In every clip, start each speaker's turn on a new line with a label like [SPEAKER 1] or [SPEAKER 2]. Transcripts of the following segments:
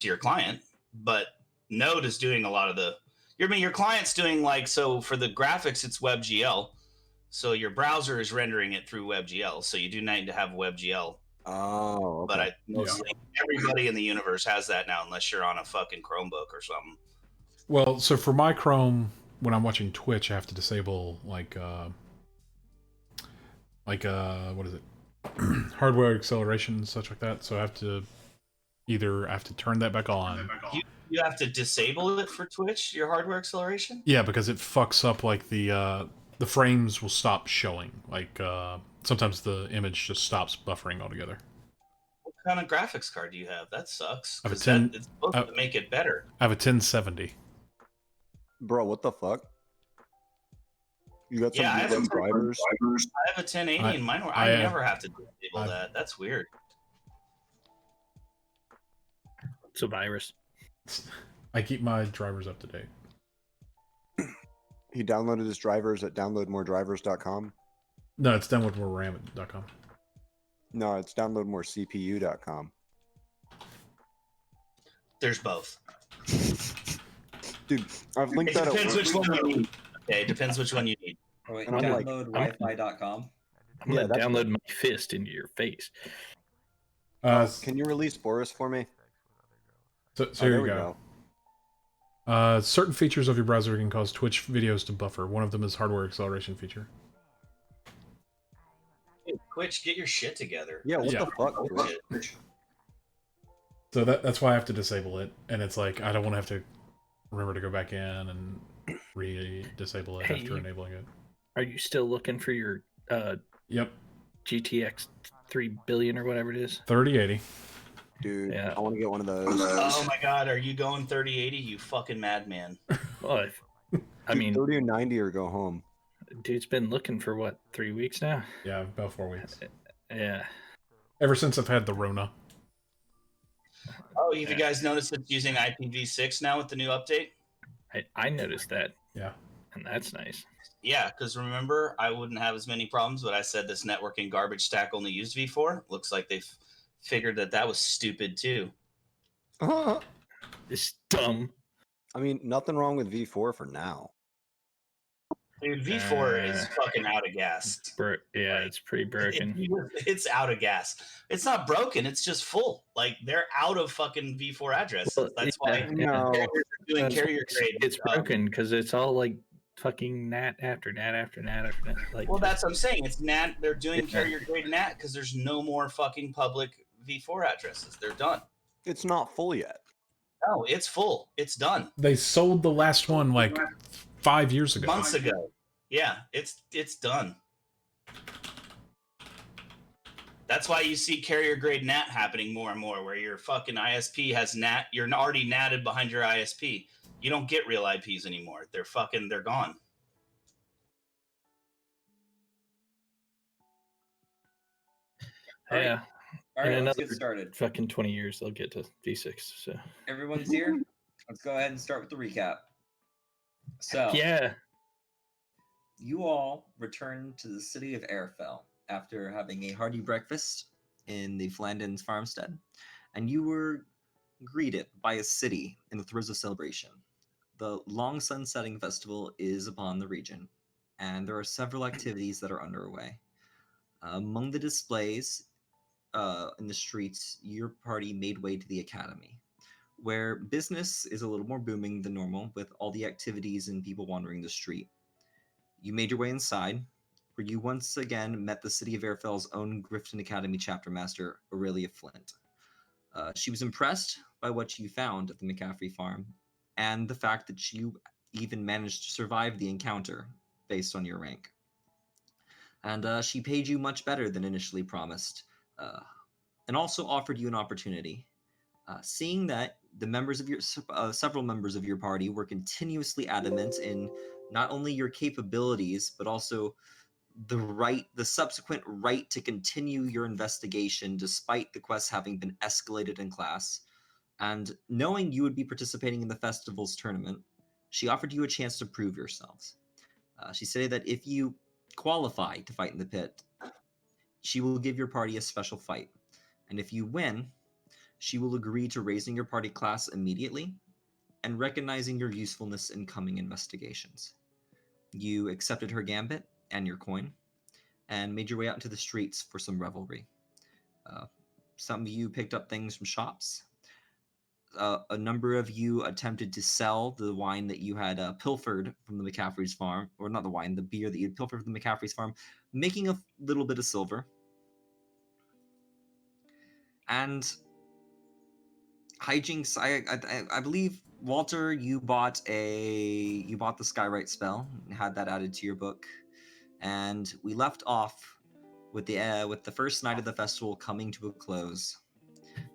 [SPEAKER 1] to your client, but Node is doing a lot of the. Your client's doing so for the graphics, it's WebGL. So your browser is rendering it through WebGL. So you do need to have WebGL.
[SPEAKER 2] Oh, okay.
[SPEAKER 1] But mostly everybody in the universe has that now, unless you're on a fucking Chromebook or something.
[SPEAKER 3] Well, so for my Chrome, when I'm watching Twitch, I have to disable what is it? Hardware acceleration and such like that. So I have to turn that back on.
[SPEAKER 1] You have to disable it for Twitch, your hardware acceleration?
[SPEAKER 3] Yeah, because it fucks up the frames will stop showing. Sometimes the image just stops buffering altogether.
[SPEAKER 1] What kind of graphics card do you have? That sucks.
[SPEAKER 3] I have a
[SPEAKER 1] It's
[SPEAKER 3] 10.
[SPEAKER 1] supposed to make it better.
[SPEAKER 3] I have a 1070.
[SPEAKER 2] Bro, what the fuck? You got some
[SPEAKER 1] I have
[SPEAKER 2] drivers?
[SPEAKER 1] I have a 1080 in mine. I never have to disable that. That's weird.
[SPEAKER 4] It's a virus.
[SPEAKER 3] I keep my drivers up to date.
[SPEAKER 2] He downloaded his drivers at downloadmoredrivers.com.
[SPEAKER 3] No, it's downloadmoreram.com.
[SPEAKER 2] No, it's downloadmorecpu.com.
[SPEAKER 1] There's both.
[SPEAKER 2] Dude, I've linked that.
[SPEAKER 1] Depends which one you need. Okay, depends which one you need.
[SPEAKER 5] Oh, wait, downloadwifi.com.
[SPEAKER 4] I'm gonna download my fist into your face.
[SPEAKER 2] Can you release Boris for me?
[SPEAKER 3] So here we go. Certain features of your browser can cause Twitch videos to buffer. One of them is hardware acceleration feature.
[SPEAKER 1] Hey, Twitch, get your shit together.
[SPEAKER 2] Yeah, what the fuck, Twitch?
[SPEAKER 3] So that's why I have to disable it, and it's like I don't want to have to remember to go back in and re-disable it after enabling it.
[SPEAKER 4] Are you still looking for your
[SPEAKER 3] Yep.
[SPEAKER 4] GTX 3 billion or whatever it is?
[SPEAKER 3] 3080.
[SPEAKER 2] Dude, I want to get one of those.
[SPEAKER 1] Oh my god, are you going 3080? You fucking madman.
[SPEAKER 4] Well, I mean,
[SPEAKER 2] 30 or 90 or go home.
[SPEAKER 4] Dude's been looking for what, 3 weeks now?
[SPEAKER 3] Yeah, about 4 weeks.
[SPEAKER 4] Yeah.
[SPEAKER 3] Ever since I've had the Rona.
[SPEAKER 1] Oh, you guys noticed it's using IPv6 now with the new update?
[SPEAKER 4] I noticed that.
[SPEAKER 3] Yeah.
[SPEAKER 4] And that's nice.
[SPEAKER 1] Yeah, because remember, I wouldn't have as many problems, but I said this networking garbage stack only used v4. Looks like they've figured that was stupid too.
[SPEAKER 4] It's dumb.
[SPEAKER 2] I mean, nothing wrong with v4 for now.
[SPEAKER 1] Dude, v4 is fucking out of gas.
[SPEAKER 4] Yeah, it's pretty broken.
[SPEAKER 1] It's out of gas. It's not broken. It's just full. Like, they're out of fucking v4 addresses.
[SPEAKER 4] Well,
[SPEAKER 1] That's why they're doing carrier grade.
[SPEAKER 4] It's broken because it's all like fucking NAT after NAT after NAT after NAT. Like,
[SPEAKER 1] well, that's what I'm saying. It's NAT. They're doing carrier grade NAT because there's no more fucking public v4 addresses. They're done.
[SPEAKER 2] It's not full yet.
[SPEAKER 1] No, it's full. It's done.
[SPEAKER 3] They sold the last one like 5 years ago.
[SPEAKER 1] Months ago. Yeah, it's done. That's why you see carrier grade NAT happening more and more, where your fucking ISP has NAT. You're already NATed behind your ISP. You don't get real IPs anymore. They're gone.
[SPEAKER 4] Yeah.
[SPEAKER 5] All right, let's get started.
[SPEAKER 4] Fucking 20 years, they'll get to V6. So
[SPEAKER 5] everyone's here. Let's go ahead and start with the recap. So
[SPEAKER 4] yeah,
[SPEAKER 5] you all returned to the city of Airfell after having a hearty breakfast in the Flandin's farmstead, and you were greeted by a city in the throes of celebration. The Long Sun Setting Festival is upon the region, and there are several activities that are underway. Among the displays in the streets, your party made way to the academy, where business is a little more booming than normal with all the activities and people wandering the street. You made your way inside, where you once again met the City of Airfell's own Grifton Academy chapter master, Aurelia Flint. She was impressed by what you found at the McCaffrey farm, and the fact that you even managed to survive the encounter based on your rank. And she paid you much better than initially promised, and also offered you an opportunity. Seeing that the members of your several members of your party were continuously adamant in not only your capabilities but also the subsequent right to continue your investigation despite the quests having been escalated in class, and knowing you would be participating in the festival's tournament, she offered you a chance to prove yourselves. She said that if you qualify to fight in the pit, she will give your party a special fight, and if you win, She will agree to raising your party class immediately and recognizing your usefulness in coming investigations. You accepted her gambit and your coin and made your way out into the streets for some revelry. Some of you picked up things from shops. A number of you attempted to sell the wine that you had pilfered from the McCaffrey's farm, or not the wine, the beer that you had pilfered from the McCaffrey's farm, making a little bit of silver. And hijinks, I believe, Walter, you bought the Skywrite spell and had that added to your book, and we left off with the first night of the festival coming to a close.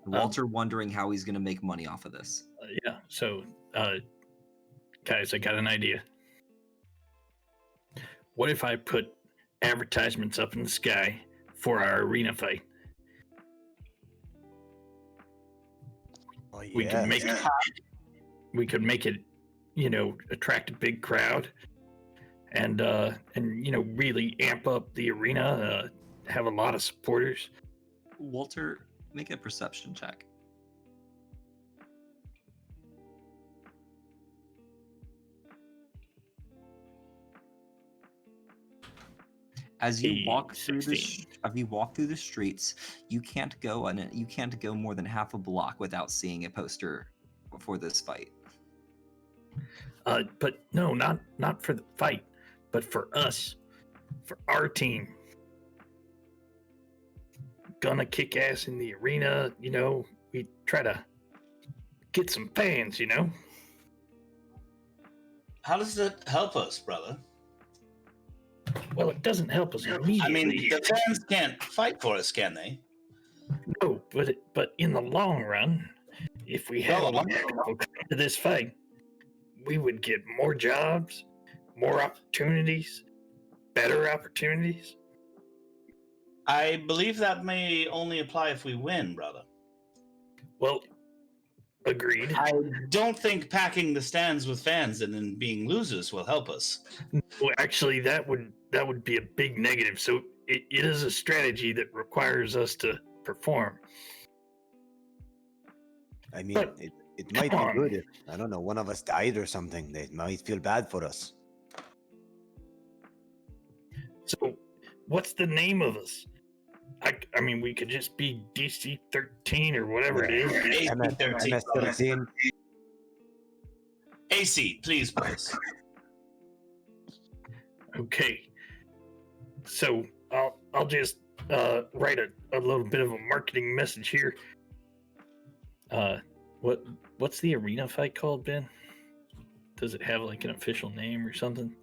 [SPEAKER 5] Walter wondering how he's going to make money off of this.
[SPEAKER 4] Yeah. So, guys, I got an idea. What if I put advertisements up in the sky for our arena fight?
[SPEAKER 2] Oh, yeah.
[SPEAKER 4] We could make it, attract a big crowd, and really amp up the arena. Have a lot of supporters.
[SPEAKER 5] Walter, make a perception check. As you walk through the streets, you can't go more than half a block without seeing a poster for this fight.
[SPEAKER 4] But no, not for the fight, but for us, for our team. Gonna kick ass in the arena, we try to get some fans,
[SPEAKER 1] How does that help us, brother?
[SPEAKER 4] Well, it doesn't help us immediately.
[SPEAKER 1] I mean, the fans can't fight for us, can they?
[SPEAKER 4] No, but in the long run, if we had a lot of people come to this fight, we would get more jobs, more opportunities, better opportunities.
[SPEAKER 1] I believe that may only apply if we win, brother.
[SPEAKER 4] Well, agreed.
[SPEAKER 1] I don't think packing the stands with fans and then being losers will help us.
[SPEAKER 4] Well, actually, that would be a big negative. So it is a strategy that requires us to perform.
[SPEAKER 2] I mean,
[SPEAKER 4] But,
[SPEAKER 2] it might
[SPEAKER 4] come
[SPEAKER 2] be
[SPEAKER 4] on.
[SPEAKER 2] good if, I don't know, one of us died or something. They might feel bad for us.
[SPEAKER 4] So what's the name of us? I mean, we could just be DC 13 or whatever it is.
[SPEAKER 2] MS-13.
[SPEAKER 1] AC, please, boys.
[SPEAKER 4] Okay. So I'll just write a little bit of a marketing message here. What's the arena fight called, Ben? Does it have like an official name or something?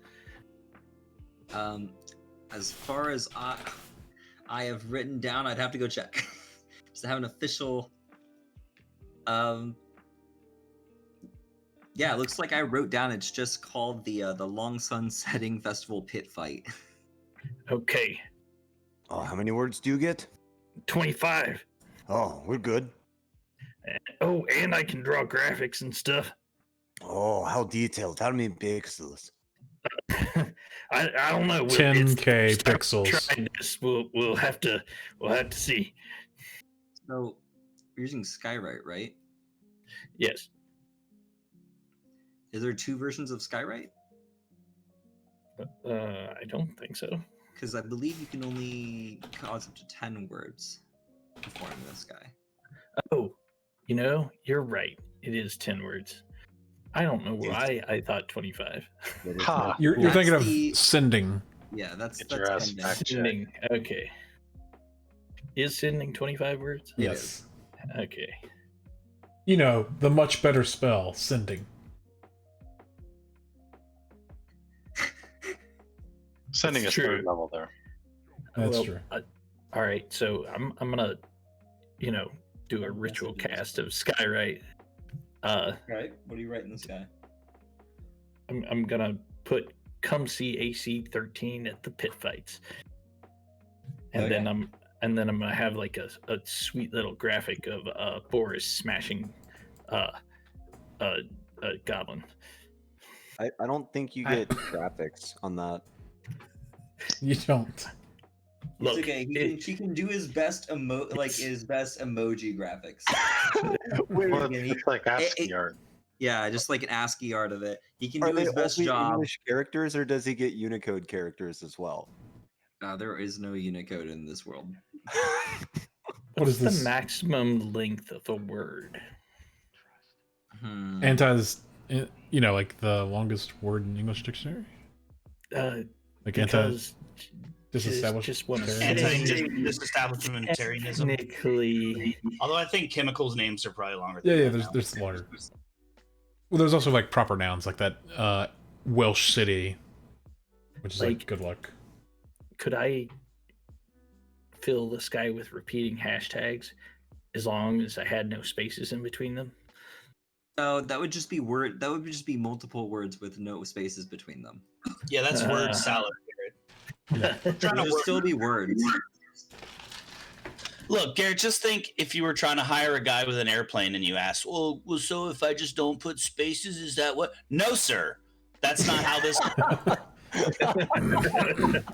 [SPEAKER 5] As far as I have written down, I'd have to go check. Just to have an official. Yeah, it looks like I wrote down. It's just called the Long Sun Setting Festival Pit Fight.
[SPEAKER 4] Okay.
[SPEAKER 2] Oh, how many words do you get?
[SPEAKER 4] 25.
[SPEAKER 2] Oh, we're good.
[SPEAKER 4] Oh, and I can draw graphics and stuff.
[SPEAKER 2] Oh, how detailed. How many pixels?
[SPEAKER 4] I don't know.
[SPEAKER 3] 10K
[SPEAKER 4] Start
[SPEAKER 3] pixels.
[SPEAKER 4] trying this. We'll have to see.
[SPEAKER 5] So, you're using Skywrite, right?
[SPEAKER 4] Yes.
[SPEAKER 5] Is there two versions of Skywrite?
[SPEAKER 4] I don't think so.
[SPEAKER 5] Because I believe you can only cause up to 10 words before this guy.
[SPEAKER 4] Oh, you're right. It is 10 words. I don't know why I thought 25.
[SPEAKER 6] Ha!
[SPEAKER 3] You're
[SPEAKER 5] That's
[SPEAKER 3] thinking of
[SPEAKER 5] the-
[SPEAKER 3] sending.
[SPEAKER 5] Yeah, that's
[SPEAKER 6] Get your ass
[SPEAKER 5] pending.
[SPEAKER 6] back. Check.
[SPEAKER 4] Sending. Okay. Is sending 25 words?
[SPEAKER 5] It
[SPEAKER 3] Yes.
[SPEAKER 4] Okay.
[SPEAKER 3] The much better spell, sending.
[SPEAKER 6] Sending
[SPEAKER 4] That's
[SPEAKER 6] is
[SPEAKER 4] true.
[SPEAKER 6] third level there.
[SPEAKER 3] That's
[SPEAKER 4] Well,
[SPEAKER 3] true.
[SPEAKER 4] All right, so I'm gonna, do a ritual cast of Skywrite.
[SPEAKER 5] Right? What do you write in this guy?
[SPEAKER 4] I'm gonna put come see AC 13 at the pit fights, and then I'm gonna have like a sweet little graphic of Boris smashing a goblin.
[SPEAKER 2] I don't think you get graphics on that.
[SPEAKER 3] You don't.
[SPEAKER 5] It's okay. He can do his best his best emoji graphics.
[SPEAKER 6] Well,
[SPEAKER 5] Again,
[SPEAKER 6] it's like ASCII art.
[SPEAKER 5] Yeah, just like an ASCII art of it. He can
[SPEAKER 2] Are
[SPEAKER 5] do
[SPEAKER 2] they
[SPEAKER 5] his best
[SPEAKER 2] only
[SPEAKER 5] job.
[SPEAKER 2] English characters, or does he get Unicode characters as well?
[SPEAKER 5] There is no Unicode in this world.
[SPEAKER 3] What is
[SPEAKER 4] What's
[SPEAKER 3] this?
[SPEAKER 4] the maximum length of a word?
[SPEAKER 3] Anti's, like the longest word in English dictionary? Like
[SPEAKER 4] Because
[SPEAKER 3] disestablished.
[SPEAKER 4] just want to
[SPEAKER 1] Anti-disestablishmentarianism.
[SPEAKER 4] technically,
[SPEAKER 1] Although I think chemicals names are probably longer.
[SPEAKER 3] Yeah,
[SPEAKER 1] than that
[SPEAKER 3] there's
[SPEAKER 1] now.
[SPEAKER 3] longer. Well, there's also like proper nouns like that Welsh city, which is like good luck.
[SPEAKER 4] could I fill the sky with repeating hashtags as long as I had no spaces in between them?
[SPEAKER 5] Oh, that would just be That would just be multiple words with no spaces between them.
[SPEAKER 1] Yeah, that's word salad. Garrett.
[SPEAKER 5] There'll still be words.
[SPEAKER 1] Look, Garrett, just think if you were trying to hire a guy with an airplane and you asked, well, so if I just don't put spaces, is that what? No, sir. That's not how this.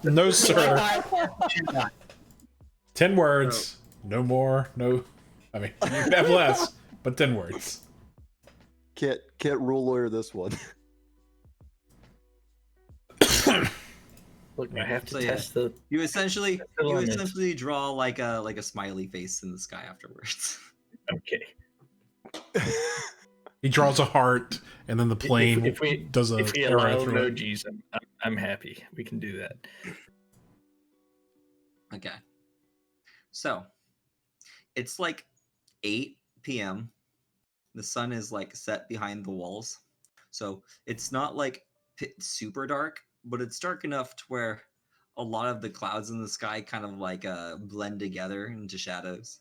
[SPEAKER 3] No, sir. 10 words. No more. No. I mean, you can have less, but 10 words.
[SPEAKER 2] Can't ruler this one.
[SPEAKER 4] Look, I have to
[SPEAKER 5] So, yeah.
[SPEAKER 4] test the.
[SPEAKER 5] You essentially
[SPEAKER 4] elements.
[SPEAKER 5] draw like a smiley face in the sky afterwards.
[SPEAKER 4] Okay.
[SPEAKER 3] He draws a heart, and then the plane
[SPEAKER 4] If we
[SPEAKER 3] does a
[SPEAKER 4] if we allow
[SPEAKER 3] arrow through it.
[SPEAKER 4] emojis, I'm happy. We can do that.
[SPEAKER 5] Okay. So, it's like 8 p.m. The sun is like set behind the walls. So, it's not like super dark, but it's dark enough to where a lot of the clouds in the sky kind of like blend together into shadows.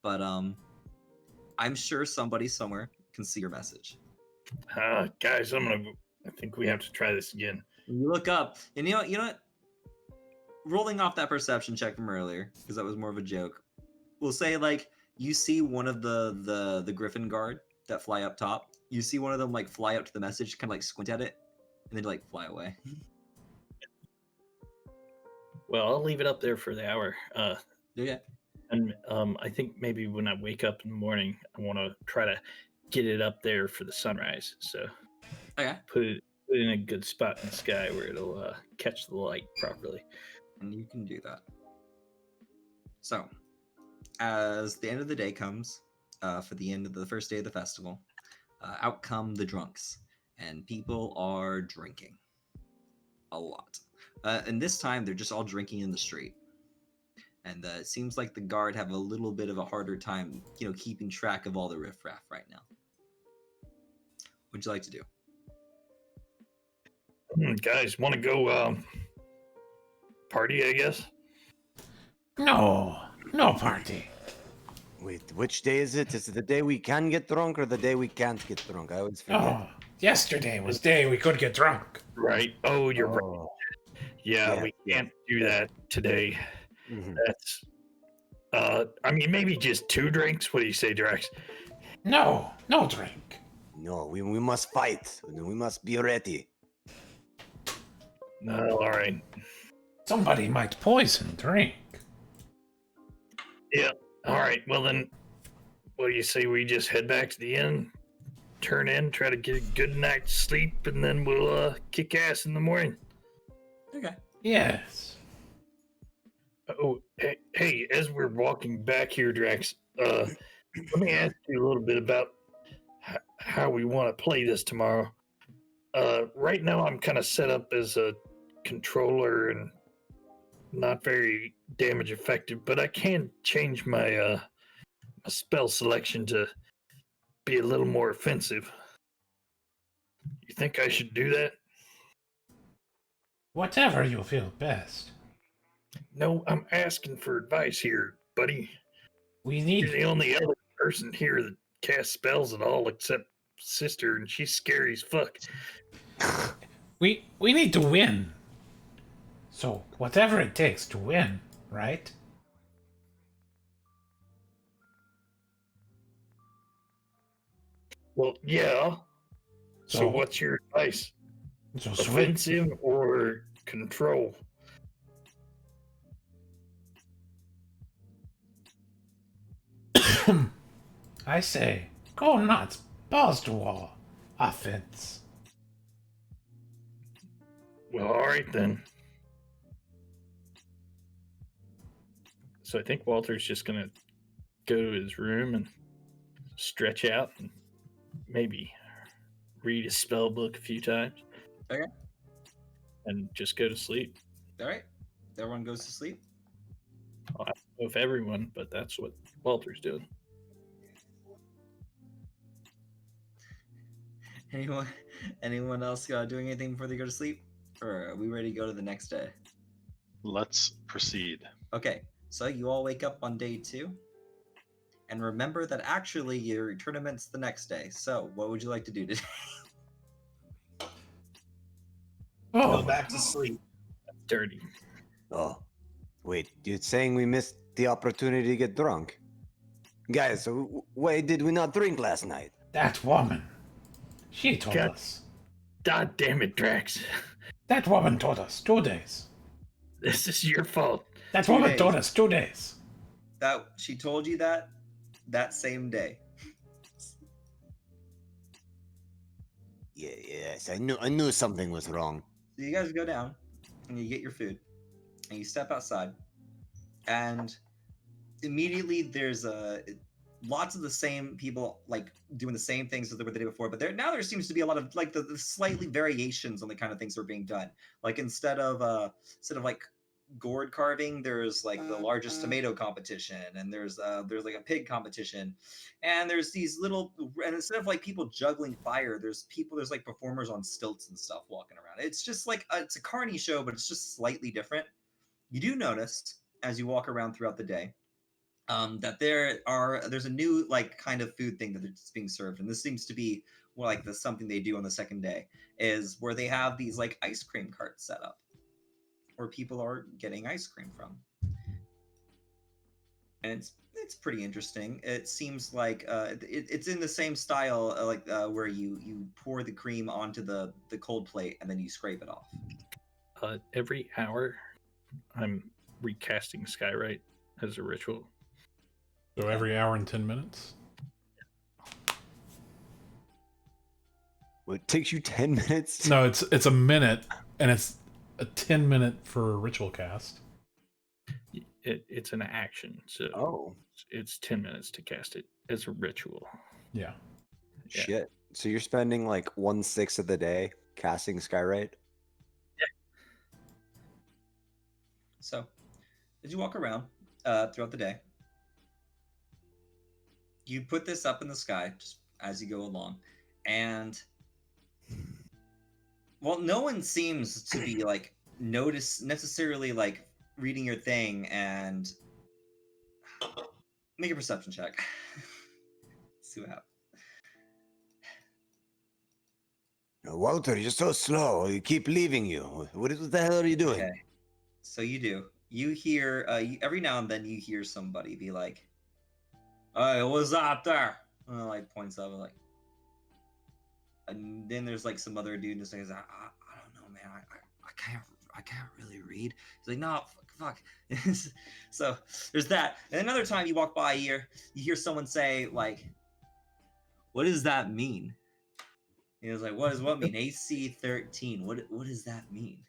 [SPEAKER 5] But I'm sure somebody somewhere can see your message.
[SPEAKER 4] Guys, I think we have to try this again.
[SPEAKER 5] You look up, and you know what? Rolling off that perception check from earlier, because that was more of a joke. We'll say like you see one of the Griffin Guard that fly up top. You see one of them like fly up to the message, kind of like squint at it, and then like fly away.
[SPEAKER 4] Well, I'll leave it up there for the hour.
[SPEAKER 5] Okay.
[SPEAKER 4] And I think maybe when I wake up in the morning, I want to try to get it up there for the sunrise. So
[SPEAKER 5] Okay.
[SPEAKER 4] put it in a good spot in the sky where it'll catch the light properly.
[SPEAKER 5] And you can do that. So, as the end of the day comes, for the end of the first day of the festival, out come the drunks, and people are drinking a lot. And this time, they're just all drinking in the street. And it seems like the guard have a little bit of a harder time, keeping track of all the riffraff right now. What would you like to do?
[SPEAKER 4] Guys, want to go party, I guess?
[SPEAKER 3] No party.
[SPEAKER 2] Wait, which day is it? Is it the day we can get drunk or the day we can't get drunk? I always forget.
[SPEAKER 3] Oh, yesterday was day we could get drunk.
[SPEAKER 4] Right. Oh, you're right.
[SPEAKER 2] Oh.
[SPEAKER 4] Yeah,
[SPEAKER 2] Yeah,
[SPEAKER 4] we can't do that today.
[SPEAKER 2] Mhm.
[SPEAKER 4] That's I mean, maybe just 2 drinks. What do you say, Drax?
[SPEAKER 3] No drink.
[SPEAKER 2] No, we must fight. We must be ready.
[SPEAKER 4] No, all right.
[SPEAKER 3] Somebody might poison drink.
[SPEAKER 4] Yeah. All right. Well then, what do you say we just head back to the inn, turn in, try to get a good night's sleep, and then we'll kick ass in the morning.
[SPEAKER 5] Okay.
[SPEAKER 3] Yes.
[SPEAKER 4] Oh, hey, as we're walking back here, Drax, let me ask you a little bit about how we want to play this tomorrow. Right now, I'm kind of set up as a controller and not very damage effective, but I can change my my spell selection to be a little more offensive. You think I should do that?
[SPEAKER 3] Whatever you feel best.
[SPEAKER 4] No, I'm asking for advice here, buddy.
[SPEAKER 3] We
[SPEAKER 4] You're
[SPEAKER 3] need
[SPEAKER 4] the only other person here that casts spells at all except sister, and she's scary as fuck.
[SPEAKER 3] we need to win. So whatever it takes to win, right?
[SPEAKER 4] Well, yeah. So
[SPEAKER 3] So-
[SPEAKER 4] what's your advice?
[SPEAKER 3] So switch.
[SPEAKER 4] Offensive or control?
[SPEAKER 3] I say, go nuts, balls to wall, offense.
[SPEAKER 4] Well, all right then. So I think Walter's just gonna go to his room and stretch out and maybe read his spell book a few times.
[SPEAKER 5] Okay.
[SPEAKER 4] And just go to sleep.
[SPEAKER 5] All right. Everyone goes to sleep.
[SPEAKER 4] I don't know if everyone, but that's what Walter's doing.
[SPEAKER 5] Anyone else doing anything before they go to sleep? Or are we ready to go to the next day?
[SPEAKER 6] Let's proceed.
[SPEAKER 5] Okay, so you all wake up on day 2. And remember that actually your tournament's the next day. So what would you like to do today?
[SPEAKER 1] Go
[SPEAKER 3] Oh,
[SPEAKER 1] back to sleep.
[SPEAKER 4] Dirty.
[SPEAKER 2] Oh, wait, you're saying we missed the opportunity to get drunk? Guys, why did we not drink last night?
[SPEAKER 3] that woman. She told
[SPEAKER 4] God.
[SPEAKER 3] us.
[SPEAKER 4] God damn it, Drax.
[SPEAKER 3] That woman told us 2 days.
[SPEAKER 4] This is your fault.
[SPEAKER 3] That
[SPEAKER 5] 2
[SPEAKER 3] woman
[SPEAKER 5] days.
[SPEAKER 3] told us 2 days.
[SPEAKER 5] That she told you that same day.
[SPEAKER 2] Yes, I knew something was wrong.
[SPEAKER 5] So you guys go down and you get your food and you step outside and immediately there's lots of the same people like doing the same things as they were the day before, but there seems to be a lot of like the slightly variations on the kind of things that are being done. Like instead of like gourd carving, there's like the largest tomato competition, and there's like a pig competition, and there's these little, and instead of like people juggling fire, there's like performers on stilts and stuff walking around. It's just like it's a carny show, but it's just slightly different. You do notice as you walk around throughout the day that there's a new like kind of food thing that's being served, and this seems to be more like something they do on the second day, is where they have these like ice cream carts set up where people are getting ice cream from, and it's pretty interesting. It seems like it's in the same style where you pour the cream onto the cold plate and then you scrape it off.
[SPEAKER 4] Every hour, I'm recasting Skyrite as a ritual.
[SPEAKER 3] So every hour and 10 minutes?
[SPEAKER 2] Well, it takes you 10 minutes?
[SPEAKER 3] No, it's a minute, and it's a 10-minute for a ritual cast.
[SPEAKER 4] It's an action, so
[SPEAKER 2] Oh,
[SPEAKER 4] it's 10 minutes to cast it as a ritual.
[SPEAKER 3] Yeah.
[SPEAKER 4] Yeah.
[SPEAKER 2] shit. So you're spending like 1/6 of the day casting Skyrite?
[SPEAKER 5] So as you walk around throughout the day, you put this up in the sky just as you go along, and well, no one seems to be like necessarily like reading your thing. And make a perception check. See what happens.
[SPEAKER 2] Walter, you're so slow. You keep leaving you. What the hell are you doing?
[SPEAKER 5] Okay. So you hear every now and then you hear somebody be like, "Hey, what's up there?" And like points up and like, and then there's like some other dude and says, I don't know, man. I can't really read. He's like, no, fuck. So there's that. And another time you walk by here, you hear someone say like, "What does that mean?" And he was like, what mean? AC 13. What does that mean?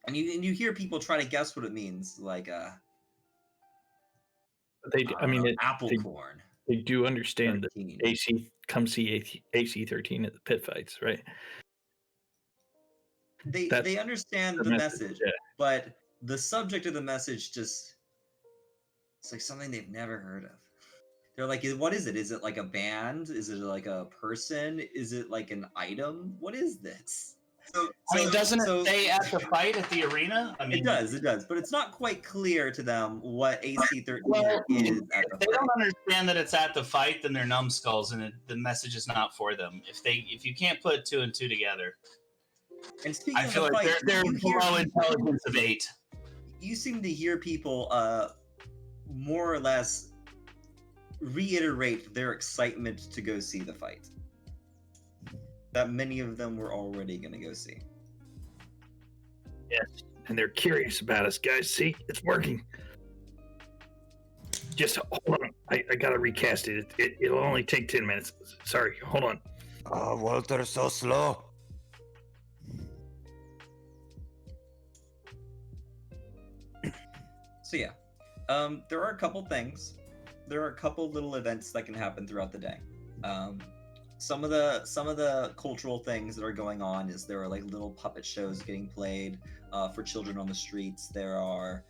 [SPEAKER 5] And you hear people try to guess what it means, like apple corn.
[SPEAKER 4] They do understand that
[SPEAKER 5] 13.
[SPEAKER 4] AC come see AC 13 at the pit fights, right?
[SPEAKER 5] They understand the message,
[SPEAKER 4] yeah.
[SPEAKER 5] but the subject of the message it's like something they've never heard of. They're like, what is it? Is it like a band? Is it like a person? Is it like an item? What is this?
[SPEAKER 1] Doesn't it say at the fight at the arena? I mean,
[SPEAKER 5] it does, but it's not quite clear to them what AC 13 is at the
[SPEAKER 1] If they
[SPEAKER 5] fight.
[SPEAKER 1] don't understand that it's at the fight, then they're numbskulls, and the message is not for them. If you can't put 2 and 2 together,
[SPEAKER 5] And speaking
[SPEAKER 1] I
[SPEAKER 5] of
[SPEAKER 1] feel
[SPEAKER 5] the
[SPEAKER 1] like
[SPEAKER 5] fight,
[SPEAKER 1] they're
[SPEAKER 5] you hear
[SPEAKER 1] below
[SPEAKER 5] people-
[SPEAKER 1] intelligence of 8.
[SPEAKER 5] You seem to hear people more or less reiterate their excitement to go see the fight. That many of them were already going to go see.
[SPEAKER 4] Yes, and they're curious about us, guys. See, it's working. Just hold on. I gotta recast it. It'll only take 10 minutes. Sorry, hold on.
[SPEAKER 2] Oh, Walter, so slow.
[SPEAKER 5] So yeah, there are a couple things. There are a couple little events that can happen throughout the day. Some of the cultural things that are going on is there are like little puppet shows getting played for children on the streets. There are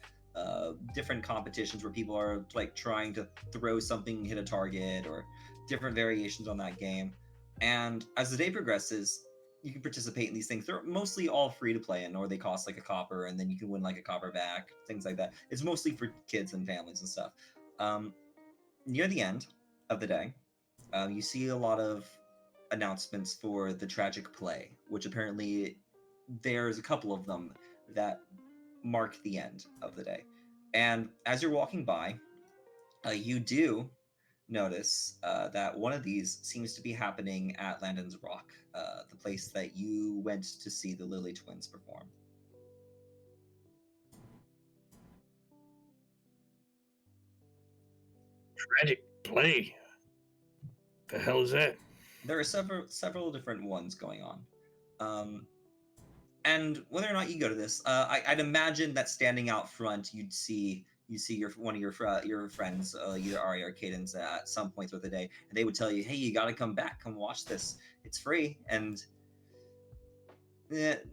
[SPEAKER 5] different competitions where people are like trying to throw something, hit a target, or different variations on that game. And as the day progresses, you can participate in these things. They're mostly all free to play in, or they cost like a copper, and then you can win like a copper back, things like that. It's mostly for kids and families and stuff. Near the end of the day, you see a lot of announcements for the tragic play, which apparently there's a couple of them that mark the end of the day. And as you're walking by, you do notice that one of these seems to be happening at Landon's Rock, the place that you went to see the Lily twins perform.
[SPEAKER 4] Tragic play. The hell is that?
[SPEAKER 5] There are several different ones going on. And whether or not you go to this, I'd imagine that standing out front, you see one of your friends, either Ari or Cadence, at some point throughout the day, and they would tell you, "Hey, you got to come back, come watch this. It's free." And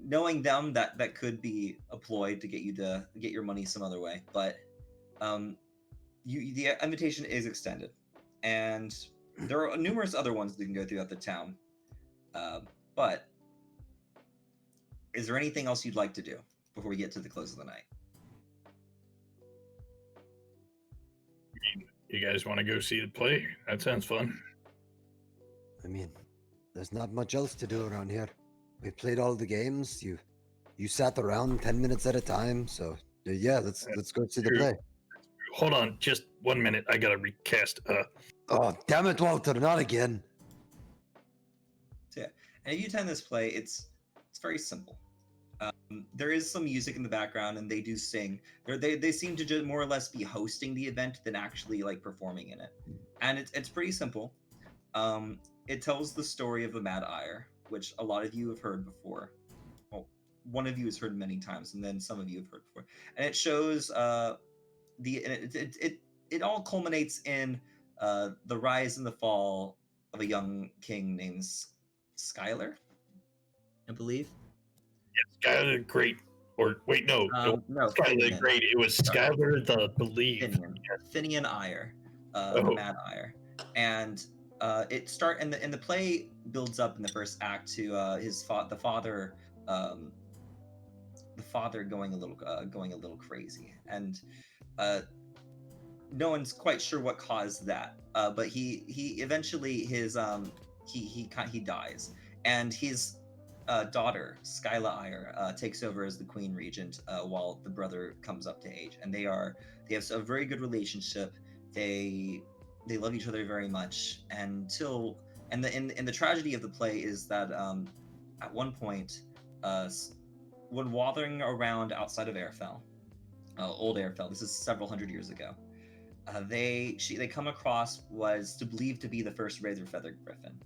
[SPEAKER 5] knowing them, that could be a ploy to get you to get your money some other way. But the invitation is extended, and there are numerous other ones that can go throughout the town. But is there anything else you'd like to do before we get to the close of the night?
[SPEAKER 4] You guys want to go see the play? That sounds fun.
[SPEAKER 2] I mean, there's not much else to do around here. We played all the games. You sat around 10 minutes at a time. So yeah, let's go see the
[SPEAKER 4] True.
[SPEAKER 2] play.
[SPEAKER 4] Hold on, just 1 minute. I gotta recast.
[SPEAKER 2] Oh, damn it, Walter! Not again.
[SPEAKER 5] So yeah, and if you attend this play, it's very simple. There is some music in the background, and they do sing. They seem to just more or less be hosting the event than actually like performing in it. And it's pretty simple. It tells the story of the Mad Ire, which a lot of you have heard before. Well, one of you has heard many times, and then some of you have heard before. And it shows it all culminates in the rise and the fall of a young king named Skylar, I believe.
[SPEAKER 4] Skylar the Great. Or wait, no.
[SPEAKER 5] No,
[SPEAKER 4] Skylar the
[SPEAKER 5] Finian.
[SPEAKER 4] Great. It was Skylar the Believe.
[SPEAKER 5] Finian Ire,
[SPEAKER 4] Oh.
[SPEAKER 5] the Mad Ire, and in the play builds up in the first act to the father going a little crazy, and no one's quite sure what caused that. But he eventually he dies, and his daughter Skyla Ire takes over as the Queen Regent while the brother comes up to age, and they have a very good relationship. They love each other very much and the tragedy of the play is that at one point when wandering around outside of Airfell, old Airfell, this is several hundred years ago, they come across was believed to be the first razor feather griffin,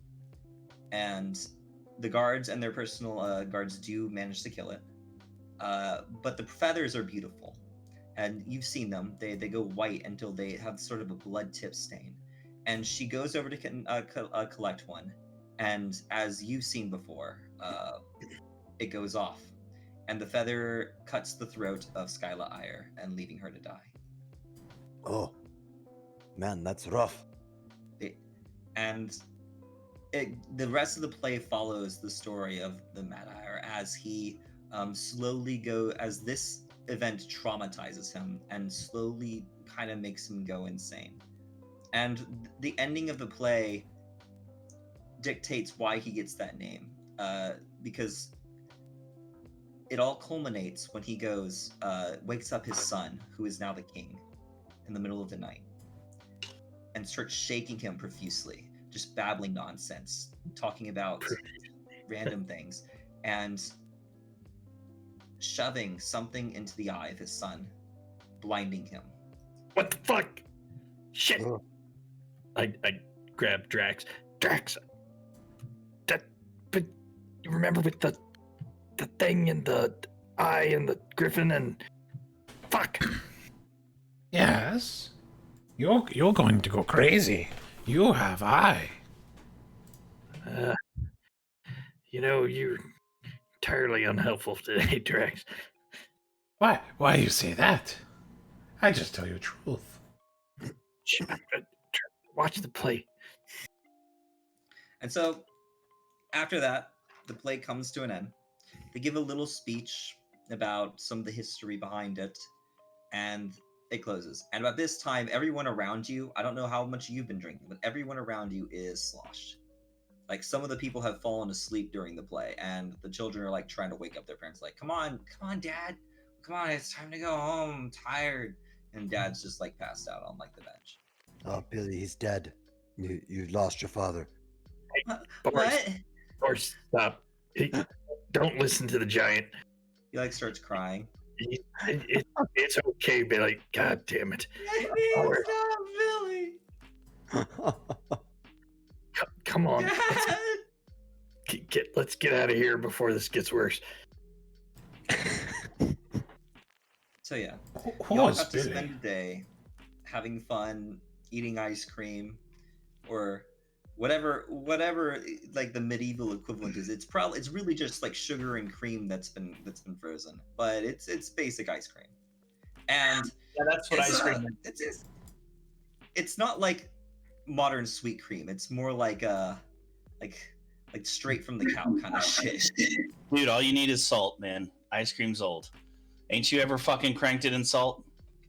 [SPEAKER 5] and the guards and their personal guards do manage to kill it, but the feathers are beautiful, and you've seen them. They go white until they have sort of a blood tip stain, and she goes over to collect one, and as you've seen before, it goes off, and the feather cuts the throat of Skyla Ire and leaving her to die.
[SPEAKER 2] Oh, man, that's rough.
[SPEAKER 5] The rest of the play follows the story of the Mad Ire as he as this event traumatizes him and slowly kind of makes him go insane. And the ending of the play dictates why he gets that name, because it all culminates when he wakes up his son, who is now the king, in the middle of the night, and starts shaking him profusely, just babbling nonsense, talking about random things, and shoving something into the eye of his son, blinding him.
[SPEAKER 4] What the fuck? Shit. I grab Drax. Drax, but you remember with the thing and the eye and the griffin and fuck.
[SPEAKER 3] Yes. You're going to go crazy. You have eye.
[SPEAKER 4] You're entirely unhelpful today, Drax.
[SPEAKER 3] Why you say that? I just tell you the truth.
[SPEAKER 4] Watch the play.
[SPEAKER 5] And so, after that, the play comes to an end. They give a little speech about some of the history behind it, and it closes. And about this time, everyone around you, I don't know how much you've been drinking, but everyone around you is sloshed. Like, some of the people have fallen asleep during the play, and the children are, like, trying to wake up their parents, like, come on, Dad. Come on, it's time to go home. I'm tired. And Dad's just, like, passed out on, like, the bench.
[SPEAKER 2] Oh, Billy, he's dead. You lost your father.
[SPEAKER 5] What?
[SPEAKER 4] Boris, stop. Don't listen to the giant.
[SPEAKER 5] He, like, starts crying.
[SPEAKER 4] It's okay, Billy. God damn it.
[SPEAKER 5] I need stop, Billy.
[SPEAKER 4] Come on.
[SPEAKER 5] Dad.
[SPEAKER 4] Let's get out of here before this gets worse.
[SPEAKER 5] So yeah,
[SPEAKER 3] Who
[SPEAKER 5] you all
[SPEAKER 3] was
[SPEAKER 5] got to
[SPEAKER 3] Billy?
[SPEAKER 5] spend a day having fun, eating ice cream, or whatever like the medieval equivalent is. It's really just like sugar and cream that's been frozen, but it's basic ice cream. And
[SPEAKER 1] Yeah, that's what ice cream is.
[SPEAKER 5] It's not like modern sweet cream. It's more like like straight from the cow kind of shit.
[SPEAKER 1] Dude, all you need is salt, man. Ice cream's old. Ain't you ever fucking cranked it in salt?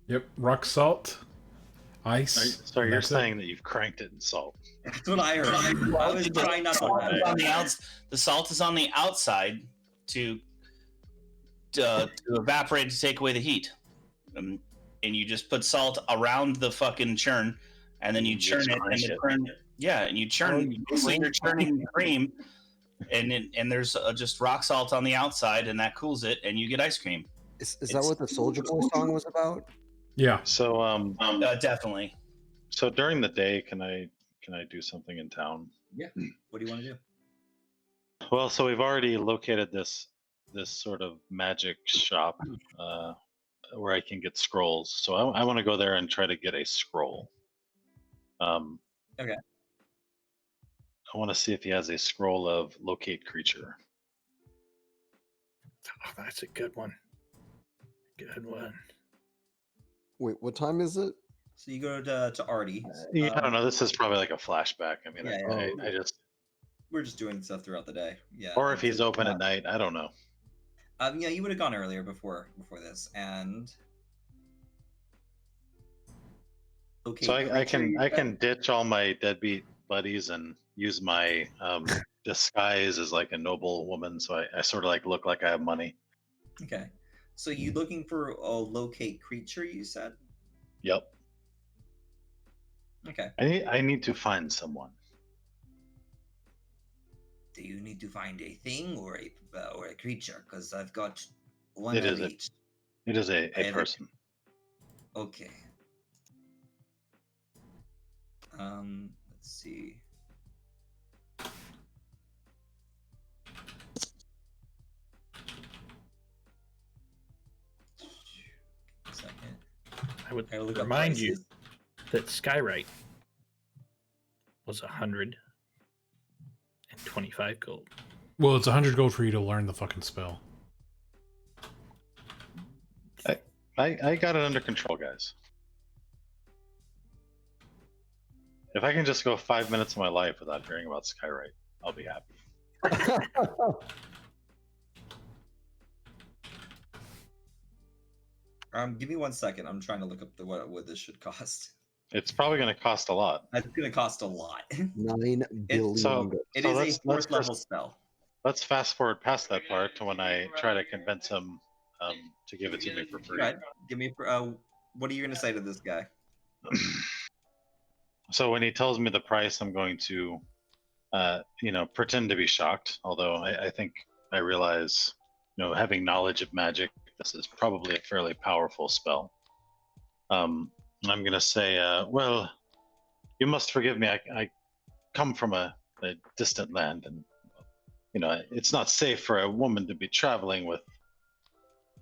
[SPEAKER 3] Yep, rock salt, ice.
[SPEAKER 6] So you're
[SPEAKER 3] that's it.
[SPEAKER 6] saying that you've cranked it in salt.
[SPEAKER 5] That's what I heard. I was trying not to laugh.
[SPEAKER 1] The salt is on the outside to evaporate to take away the heat. And you just put salt around the fucking churn, and then you churn it, and the churn, yeah, and you churn. So you're churning cream, and there's just rock salt on the outside, and that cools it, and you get ice cream.
[SPEAKER 2] Is that what the Soldier Boy song was about?
[SPEAKER 3] Yeah.
[SPEAKER 6] So
[SPEAKER 1] Definitely.
[SPEAKER 6] so during the day, can I do something in town?
[SPEAKER 5] Yeah. What do you want to do?
[SPEAKER 6] Well, so we've already located this sort of magic shop where I can get scrolls. So I want to go there and try to get a scroll.
[SPEAKER 5] Okay.
[SPEAKER 6] I want to see if he has a scroll of locate creature.
[SPEAKER 4] Oh, that's a good one. Good one.
[SPEAKER 2] Wait, what time is it?
[SPEAKER 5] So you go to Artie.
[SPEAKER 6] Yeah, I don't know. This is probably like a flashback. I mean,
[SPEAKER 5] Yeah,
[SPEAKER 6] I just,
[SPEAKER 5] We're just doing stuff throughout the day. Yeah.
[SPEAKER 6] or if he's open at night, I don't know.
[SPEAKER 5] Yeah, you would have gone earlier before this, and okay.
[SPEAKER 6] So I can ditch all my deadbeat buddies and use my disguise as like a noble woman, so I sort of like look like I have money.
[SPEAKER 5] Okay. So you looking for a locate creature? You said.
[SPEAKER 6] Yep.
[SPEAKER 5] Okay.
[SPEAKER 6] I need to find someone.
[SPEAKER 5] Do you need to find a thing or a creature? Because I've got one
[SPEAKER 6] It
[SPEAKER 5] of
[SPEAKER 6] is
[SPEAKER 5] each.
[SPEAKER 6] It is a
[SPEAKER 5] I have
[SPEAKER 6] person.
[SPEAKER 5] Okay. Let's see. A second.
[SPEAKER 4] I would
[SPEAKER 5] Gotta look up
[SPEAKER 4] remind you
[SPEAKER 5] prices.
[SPEAKER 4] that Skywrite was 125 gold.
[SPEAKER 3] Well, it's 100 gold for you to learn the fucking spell.
[SPEAKER 6] I got it under control, guys. If I can just go 5 minutes of my life without hearing about Skywrite, I'll be happy.
[SPEAKER 5] Give me 1 second. I'm trying to look up what this should cost.
[SPEAKER 6] It's probably going to cost a lot.
[SPEAKER 5] It's going to cost a lot.
[SPEAKER 2] 9 billion.
[SPEAKER 6] So-
[SPEAKER 5] It
[SPEAKER 6] So
[SPEAKER 5] is
[SPEAKER 6] let's-
[SPEAKER 5] a fourth
[SPEAKER 6] let's
[SPEAKER 5] level
[SPEAKER 6] first-
[SPEAKER 5] spell.
[SPEAKER 6] Let's fast forward past that part to when I try to convince him to give it to me for free.
[SPEAKER 5] Go ahead. Give me. What are you going to say to this guy?
[SPEAKER 6] So when he tells me the price, I'm going to, pretend to be shocked. Although I think I realize, having knowledge of magic, this is probably a fairly powerful spell. I'm going to say, well, You must forgive me. I come from a distant land, and it's not safe for a woman to be traveling with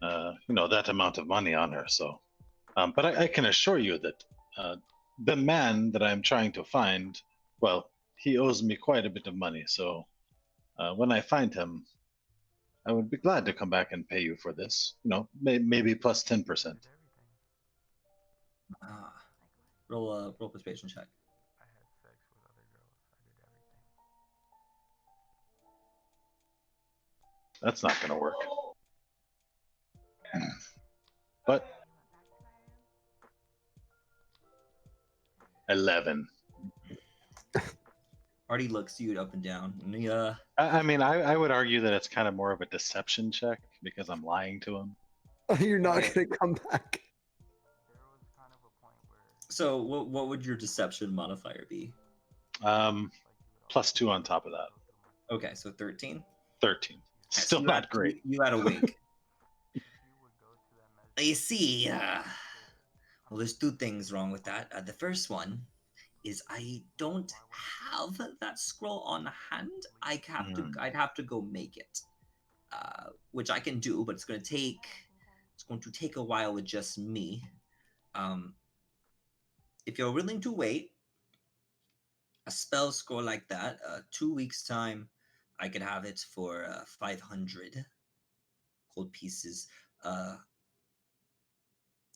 [SPEAKER 6] that amount of money on her. So, but I can assure you that the man that I'm trying to find, well, he owes me quite a bit of money. So when I find him, I would be glad to come back and pay you for this. Maybe plus 10%.
[SPEAKER 5] Ah, roll persuasion check.
[SPEAKER 6] That's not going to work. But 11.
[SPEAKER 5] Artie looks you up and down. And he,
[SPEAKER 6] I mean, I would argue that it's kind of more of a deception check because I'm lying to him.
[SPEAKER 2] You're not
[SPEAKER 5] Right.
[SPEAKER 2] gonna come back.
[SPEAKER 5] So what would your deception modifier be?
[SPEAKER 6] Plus 2 on top of that.
[SPEAKER 5] Okay, so 13.
[SPEAKER 6] 13.
[SPEAKER 5] Yeah,
[SPEAKER 6] Still
[SPEAKER 5] so
[SPEAKER 6] not great.
[SPEAKER 5] You had a wink. You see, well, there's two things wrong with that. The first one is I don't have that scroll on hand. I'd have to go make it, which I can do, but it's going to take a while with just me. If you're willing to wait, a spell scroll like that, 2 weeks time, I could have it for 500 gold pieces.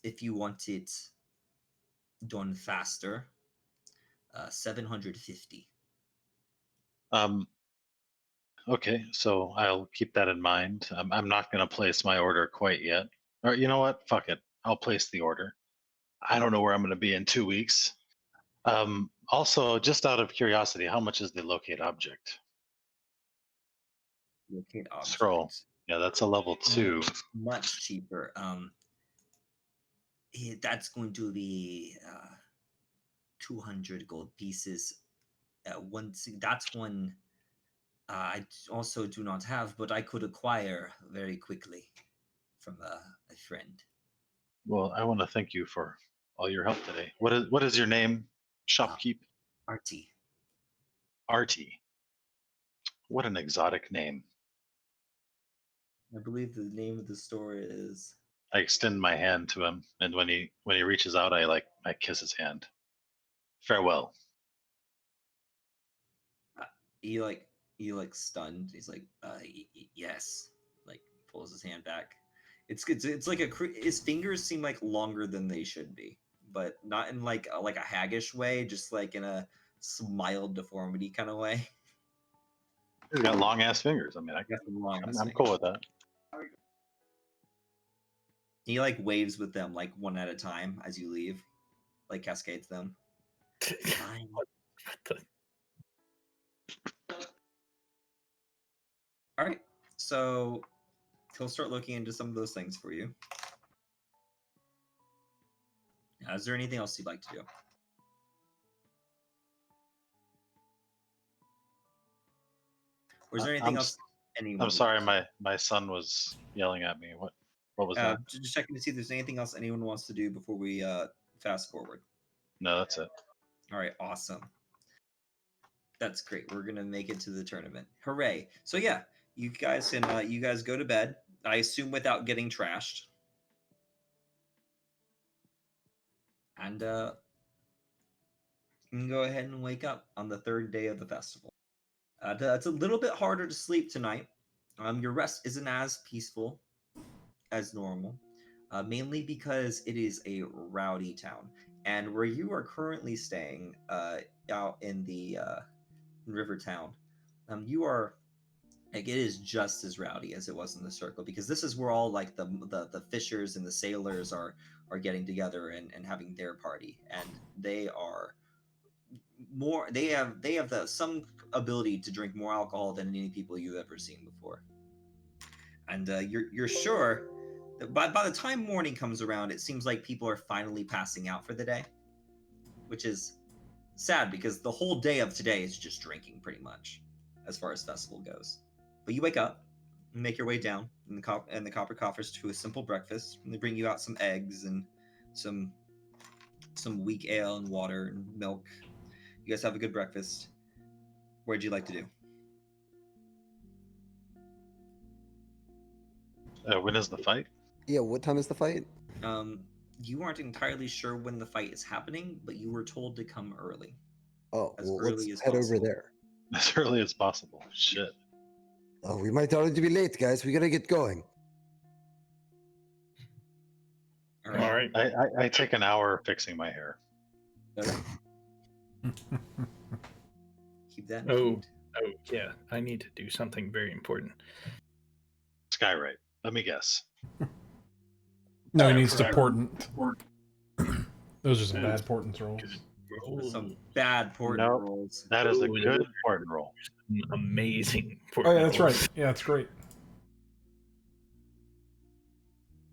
[SPEAKER 5] If you want it done faster, 750.
[SPEAKER 6] Okay, so I'll keep that in mind. I'm not going to place my order quite yet. Or you know what? Fuck it. I'll place the order. I don't know where I'm going to be in 2 weeks. Also, just out of curiosity, how much is the locate object?
[SPEAKER 5] Locate object.
[SPEAKER 6] Scroll. Yeah, that's a level 2.
[SPEAKER 5] Much cheaper. That's going to be 200 gold pieces. That's one I also do not have, but I could acquire very quickly from a friend.
[SPEAKER 6] Well, I want to thank you for all your help today. What is your name? Shopkeep?
[SPEAKER 5] Artie.
[SPEAKER 6] Artie. What an exotic name.
[SPEAKER 5] I believe the name of the store is.
[SPEAKER 6] I extend my hand to him, and when he reaches out, I kiss his hand. Farewell.
[SPEAKER 5] He stunned. He's like, yes. Like pulls his hand back. It's like his fingers seem like longer than they should be, but not in like a haggish way, just like in a mild deformity kind of way.
[SPEAKER 6] He's got long ass fingers. I mean, I'm cool with that.
[SPEAKER 5] He like waves with them like one at a time as you leave, like cascades them. Fine. All right, so he'll start looking into some of those things for you. Is there anything else you'd like to do? Or is there anything else?
[SPEAKER 6] I'm sorry, my son was yelling at me. What was that?
[SPEAKER 5] Just checking to see if there's anything else anyone wants to do before we fast forward.
[SPEAKER 6] No, that's it.
[SPEAKER 5] All right, awesome. That's great. We're gonna make it to the tournament. Hooray! So yeah, you guys go to bed. I assume without getting trashed. And you can go ahead and wake up on the third day of the festival. It's a little bit harder to sleep tonight. Your rest isn't as peaceful as normal, mainly because it is a rowdy town. And where you are currently staying, out in the river town, you are like, it is just as rowdy as it was in the circle, because this is where all like the fishers and the sailors are getting together and having their party, and they are more they have some ability to drink more alcohol than any people you've ever seen before. And you're sure that by the time morning comes around, it seems like people are finally passing out for the day, which is sad because the whole day of today is just drinking pretty much as far as festival goes. But you wake up and make your way down in the copper coffers to a simple breakfast, and they bring you out some eggs and some weak ale and water and milk. You guys have a good breakfast. What'd you like to do?
[SPEAKER 6] When is the fight?
[SPEAKER 2] Yeah, what time is the fight?
[SPEAKER 5] You aren't entirely sure when the fight is happening, but you were told to come early.
[SPEAKER 2] Oh,
[SPEAKER 5] As
[SPEAKER 2] well,
[SPEAKER 5] early
[SPEAKER 2] let's
[SPEAKER 5] as
[SPEAKER 2] head over
[SPEAKER 5] possible.
[SPEAKER 2] there.
[SPEAKER 6] As early as possible. Shit.
[SPEAKER 2] Oh, we might already be late, guys. We gotta get going.
[SPEAKER 5] All
[SPEAKER 4] All
[SPEAKER 5] right.
[SPEAKER 4] right.
[SPEAKER 6] I take an hour fixing my hair.
[SPEAKER 5] Okay. Keep that in
[SPEAKER 4] Oh.
[SPEAKER 5] mind.
[SPEAKER 4] Oh yeah, I need to do something very important.
[SPEAKER 6] Skywrite. Let me guess.
[SPEAKER 3] No, he
[SPEAKER 4] Oh,
[SPEAKER 3] needs to
[SPEAKER 4] crap.
[SPEAKER 3] portent. Those are some
[SPEAKER 4] Ooh.
[SPEAKER 3] bad portents rolls.
[SPEAKER 5] Some bad portent
[SPEAKER 6] No.
[SPEAKER 5] rolls.
[SPEAKER 6] That is a
[SPEAKER 4] Ooh,
[SPEAKER 6] good important roll.
[SPEAKER 4] Amazing.
[SPEAKER 3] Oh yeah, that's
[SPEAKER 4] rolls.
[SPEAKER 3] right. Yeah, that's great.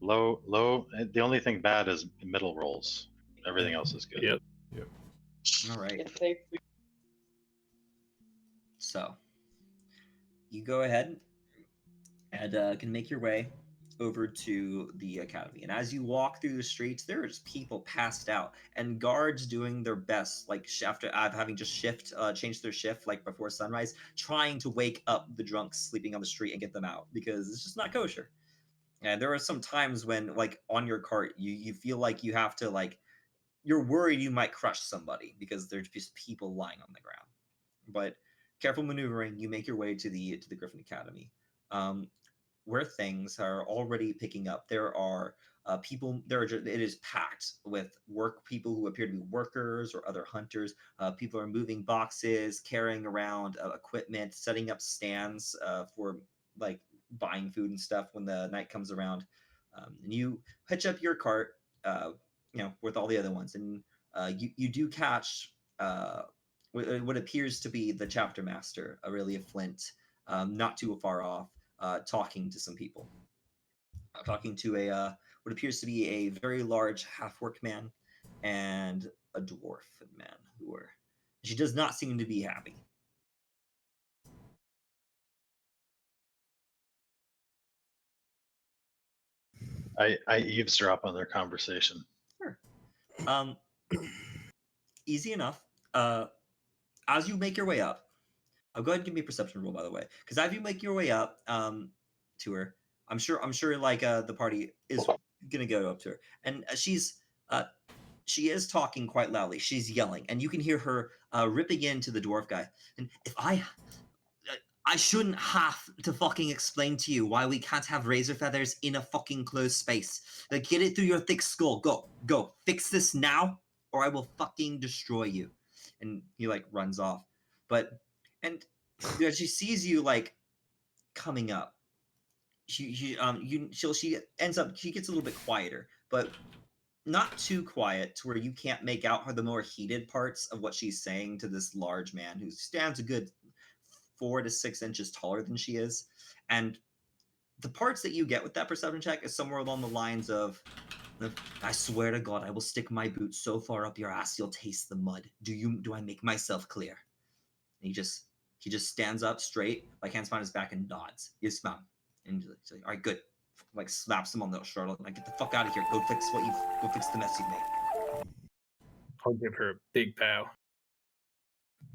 [SPEAKER 6] Low. The only thing bad is middle rolls. Everything else is good.
[SPEAKER 4] Yep.
[SPEAKER 5] All right. So you go ahead and can make your way over to the academy. And as you walk through the streets, there's people passed out and guards doing their best, like after having just changed their shift like before sunrise, trying to wake up the drunks sleeping on the street and get them out because it's just not kosher. And there are some times when, like, on your cart, you feel like you have to, like, you're worried you might crush somebody because there's just people lying on the ground. But careful maneuvering, you make your way to the Griffin Academy, where things are already picking up. There are people. It is packed with people who appear to be workers or other hunters. People are moving boxes, carrying around equipment, setting up stands for like buying food and stuff when the night comes around. And you hitch up your cart, with all the other ones, and you do catch what appears to be the chapter master, Aurelia Flint, not too far off, talking to some people. Talking to what appears to be a very large half-orc man and a dwarf man who are. She does not seem to be happy.
[SPEAKER 6] I eavesdrop on their conversation.
[SPEAKER 5] Sure. Easy enough. As you make your way up, I'll go ahead and give me a perception roll, by the way, because as you make your way up to her, I'm sure like the party is gonna go up to her, and she is talking quite loudly. She's yelling, and you can hear her ripping into the dwarf guy. And if I shouldn't have to fucking explain to you why we can't have razor feathers in a fucking closed space. Like, get it through your thick skull. Go, fix this now, or I will fucking destroy you. And he like runs off. And she sees you like coming up. She ends up, she gets a little bit quieter, but not too quiet to where you can't make out the more heated parts of what she's saying to this large man who stands a good 4 to 6 inches taller than she is. And the parts that you get with that perception check is somewhere along the lines of, I swear to God, I will stick my boot so far up your ass you'll taste the mud. Do I make myself clear? And he just stands up straight, like hands behind his back, and nods. Yes, ma'am. And he's like, all right, good. Like slaps him on the shoulder. Like, get the fuck out of here. Go fix the mess you've made.
[SPEAKER 4] I'll give her a big bow,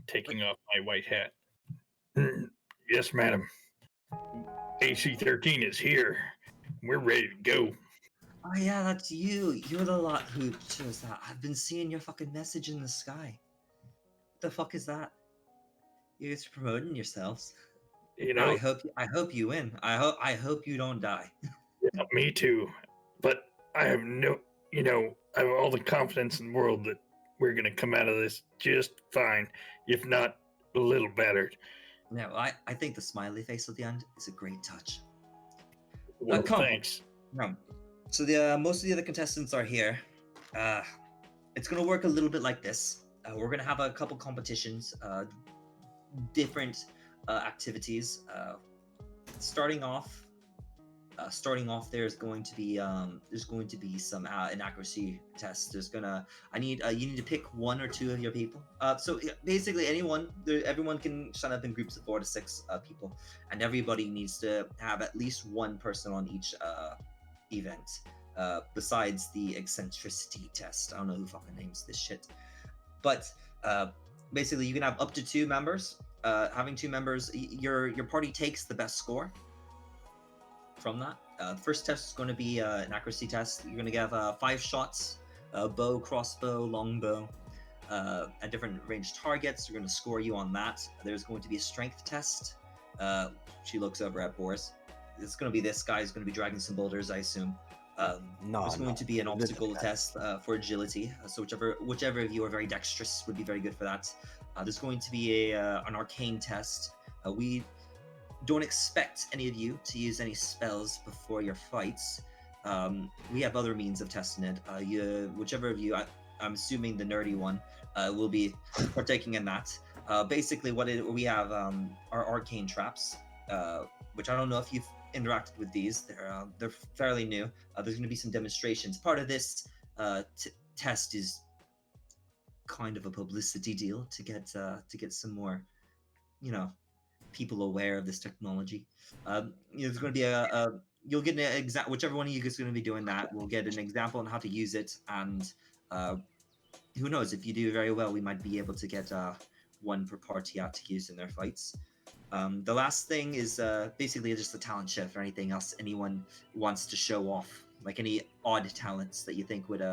[SPEAKER 4] taking off my white hat. Yes, madam. AC-13 is here. We're ready to go.
[SPEAKER 5] Oh yeah, that's you. You're the lot who chose that. I've been seeing your fucking message in the sky. What the fuck is that? You guys are promoting yourselves.
[SPEAKER 4] You know,
[SPEAKER 5] I hope you win. I hope you don't die.
[SPEAKER 4] yeah, me too. But I have I have all the confidence in the world that we're gonna come out of this just fine, if not a little better.
[SPEAKER 5] No, I think the smiley face at the end is a great touch.
[SPEAKER 4] Well,
[SPEAKER 5] Come.
[SPEAKER 4] thanks.
[SPEAKER 5] No. So most of the other contestants are here. It's gonna work a little bit like this. We're gonna have a couple competitions, different activities. Starting off, there's going to be some an accuracy test. You need to pick 1 or 2 of your people. So basically, everyone can sign up in groups of 4 to 6 people, and everybody needs to have at least 1 person on each event. Besides the eccentricity test, I don't know who fucking names this shit, but basically you can have up to 2 members. Having 2 members, your party takes the best score from that. The first test is going to be an accuracy test. You're going to get 5 shots, bow, crossbow, longbow, at different ranged targets. You're going to score you on that. There's going to be a strength test. She looks over at Boris. It's going to be this guy who's going to be dragging some boulders, I assume. There's going to be an obstacle test for agility. So whichever of you are very dexterous would be very good for that. There's going to be an arcane test. We don't expect any of you to use any spells before your fights. We have other means of testing it. Whichever of you, I'm assuming the nerdy one, will be partaking in that. Basically, we have our arcane traps, which I don't know if you've interacted with these. They're fairly new. There's going to be some demonstrations. Part of this test is kind of a publicity deal to get some more, people aware of this technology. There's going to be you'll get an exact, whichever one of you is going to be doing that, we'll get an example on how to use it, and who knows, if you do very well, we might be able to get one per party out to use in their fights. The last thing is basically just a talent shift or anything else anyone wants to show off, like any odd talents that you think would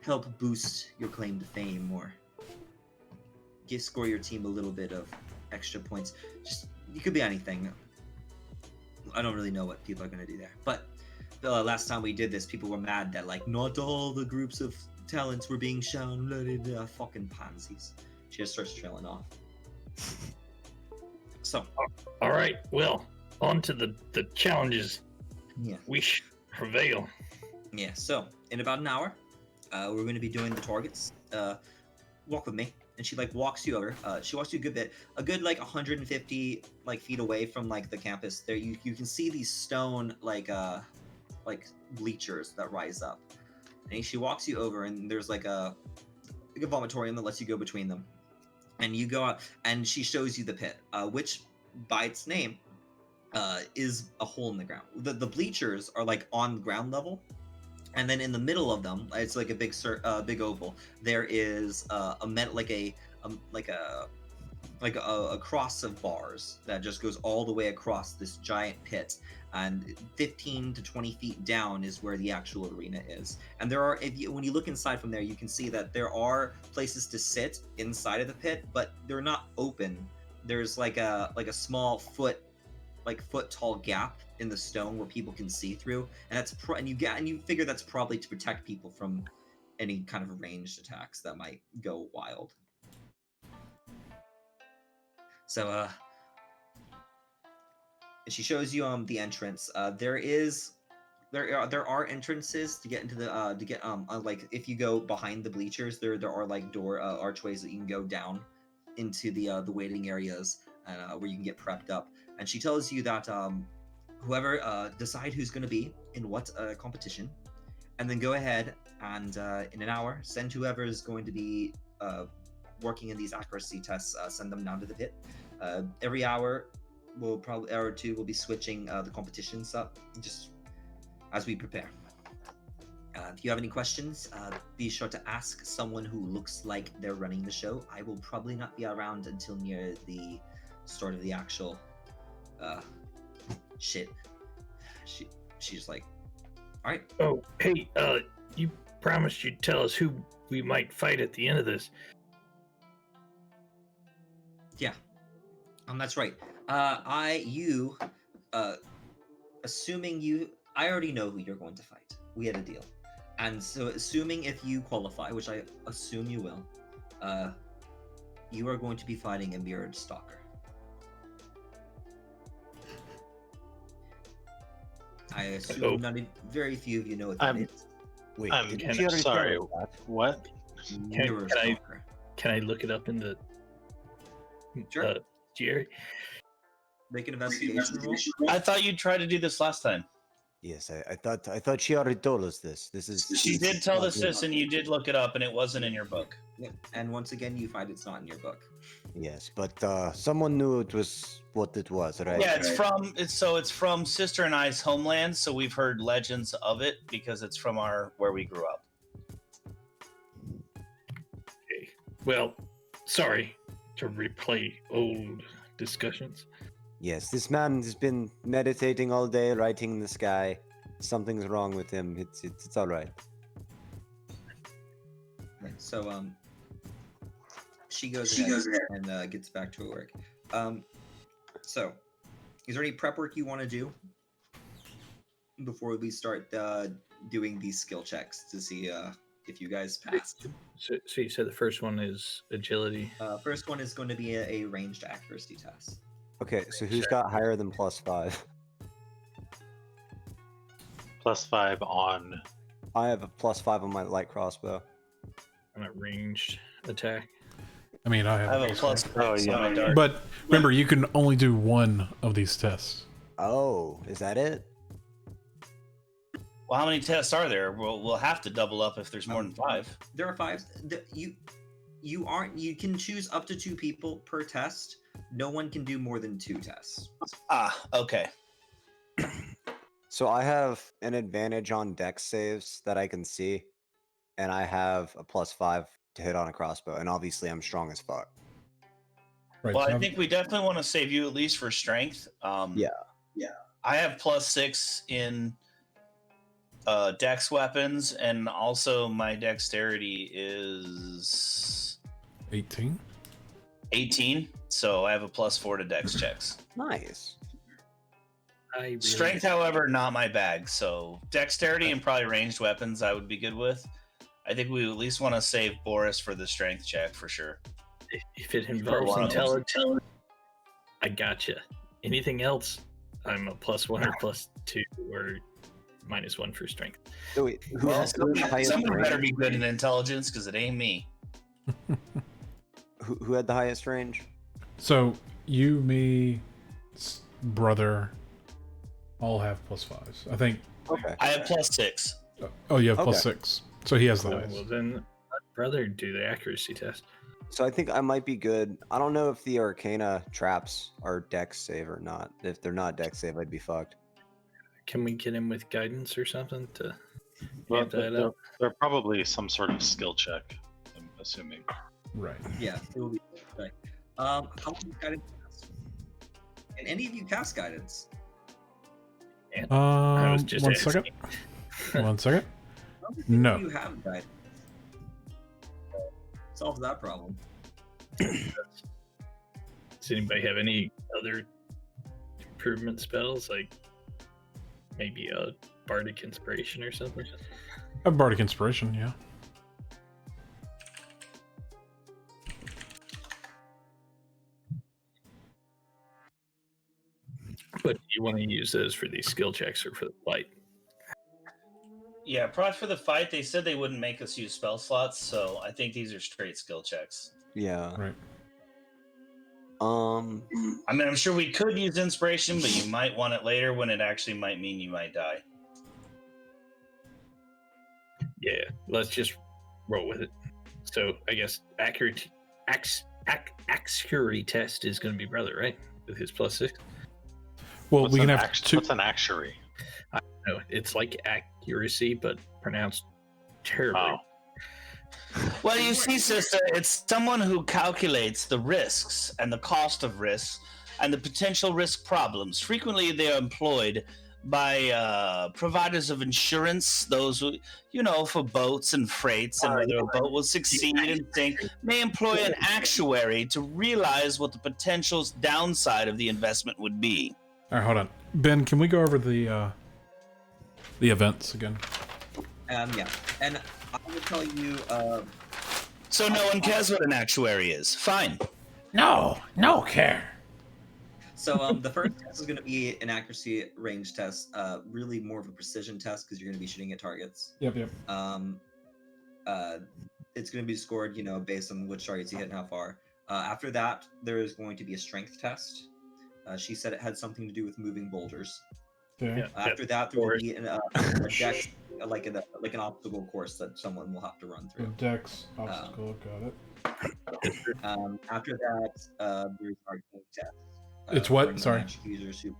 [SPEAKER 5] help boost your claim to fame or score your team a little bit of extra points. Just, it could be anything. I don't really know what people are going to do there. But the last time we did this, people were mad that not all the groups of talents were being shown. Fucking pansies. She just starts trailing off. So,
[SPEAKER 4] all right. Well, on to the challenges.
[SPEAKER 5] Yeah.
[SPEAKER 4] We should prevail.
[SPEAKER 5] Yeah. So, in about an hour, we're going to be doing the targets. Walk with me. And she walks you over. She walks you a good 150 feet away from the campus. There, you can see these stone bleachers that rise up. And she walks you over, and there's a vomitorium that lets you go between them. And you go out, and she shows you the pit, which by its name is a hole in the ground. The bleachers are on ground level. And then in the middle of them, it's a big oval. There is a cross of bars that just goes all the way across this giant pit. And 15 to 20 feet down is where the actual arena is. And there are, when you look inside from there, you can see that there are places to sit inside of the pit, but they're not open. There's a small foot tall gap in the stone where people can see through, and that's you figure that's probably to protect people from any kind of ranged attacks that might go wild. So she shows you the entrance. There are entrances to get into the if you go behind the bleachers, there are door archways that you can go down into the waiting areas where you can get prepped up. And she tells you that whoever decide who's going to be in what competition, and then go ahead and in an hour send whoever is going to be working in these accuracy tests, send them down to the pit. Every hour or two we'll be switching the competitions up just as we prepare. If you have any questions, be sure to ask someone who looks like they're running the show. I will probably not be around until near the start of the actual shit. She's like, all right.
[SPEAKER 4] Oh, hey, you promised you'd tell us who we might fight at the end of this.
[SPEAKER 5] Yeah, that's right. Assuming I already know who you're going to fight. We had a deal, and so assuming if you qualify, which I assume you will, you are going to be fighting a mirrored stalker. I assume very few of you know what that is.
[SPEAKER 2] Wait,
[SPEAKER 6] I'm
[SPEAKER 2] didn't she already
[SPEAKER 6] sorry.
[SPEAKER 2] tell us that?
[SPEAKER 6] What?
[SPEAKER 5] Mirror stalker.
[SPEAKER 4] Can I look it up in the
[SPEAKER 5] Sure.
[SPEAKER 4] Jerry?
[SPEAKER 5] Make an investigation roll.
[SPEAKER 1] I thought you tried to do this last time.
[SPEAKER 2] Yes, I thought she already told us this.
[SPEAKER 1] She did tell us this, and you did look it up, and it wasn't in your book.
[SPEAKER 5] Yeah. And once again, you find it's not in your book.
[SPEAKER 2] Yes, but someone knew it was what it was, right?
[SPEAKER 1] Yeah, it's from Sister and I's homeland, so we've heard legends of it because it's from where we grew up.
[SPEAKER 4] Okay. Well, sorry to replay old discussions.
[SPEAKER 2] Yes, this man has been meditating all day, writing in the sky. Something's wrong with him. It's all right.
[SPEAKER 5] Right, so she goes ahead and gets back to her work. So is there any prep work you want to do before we start doing these skill checks to see if you guys passed?
[SPEAKER 4] So you said the first one is agility.
[SPEAKER 5] First one is going to be a ranged accuracy test.
[SPEAKER 2] Okay, so who's got higher than +5?
[SPEAKER 6] +5 on.
[SPEAKER 2] I have a +5 on my light crossbow.
[SPEAKER 4] On a ranged attack.
[SPEAKER 3] I mean, I
[SPEAKER 1] I have a
[SPEAKER 3] have.
[SPEAKER 1] plus.
[SPEAKER 6] Oh,
[SPEAKER 1] six
[SPEAKER 6] yeah.
[SPEAKER 1] on my dart.
[SPEAKER 3] But remember, you can only do one of these tests.
[SPEAKER 2] Oh, is that it?
[SPEAKER 1] Well, how many tests are there? We'll have to double up if there's more than 5.
[SPEAKER 5] There are 5. You can choose up to 2 people per test. No one can do more than 2 tests.
[SPEAKER 1] Ah, okay.
[SPEAKER 2] So I have an advantage on dex saves that I can see, and I have a +5 to hit on a crossbow, and obviously I'm strong as fuck.
[SPEAKER 3] Right.
[SPEAKER 1] Well,
[SPEAKER 3] so
[SPEAKER 1] I
[SPEAKER 3] I'm-
[SPEAKER 1] think we definitely want to save you at least for strength.
[SPEAKER 2] Yeah.
[SPEAKER 1] I have +6 in dex weapons, and also my dexterity is
[SPEAKER 3] 18.
[SPEAKER 1] 18, so I have a +4 to dex checks.
[SPEAKER 2] Nice.
[SPEAKER 4] I really
[SPEAKER 1] Strength, however, not my bag. So dexterity and probably ranged weapons I would be good with. I think we at least want to save Boris for the strength check for sure.
[SPEAKER 4] if it involves
[SPEAKER 1] one of them.
[SPEAKER 4] intelligence, I gotcha. Anything else, I'm a +1 or +2 or -1 for strength.
[SPEAKER 2] So wait, who
[SPEAKER 1] Well,
[SPEAKER 2] has the highest
[SPEAKER 1] someone better
[SPEAKER 2] range?
[SPEAKER 1] be good in intelligence because it ain't me.
[SPEAKER 2] Who had the highest range?
[SPEAKER 3] So you, me, brother, all have +5s. I think.
[SPEAKER 2] Okay.
[SPEAKER 1] I have +6.
[SPEAKER 3] Oh, you have
[SPEAKER 2] Okay.
[SPEAKER 3] +6. So he has the
[SPEAKER 4] Cool.
[SPEAKER 3] highest.
[SPEAKER 4] Well, then let brother do the accuracy test.
[SPEAKER 2] So I think I might be good. I don't know if the Arcana traps are dex save or not. If they're not dex save, I'd be fucked.
[SPEAKER 4] Can we get him with guidance or something to
[SPEAKER 6] Well,
[SPEAKER 4] amp that
[SPEAKER 6] there,
[SPEAKER 4] up?
[SPEAKER 6] there are probably some sort of skill check, I'm assuming.
[SPEAKER 3] Right.
[SPEAKER 5] Yeah, it will be. Right. How many guidance cast? Can any of you cast guidance?
[SPEAKER 4] I was just
[SPEAKER 3] One
[SPEAKER 4] asking.
[SPEAKER 3] second. One second.
[SPEAKER 5] How many
[SPEAKER 3] No.
[SPEAKER 5] of you have guidance? Solves that problem.
[SPEAKER 4] Does anybody have any other improvement spells, like maybe a bardic inspiration or something?
[SPEAKER 3] A bardic inspiration, yeah.
[SPEAKER 4] But you want to use those for these skill checks or for the fight?
[SPEAKER 1] Yeah, probably for the fight, they said they wouldn't make us use spell slots, so I think these are straight skill checks.
[SPEAKER 2] Yeah.
[SPEAKER 3] Right.
[SPEAKER 1] I mean, I'm sure we could use inspiration, but you might want it later when it actually might mean you might die.
[SPEAKER 4] Yeah, let's just roll with it. So I guess accuracy test is going to be brother, right? With his +6.
[SPEAKER 3] Well,
[SPEAKER 6] What's
[SPEAKER 3] we can
[SPEAKER 6] an
[SPEAKER 3] have two.
[SPEAKER 6] What's an actuary?
[SPEAKER 4] No, it's like accuracy, but pronounced terribly.
[SPEAKER 6] Oh,
[SPEAKER 1] Well, you see, sister, it's someone who calculates the risks and the cost of risks and the potential risk problems. Frequently, they are employed by providers of insurance, those who, for boats and freights, and whether a boat will succeed and sink, may employ an actuary to realize what the potential downside of the investment would be.
[SPEAKER 3] All right, hold on. Ben, can we go over the events again?
[SPEAKER 5] Yeah, and I will tell you.
[SPEAKER 1] So no one cares what an actuary is. Fine.
[SPEAKER 3] No care.
[SPEAKER 5] So the first test is going to be an accuracy range test, really more of a precision test because you're going to be shooting at targets.
[SPEAKER 3] Yep.
[SPEAKER 5] It's going to be scored, based on which targets you hit and how far. After that, there is going to be a strength test. She said it had something to do with moving boulders.
[SPEAKER 3] Okay.
[SPEAKER 4] Yeah.
[SPEAKER 5] After that, there will be a dex, like an obstacle course that someone will have to run through.
[SPEAKER 3] Dex obstacle, got it.
[SPEAKER 5] After that, there's arcane test.
[SPEAKER 3] It's what?
[SPEAKER 5] for
[SPEAKER 3] Sorry.
[SPEAKER 5] non-magic users who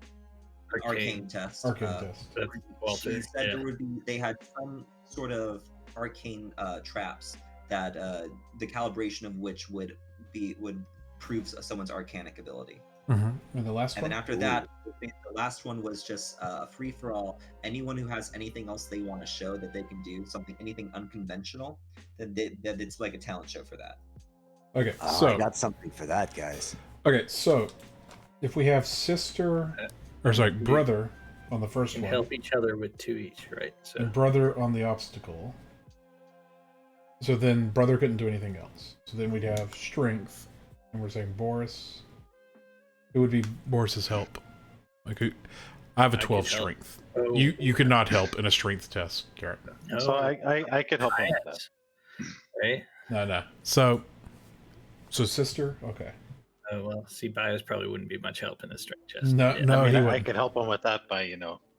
[SPEAKER 5] arcane test.
[SPEAKER 3] Arcane test.
[SPEAKER 4] That's Walter.
[SPEAKER 5] She said
[SPEAKER 4] Yeah.
[SPEAKER 5] they had some sort of arcane traps that the calibration of which would would prove someone's arcanic ability.
[SPEAKER 3] And the last
[SPEAKER 5] And
[SPEAKER 3] one.
[SPEAKER 5] then after that, the last one was just free for all. Anyone who has anything else they want to show that they can do, anything unconventional, then it's like a talent show for that.
[SPEAKER 3] Okay,
[SPEAKER 2] Oh,
[SPEAKER 3] so
[SPEAKER 2] I got something for that, guys.
[SPEAKER 3] okay, so if we have brother on the first
[SPEAKER 4] Can
[SPEAKER 3] one,
[SPEAKER 4] help each other with 2 each, right? So
[SPEAKER 3] and brother on the obstacle. So then brother couldn't do anything else. So then we'd have strength, and we're saying Boris. It would be Boris's help. Like I have a 12 strength.
[SPEAKER 4] Oh.
[SPEAKER 3] You could not help in a strength test, Garrett.
[SPEAKER 4] No,
[SPEAKER 6] So I could help him with that.
[SPEAKER 4] right?
[SPEAKER 3] No. So sister, okay.
[SPEAKER 4] Oh well, see, Bias probably wouldn't be much help in a strength test.
[SPEAKER 3] No,
[SPEAKER 4] Yeah.
[SPEAKER 3] no,
[SPEAKER 6] I mean,
[SPEAKER 3] he
[SPEAKER 6] I
[SPEAKER 3] wouldn't.
[SPEAKER 6] could help him with that by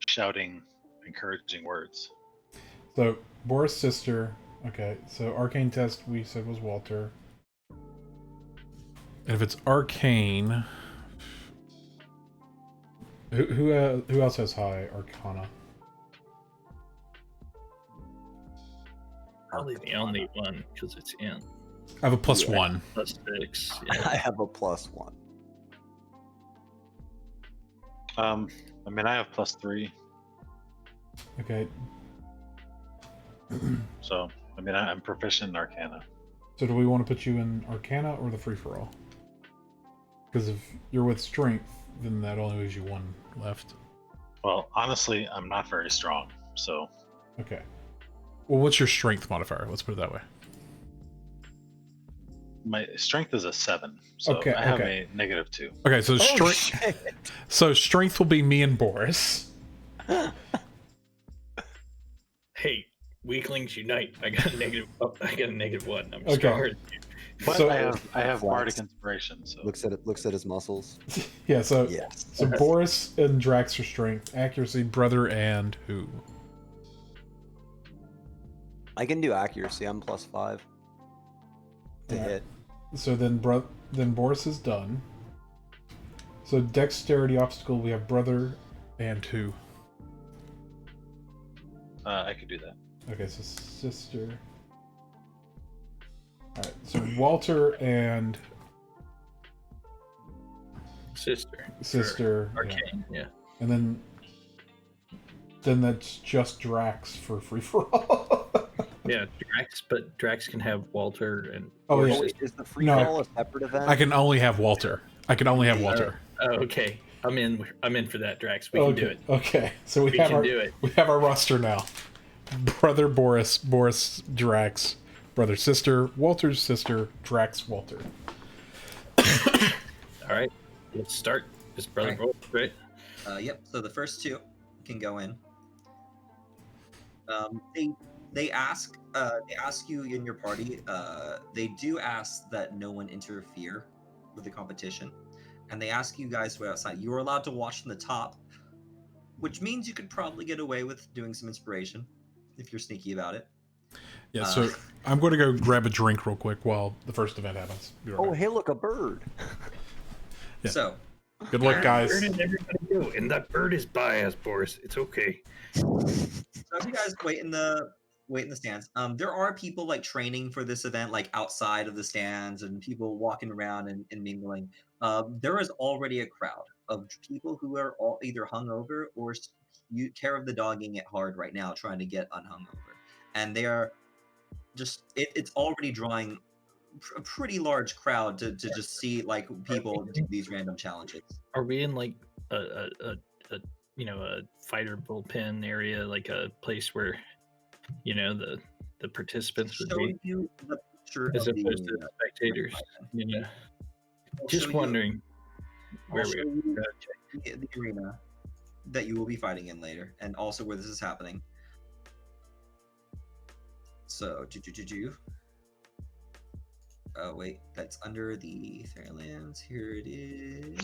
[SPEAKER 6] shouting encouraging words.
[SPEAKER 3] So Boris' sister. Okay, so arcane test we said was Walter. And if it's arcane, who else has high arcana?
[SPEAKER 4] Probably the only one because it's in
[SPEAKER 3] I have a +1.
[SPEAKER 4] +6.
[SPEAKER 2] I
[SPEAKER 4] Yeah.
[SPEAKER 2] have a +1.
[SPEAKER 6] I mean, I have +3,
[SPEAKER 3] Okay.
[SPEAKER 6] so I mean, I'm proficient in Arcana.
[SPEAKER 3] So do we want to put you in arcana or the free for all? Because if you're with strength, then that only leaves you 1 left.
[SPEAKER 6] Well, honestly, I'm not very strong, so
[SPEAKER 3] Okay. Well, what's your strength modifier? Let's put it that way.
[SPEAKER 6] my strength is a 7. So
[SPEAKER 3] Okay,
[SPEAKER 6] I have
[SPEAKER 3] okay.
[SPEAKER 6] a -2.
[SPEAKER 3] Okay, so
[SPEAKER 2] Oh,
[SPEAKER 3] strength.
[SPEAKER 2] shit.
[SPEAKER 3] So strength will be me and Boris.
[SPEAKER 4] Hey, weaklings unite! I got a negative. Oh, I got a -1. I'm
[SPEAKER 3] Okay.
[SPEAKER 4] stronger.
[SPEAKER 6] But
[SPEAKER 3] So-
[SPEAKER 6] I have
[SPEAKER 2] Flex.
[SPEAKER 6] bardic inspiration, so
[SPEAKER 2] Looks at his muscles.
[SPEAKER 3] Yeah. So
[SPEAKER 2] Yes.
[SPEAKER 3] so Boris and Drax are strength, accuracy, brother, and who?
[SPEAKER 2] I can do accuracy. I'm +5 to
[SPEAKER 3] Yeah.
[SPEAKER 2] hit.
[SPEAKER 3] So then Boris is done. So dexterity obstacle we have brother and who?
[SPEAKER 6] I could do that.
[SPEAKER 3] Okay, so sister. Alright, so Walter and
[SPEAKER 4] Sister.
[SPEAKER 3] sister.
[SPEAKER 4] For
[SPEAKER 3] Yeah.
[SPEAKER 4] Arcane. Yeah.
[SPEAKER 3] And then that's just Drax for free for all.
[SPEAKER 4] Yeah, Drax, but Drax can have Walter and.
[SPEAKER 3] Oh,
[SPEAKER 4] or
[SPEAKER 3] yeah.
[SPEAKER 2] Oh,
[SPEAKER 4] sister.
[SPEAKER 2] is the free
[SPEAKER 3] No.
[SPEAKER 2] for all a separate event?
[SPEAKER 3] I can only have Walter.
[SPEAKER 4] Oh, okay. I'm in for that, Drax. We can do it.
[SPEAKER 3] Okay, so we
[SPEAKER 4] We
[SPEAKER 3] have
[SPEAKER 4] can
[SPEAKER 3] our
[SPEAKER 4] do it.
[SPEAKER 3] we have our roster now. Brother Boris, Drax, brother sister, Walter's sister, Drax, Walter.
[SPEAKER 4] All right, let's start. This brother
[SPEAKER 5] Right.
[SPEAKER 4] roll, right?
[SPEAKER 5] Yep. So the first 2 can go in. They ask you in your party. They do ask that no one interfere with the competition, and they ask you guys to wait outside. You are allowed to watch from the top, which means you could probably get away with doing some inspiration if you're sneaky about it.
[SPEAKER 3] Yeah, so I'm going to go grab a drink real quick while the first event happens. Be right
[SPEAKER 2] Oh,
[SPEAKER 3] back.
[SPEAKER 2] hey, look, a bird.
[SPEAKER 3] Yeah.
[SPEAKER 5] So
[SPEAKER 3] Good luck, guys.
[SPEAKER 4] Where did everybody go? And that bird is Bias, Boris. It's okay.
[SPEAKER 5] So as you guys wait in the stands, there are people like training for this event, like outside of the stands, and people walking around and mingling. There is already a crowd of people who are all either hungover or care of the dogging it hard right now, trying to get unhungover, and they are just it's already drawing a pretty large crowd to just see like people do these random challenges.
[SPEAKER 4] Are we in like a fighter bullpen area, like a place where the participants would
[SPEAKER 5] Showing
[SPEAKER 4] be,
[SPEAKER 5] you the picture
[SPEAKER 4] as
[SPEAKER 5] of the
[SPEAKER 4] opposed to the spectators?
[SPEAKER 5] I'll
[SPEAKER 4] Just
[SPEAKER 5] show you-
[SPEAKER 4] wondering where
[SPEAKER 5] I'll
[SPEAKER 4] we
[SPEAKER 5] show
[SPEAKER 4] are.
[SPEAKER 5] you the arena that you will be fighting in later, and also where this is happening. So, oh wait, that's under the Faerlands. Here it is.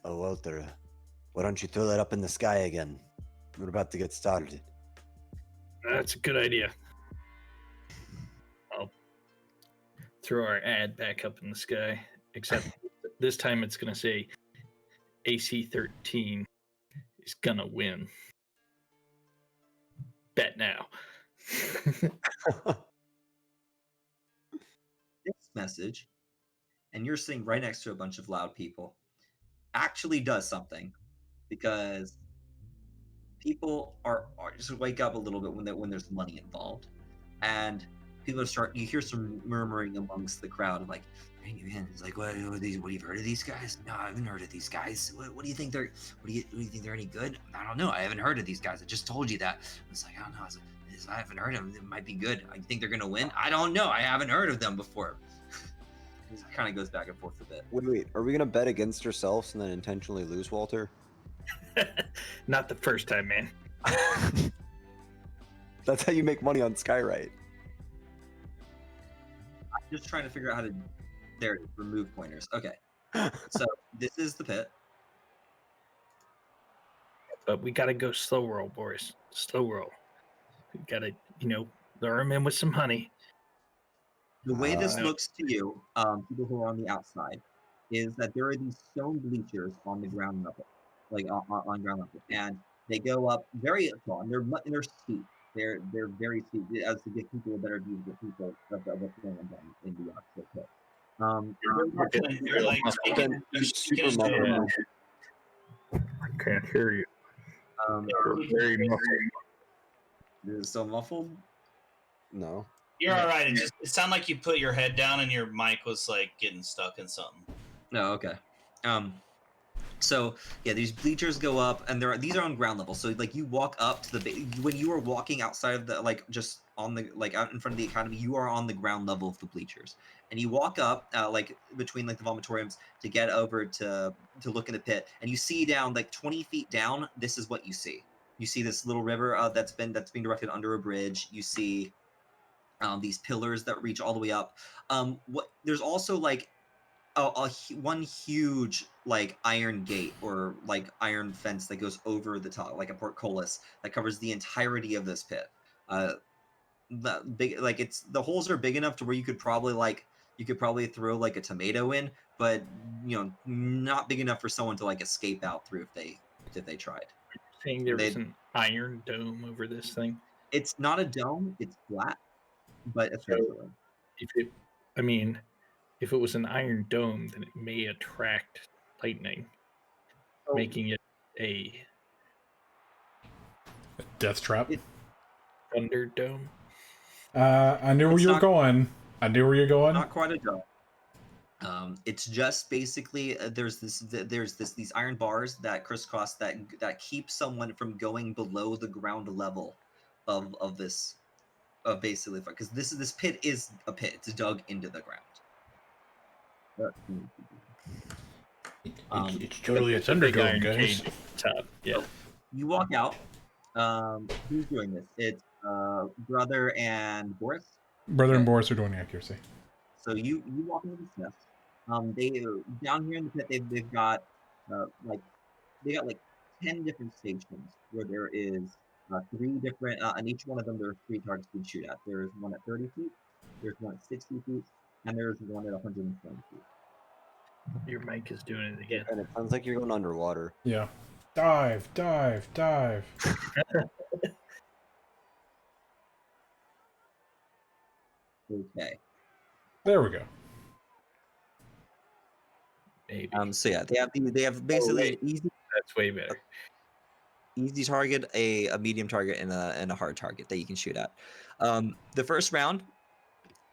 [SPEAKER 2] Oh, Walter, why don't you throw that up in the sky again? We're about to get started.
[SPEAKER 4] That's a good idea. I'll throw our ad back up in the sky, except this time it's going to say AC 13 is going to win. Bet now.
[SPEAKER 5] This message and you're sitting right next to a bunch of loud people, actually does something, because people are just wake up a little bit when there's money involved, and people start. You hear some murmuring amongst the crowd, like, it's like, what have you heard of these guys? No, I haven't heard of these guys. What do you think they're? What do you think they're any good? I don't know. I haven't heard of these guys. I just told you that. It's like, I don't know. I haven't heard of them. It might be good. I think they're gonna win. I don't know. I haven't heard of them before. It kind of goes back and forth a bit.
[SPEAKER 7] Wait. Are we gonna bet against ourselves and then intentionally lose, Walter?
[SPEAKER 4] Not the first time, man.
[SPEAKER 7] That's how you make money on Skywrite.
[SPEAKER 5] I'm just trying to figure out how to. There it is. Remove pointers. Okay. So this is the pit.
[SPEAKER 4] But we gotta go slow roll, Boris. Slow roll. We gotta, lure them in with some honey.
[SPEAKER 5] The way this
[SPEAKER 7] Uh,
[SPEAKER 5] looks to you, people who are on the outside, is that there are these stone bleachers on the ground level, like on ground level, and they go up very tall, and they're steep. They're very steep, as to give people a better view of the people of what's going on in the actual pit.
[SPEAKER 1] You're like speaking, you're speaking
[SPEAKER 7] super
[SPEAKER 1] into-
[SPEAKER 7] muffled.
[SPEAKER 4] I can't hear you.
[SPEAKER 5] Very muffled. Is it still muffled?
[SPEAKER 7] No.
[SPEAKER 1] You're all right. It sounded like you put your head down and your mic was like getting stuck in something.
[SPEAKER 5] No, okay. So yeah, these bleachers go up, and these are on ground level. So like you walk up to when you are walking outside of the just on the out in front of the academy, you are on the ground level of the bleachers, and you walk up between the vomitoriums to get over to look in the pit, and you see down 20 feet down. This is what you see. You see this little river that's being directed under a bridge. You see these pillars that reach all the way up. There's also one huge iron gate or iron fence that goes over the top, like a portcullis that covers the entirety of this pit. The big the holes are big enough to where you could probably throw a tomato in, but not big enough for someone to escape out through if they tried.
[SPEAKER 4] Saying there was an iron dome over this thing.
[SPEAKER 5] It's not a dome; it's flat, but essentially.
[SPEAKER 4] If it was an iron dome, then it may attract lightning, making it a
[SPEAKER 3] Death trap.
[SPEAKER 4] thunder dome.
[SPEAKER 3] I knew where you were going.
[SPEAKER 5] Not quite a dome. It's just basically there's these iron bars that crisscross that keep someone from going below the ground level of basically, because this pit is a pit. It's dug into the ground.
[SPEAKER 3] It's underground, guys.
[SPEAKER 4] Cage top. Yeah.
[SPEAKER 5] You walk out. Who's doing this? It's Brother and Boris.
[SPEAKER 3] Brother and Boris are doing the accuracy.
[SPEAKER 5] So you walk into this nest. They down here in the pit. They've got 10 different stations where there is 3 different, and each one of them there are 3 targets you can shoot at. There's one at 30 feet, there's one at 60 feet, and there's one at 120 feet.
[SPEAKER 4] Your mic is doing it again.
[SPEAKER 7] And it sounds like you're going underwater.
[SPEAKER 3] Yeah. Dive.
[SPEAKER 5] Okay.
[SPEAKER 3] There we go.
[SPEAKER 4] Maybe.
[SPEAKER 5] So yeah, they have basically an
[SPEAKER 4] That's way better.
[SPEAKER 5] easy target, a medium target, and a hard target that you can shoot at. The first round,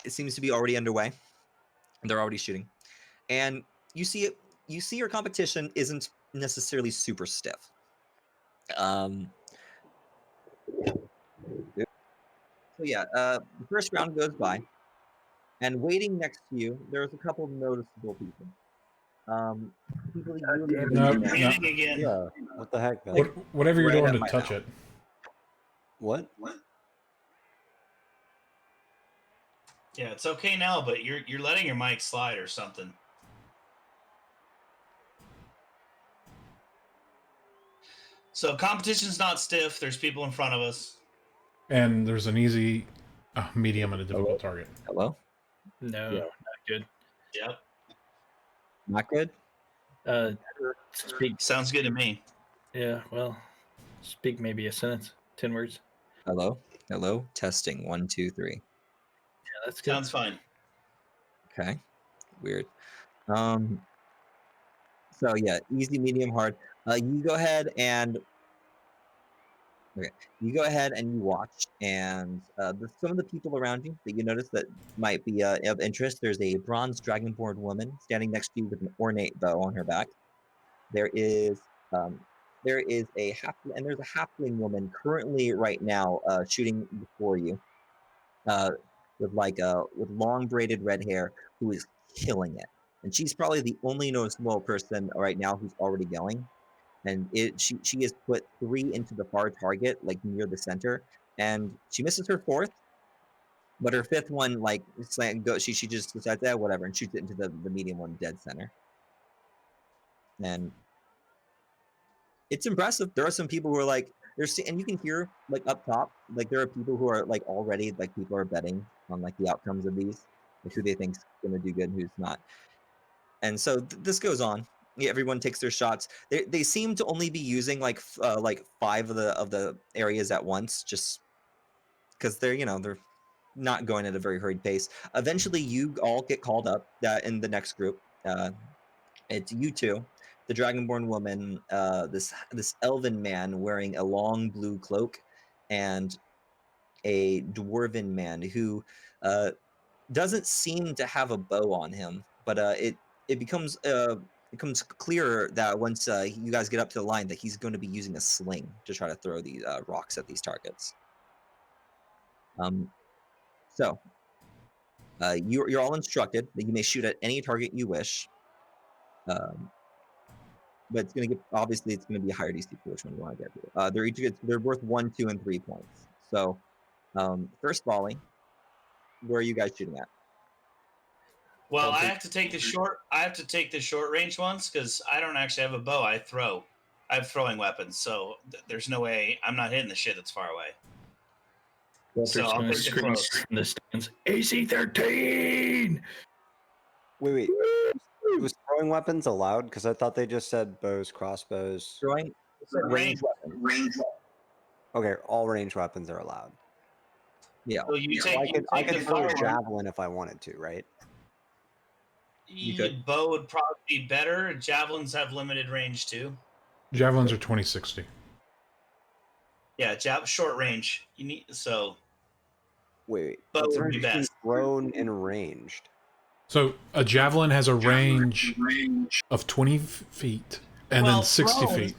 [SPEAKER 5] it seems to be already underway. They're already shooting, and you see your competition isn't necessarily super stiff. So yeah, the first round goes by, and waiting next to you, there's a couple of noticeable people. People you
[SPEAKER 3] No,
[SPEAKER 1] Breathing again.
[SPEAKER 7] Yeah. What the heck, man?
[SPEAKER 3] Whatever you're
[SPEAKER 5] right
[SPEAKER 3] doing
[SPEAKER 5] at
[SPEAKER 3] to
[SPEAKER 5] my
[SPEAKER 3] touch
[SPEAKER 5] mouth.
[SPEAKER 3] it.
[SPEAKER 7] What?
[SPEAKER 1] Yeah, it's okay now, but you're letting your mic slide or something. So competition's not stiff. There's people in front of us.
[SPEAKER 3] And there's an easy, medium, and a difficult target.
[SPEAKER 5] Hello?
[SPEAKER 4] No,
[SPEAKER 7] Yeah.
[SPEAKER 4] not good.
[SPEAKER 1] Yep.
[SPEAKER 5] Not good?
[SPEAKER 4] Speak.
[SPEAKER 1] Sounds good to me.
[SPEAKER 4] Yeah, well, speak maybe a sentence, 10 words.
[SPEAKER 5] Hello? Hello? Testing. 1, 2, 3.
[SPEAKER 4] Yeah, that's good.
[SPEAKER 1] Sounds fine.
[SPEAKER 5] Okay. Weird. So yeah, easy, medium, hard. You go ahead and you watch, and some of the people around you that you notice that might be of interest. There's a bronze dragonborn woman standing next to you with an ornate bow on her back. There is a halfling woman currently right now shooting before you, with with long braided red hair, who is killing it. And she's probably the only noticeable person right now who's already going. And she has put 3 into the far target, like near the center, and she misses her 4th, but her 5th one, like she just decides that whatever and shoots it into the medium one dead center. And it's impressive. There are some people who are like and you can hear like up top, like there are people who are like already like people are betting on like the outcomes of these, like who they think's gonna do good and who's not. And so this goes on. Yeah, everyone takes their shots. They seem to only be using like 5 of the areas at once, just because they're not going at a very hurried pace. Eventually, you all get called up in the next group. It's you two, the Dragonborn woman, this elven man wearing a long blue cloak, and a dwarven man who doesn't seem to have a bow on him, but it becomes clearer that once you guys get up to the line that he's going to be using a sling to try to throw these rocks at these targets. So you're all instructed that you may shoot at any target you wish, but it's going to get obviously it's going to be a higher DC for which one you want to get to. They're worth 1, 2, and 3 points. So first volley, where are you guys shooting at?
[SPEAKER 1] Well, I have to take the short range ones because I don't actually have a bow. I have throwing weapons, so there's no way I'm not hitting the shit that's far away.
[SPEAKER 4] Walter's
[SPEAKER 1] So I'll
[SPEAKER 4] going to
[SPEAKER 1] take the
[SPEAKER 4] scream
[SPEAKER 1] close.
[SPEAKER 4] from the stands. AC-13.
[SPEAKER 7] Wait. Was throwing weapons allowed? Because I thought they just said bows, crossbows.
[SPEAKER 5] Throwing range weapons.
[SPEAKER 7] Okay, all range weapons are allowed.
[SPEAKER 5] Yeah.
[SPEAKER 1] So you
[SPEAKER 7] So
[SPEAKER 1] take,
[SPEAKER 7] I could
[SPEAKER 1] the
[SPEAKER 7] throw a
[SPEAKER 1] firearm.
[SPEAKER 7] javelin if I wanted to, right?
[SPEAKER 1] Your bow would probably be better. Javelins have limited range too.
[SPEAKER 3] Javelins are 2060.
[SPEAKER 1] Yeah, short range. You need
[SPEAKER 7] Wait.
[SPEAKER 1] bow
[SPEAKER 7] What's the
[SPEAKER 1] would be
[SPEAKER 7] difference
[SPEAKER 1] best.
[SPEAKER 7] between thrown and ranged?
[SPEAKER 3] So a javelin has a range of 20 feet and then 60 feet.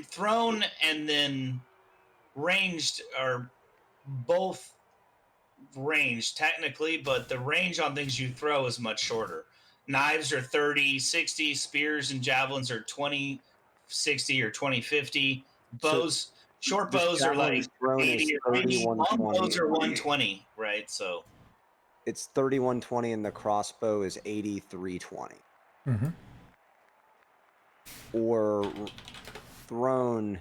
[SPEAKER 1] Thrown and then ranged are both ranged technically, but the range on things you throw is much shorter. Knives are 30, 60, spears and javelins are 20, 60 or 20, 50. Bows, short bows are like 80 range. Long bows are 120, right? So
[SPEAKER 7] it's 3120 and the crossbow is 8320.
[SPEAKER 3] Mm-hmm.
[SPEAKER 7] Or thrown.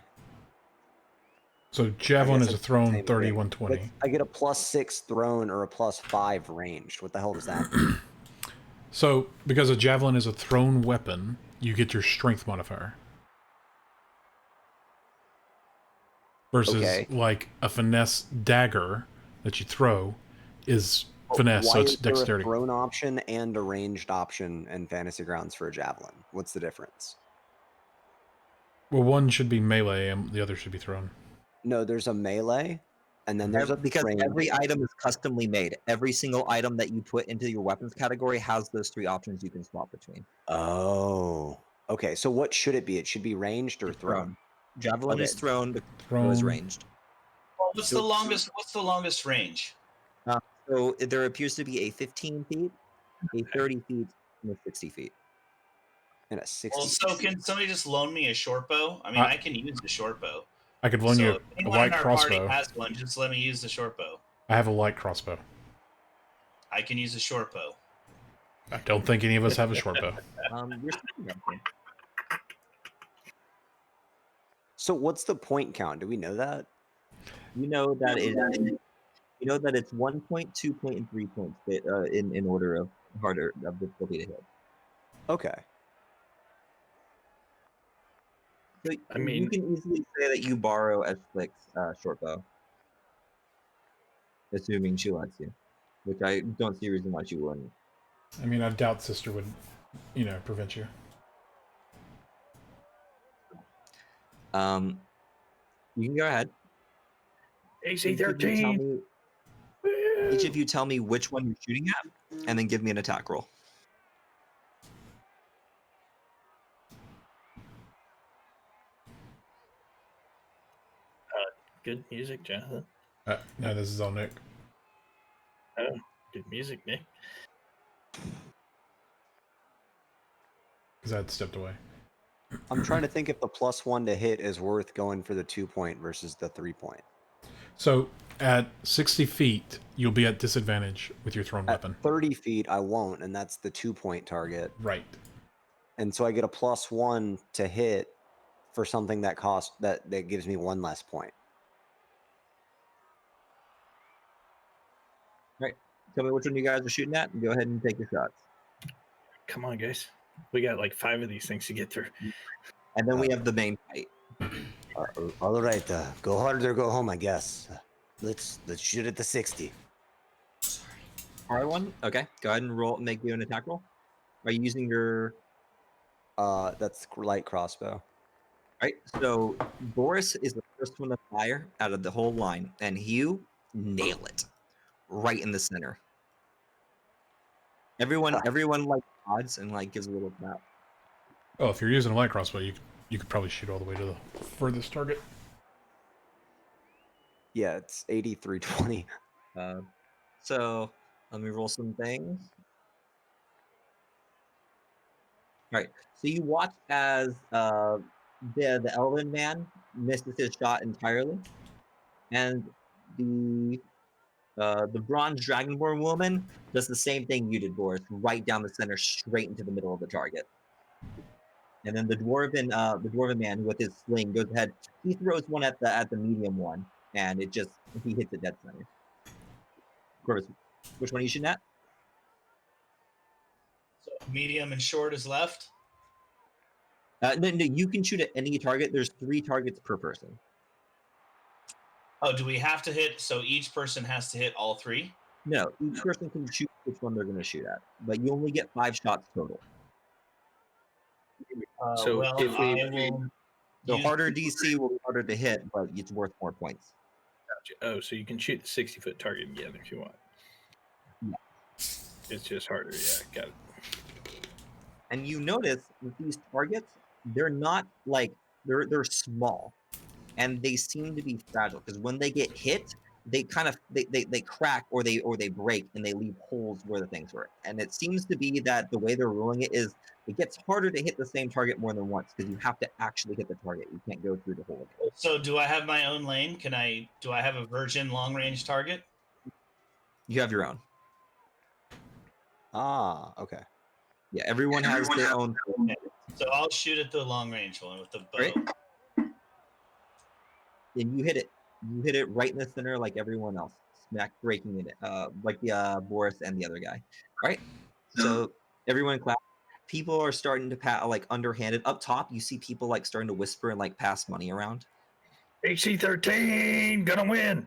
[SPEAKER 3] So javelin is a thrown 3120.
[SPEAKER 7] I get a +6 thrown or a +5 ranged. What the hell does that mean?
[SPEAKER 3] So because a javelin is a thrown weapon, you get your strength modifier. Versus like a finesse dagger that you throw is finesse, so it's dexterity.
[SPEAKER 7] Why is there a thrown option and a ranged option in Fantasy Grounds for a javelin? What's the difference?
[SPEAKER 3] Well, one should be melee and the other should be thrown.
[SPEAKER 7] No, there's a melee, and then there's
[SPEAKER 5] because every item is customly made. Every single item that you put into your weapons category has those 3 options you can swap between.
[SPEAKER 7] Oh, okay. So what should it be? It should be ranged or thrown.
[SPEAKER 5] Javelin is thrown, but
[SPEAKER 3] thrown
[SPEAKER 5] is ranged.
[SPEAKER 1] Well, what's the longest range?
[SPEAKER 5] So there appears to be a 15 feet, a 30 feet, and a 60 feet.
[SPEAKER 7] And a 60.
[SPEAKER 1] Well, so can somebody just loan me a short bow? I mean, I can use the short bow.
[SPEAKER 3] I could loan you a light crossbow.
[SPEAKER 1] Party has one, just let me use the short bow.
[SPEAKER 3] I have a light crossbow.
[SPEAKER 1] I can use a short bow.
[SPEAKER 3] I don't think any of us have a short bow.
[SPEAKER 7] So what's the point count? Do we know that?
[SPEAKER 5] You know that it's 1 point, 2 point, and 3 points in order of difficulty to hit.
[SPEAKER 7] Okay.
[SPEAKER 5] So I mean, you can easily say that you borrow Flick's short bow, assuming she lets you, which I don't see a reason why she wouldn't.
[SPEAKER 3] I mean, I doubt Sister would prevent you.
[SPEAKER 5] You can go ahead.
[SPEAKER 4] AC
[SPEAKER 5] Each of you tell
[SPEAKER 4] 13.
[SPEAKER 5] me- Each of you tell me which one you're shooting at, and then give me an attack roll.
[SPEAKER 4] Good music, Jonathan.
[SPEAKER 3] No, this is all Nick.
[SPEAKER 4] Oh, good music, Nick.
[SPEAKER 3] Because I had stepped away.
[SPEAKER 7] I'm trying to think if the +1 to hit is worth going for the 2-point versus the 3-point.
[SPEAKER 3] So at 60 feet, you'll be at disadvantage with your thrown
[SPEAKER 7] At
[SPEAKER 3] weapon.
[SPEAKER 7] 30 feet, I won't, and that's the 2-point target.
[SPEAKER 3] Right.
[SPEAKER 7] And so I get a +1 to hit for something that that gives me 1 less point.
[SPEAKER 5] Right. Tell me which one you guys are shooting at, and go ahead and take your shots.
[SPEAKER 4] Come on, guys. We got like 5 of these things to get through.
[SPEAKER 5] And then we have the main fight.
[SPEAKER 2] All right, go hard or go home, I guess. Let's shoot at the 60.
[SPEAKER 5] R1. Okay. Go ahead and roll. Make you an attack roll. Are you using your?
[SPEAKER 7] That's light crossbow.
[SPEAKER 5] Right. So Boris is the first one to fire out of the whole line, and you nail it right in the center. Everyone like odds and like gives a little clap.
[SPEAKER 3] Oh, if you're using a light crossbow, you could probably shoot all the way to the furthest target.
[SPEAKER 7] Yeah, it's 83-20.
[SPEAKER 5] So let me roll some things. All right. So you watch as the elven man misses his shot entirely, and the bronze dragonborn woman does the same thing you did, Boris, right down the center, straight into the middle of the target. And then the dwarven man with his sling goes ahead. He throws one at the medium one, and he hits it dead center. Corvus, which one are you shooting at?
[SPEAKER 1] So medium and short is left.
[SPEAKER 5] No, you can shoot at any target. There's 3 targets per person.
[SPEAKER 1] Oh, do we have to hit? So each person has to hit all 3?
[SPEAKER 5] No, each person can choose which one they're going to shoot at, but you only get 5 shots total.
[SPEAKER 4] So
[SPEAKER 1] well,
[SPEAKER 4] if we-
[SPEAKER 1] I will
[SPEAKER 5] The
[SPEAKER 1] use-
[SPEAKER 5] harder DC will be harder to hit, but it's worth more points.
[SPEAKER 4] Oh, so you can shoot the 60-foot target again if you want.
[SPEAKER 5] Yeah.
[SPEAKER 4] It's just harder. Yeah, got it.
[SPEAKER 5] And you notice with these targets, they're not like they're small, and they seem to be fragile because when they get hit, they kind of they crack or they break and they leave holes where the things were. And it seems to be that the way they're ruling it is it gets harder to hit the same target more than once because you have to actually hit the target. You can't go through the hole.
[SPEAKER 1] So do I have my own lane? Do I have a virgin long range target?
[SPEAKER 5] You have your own.
[SPEAKER 7] Ah, okay.
[SPEAKER 5] Yeah, everyone has their own.
[SPEAKER 1] So I'll shoot at the long range one with the bow.
[SPEAKER 5] Great. And you hit it. You hit it right in the center, like everyone else, smack breaking it, like the Boris and the other guy. All right. So everyone clap. People are starting to pat like underhanded. Up top, you see people like starting to whisper and like pass money around.
[SPEAKER 4] AC 13, gonna win.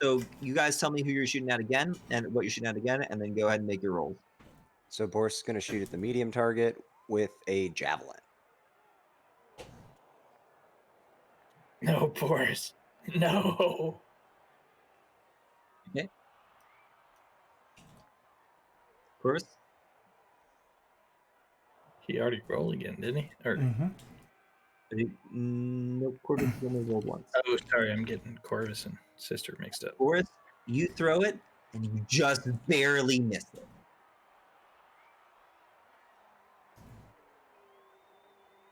[SPEAKER 5] So you guys tell me who you're shooting at again and what you're shooting at again, and then go ahead and make your rolls.
[SPEAKER 7] So Boris is going to shoot at the medium target with a javelin.
[SPEAKER 4] No, Boris. No.
[SPEAKER 5] Okay. First,
[SPEAKER 4] He already rolled again, didn't he? Or
[SPEAKER 5] nope, Corvus only rolled once.
[SPEAKER 4] oh, sorry, I'm getting Corvus and Sister mixed up.
[SPEAKER 5] Boris, you throw it and you just barely miss it.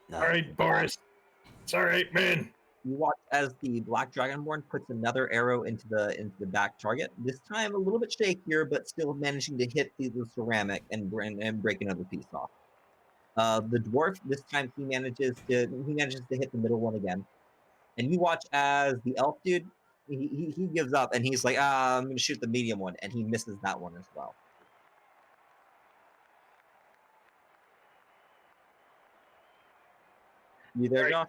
[SPEAKER 2] No.
[SPEAKER 4] All right, Boris. It's all right, man.
[SPEAKER 5] You watch as the black dragonborn puts another arrow into the back target. This time a little bit shakier, but still managing to hit the ceramic and break another piece off. The dwarf this time he manages to hit the middle one again, and you watch as the elf dude he gives up and he's like, I'm gonna shoot the medium one, and he misses that one as well. You there, Josh?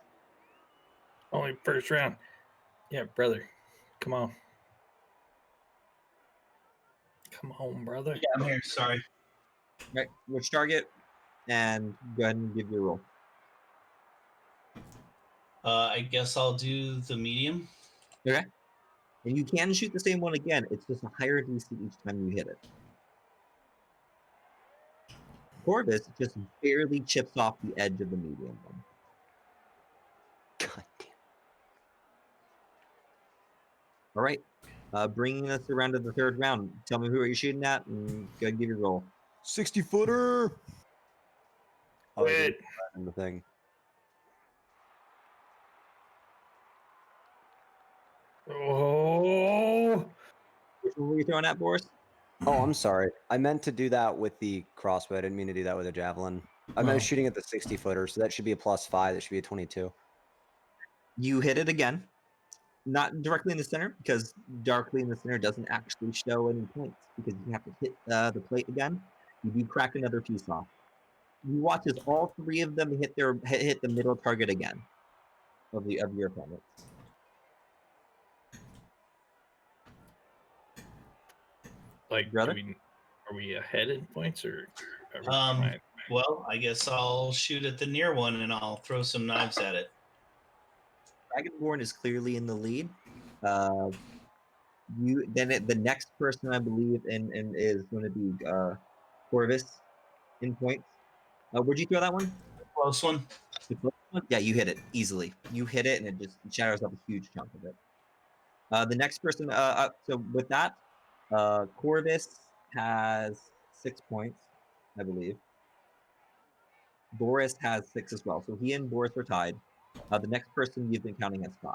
[SPEAKER 4] Only first round. Yeah, brother. Come on. Come on, brother.
[SPEAKER 1] Yeah, I'm here. Sorry.
[SPEAKER 5] Right, which target? And go ahead and give your roll.
[SPEAKER 1] I guess I'll do the medium.
[SPEAKER 5] Okay. And you can shoot the same one again. It's just a higher DC each time you hit it. Corvus just barely chips off the edge of the medium one.
[SPEAKER 2] God damn.
[SPEAKER 5] All right. Bringing us around to the third round. Tell me who are you shooting at, and go ahead and give your roll.
[SPEAKER 2] 60-footer. Oh, I didn't
[SPEAKER 4] Quit.
[SPEAKER 2] put that in the thing.
[SPEAKER 4] Oh,
[SPEAKER 5] Which one were you throwing at, Boris?
[SPEAKER 2] Oh, I'm sorry. I meant to do that with the crossbow. I didn't mean to do that with a javelin. I meant
[SPEAKER 3] Oh.
[SPEAKER 2] shooting at the 60-footer, so that should be a +5. That should be a 22.
[SPEAKER 5] You hit it again. Not directly in the center, because darkly in the center doesn't actually show any points, because you have to hit the plate again. You do crack another piece off. You watch as all three of them hit the middle target again of your opponent.
[SPEAKER 4] like,
[SPEAKER 5] Brother?
[SPEAKER 4] are we ahead in points or? Are we behind?
[SPEAKER 1] Well, I guess I'll shoot at the near one and I'll throw some knives at it.
[SPEAKER 5] Dragonborn is clearly in the lead. The next person I believe in is going to be Corvus in points. Where'd you throw that one?
[SPEAKER 1] Close one.
[SPEAKER 5] The close one? Yeah, you hit it easily. You hit it, and it just shatters off a huge chunk of it. The next person. So with that, Corvus has 6 points, I believe. Boris has 6 as well. So he and Boris are tied. The next person you've been counting has 5.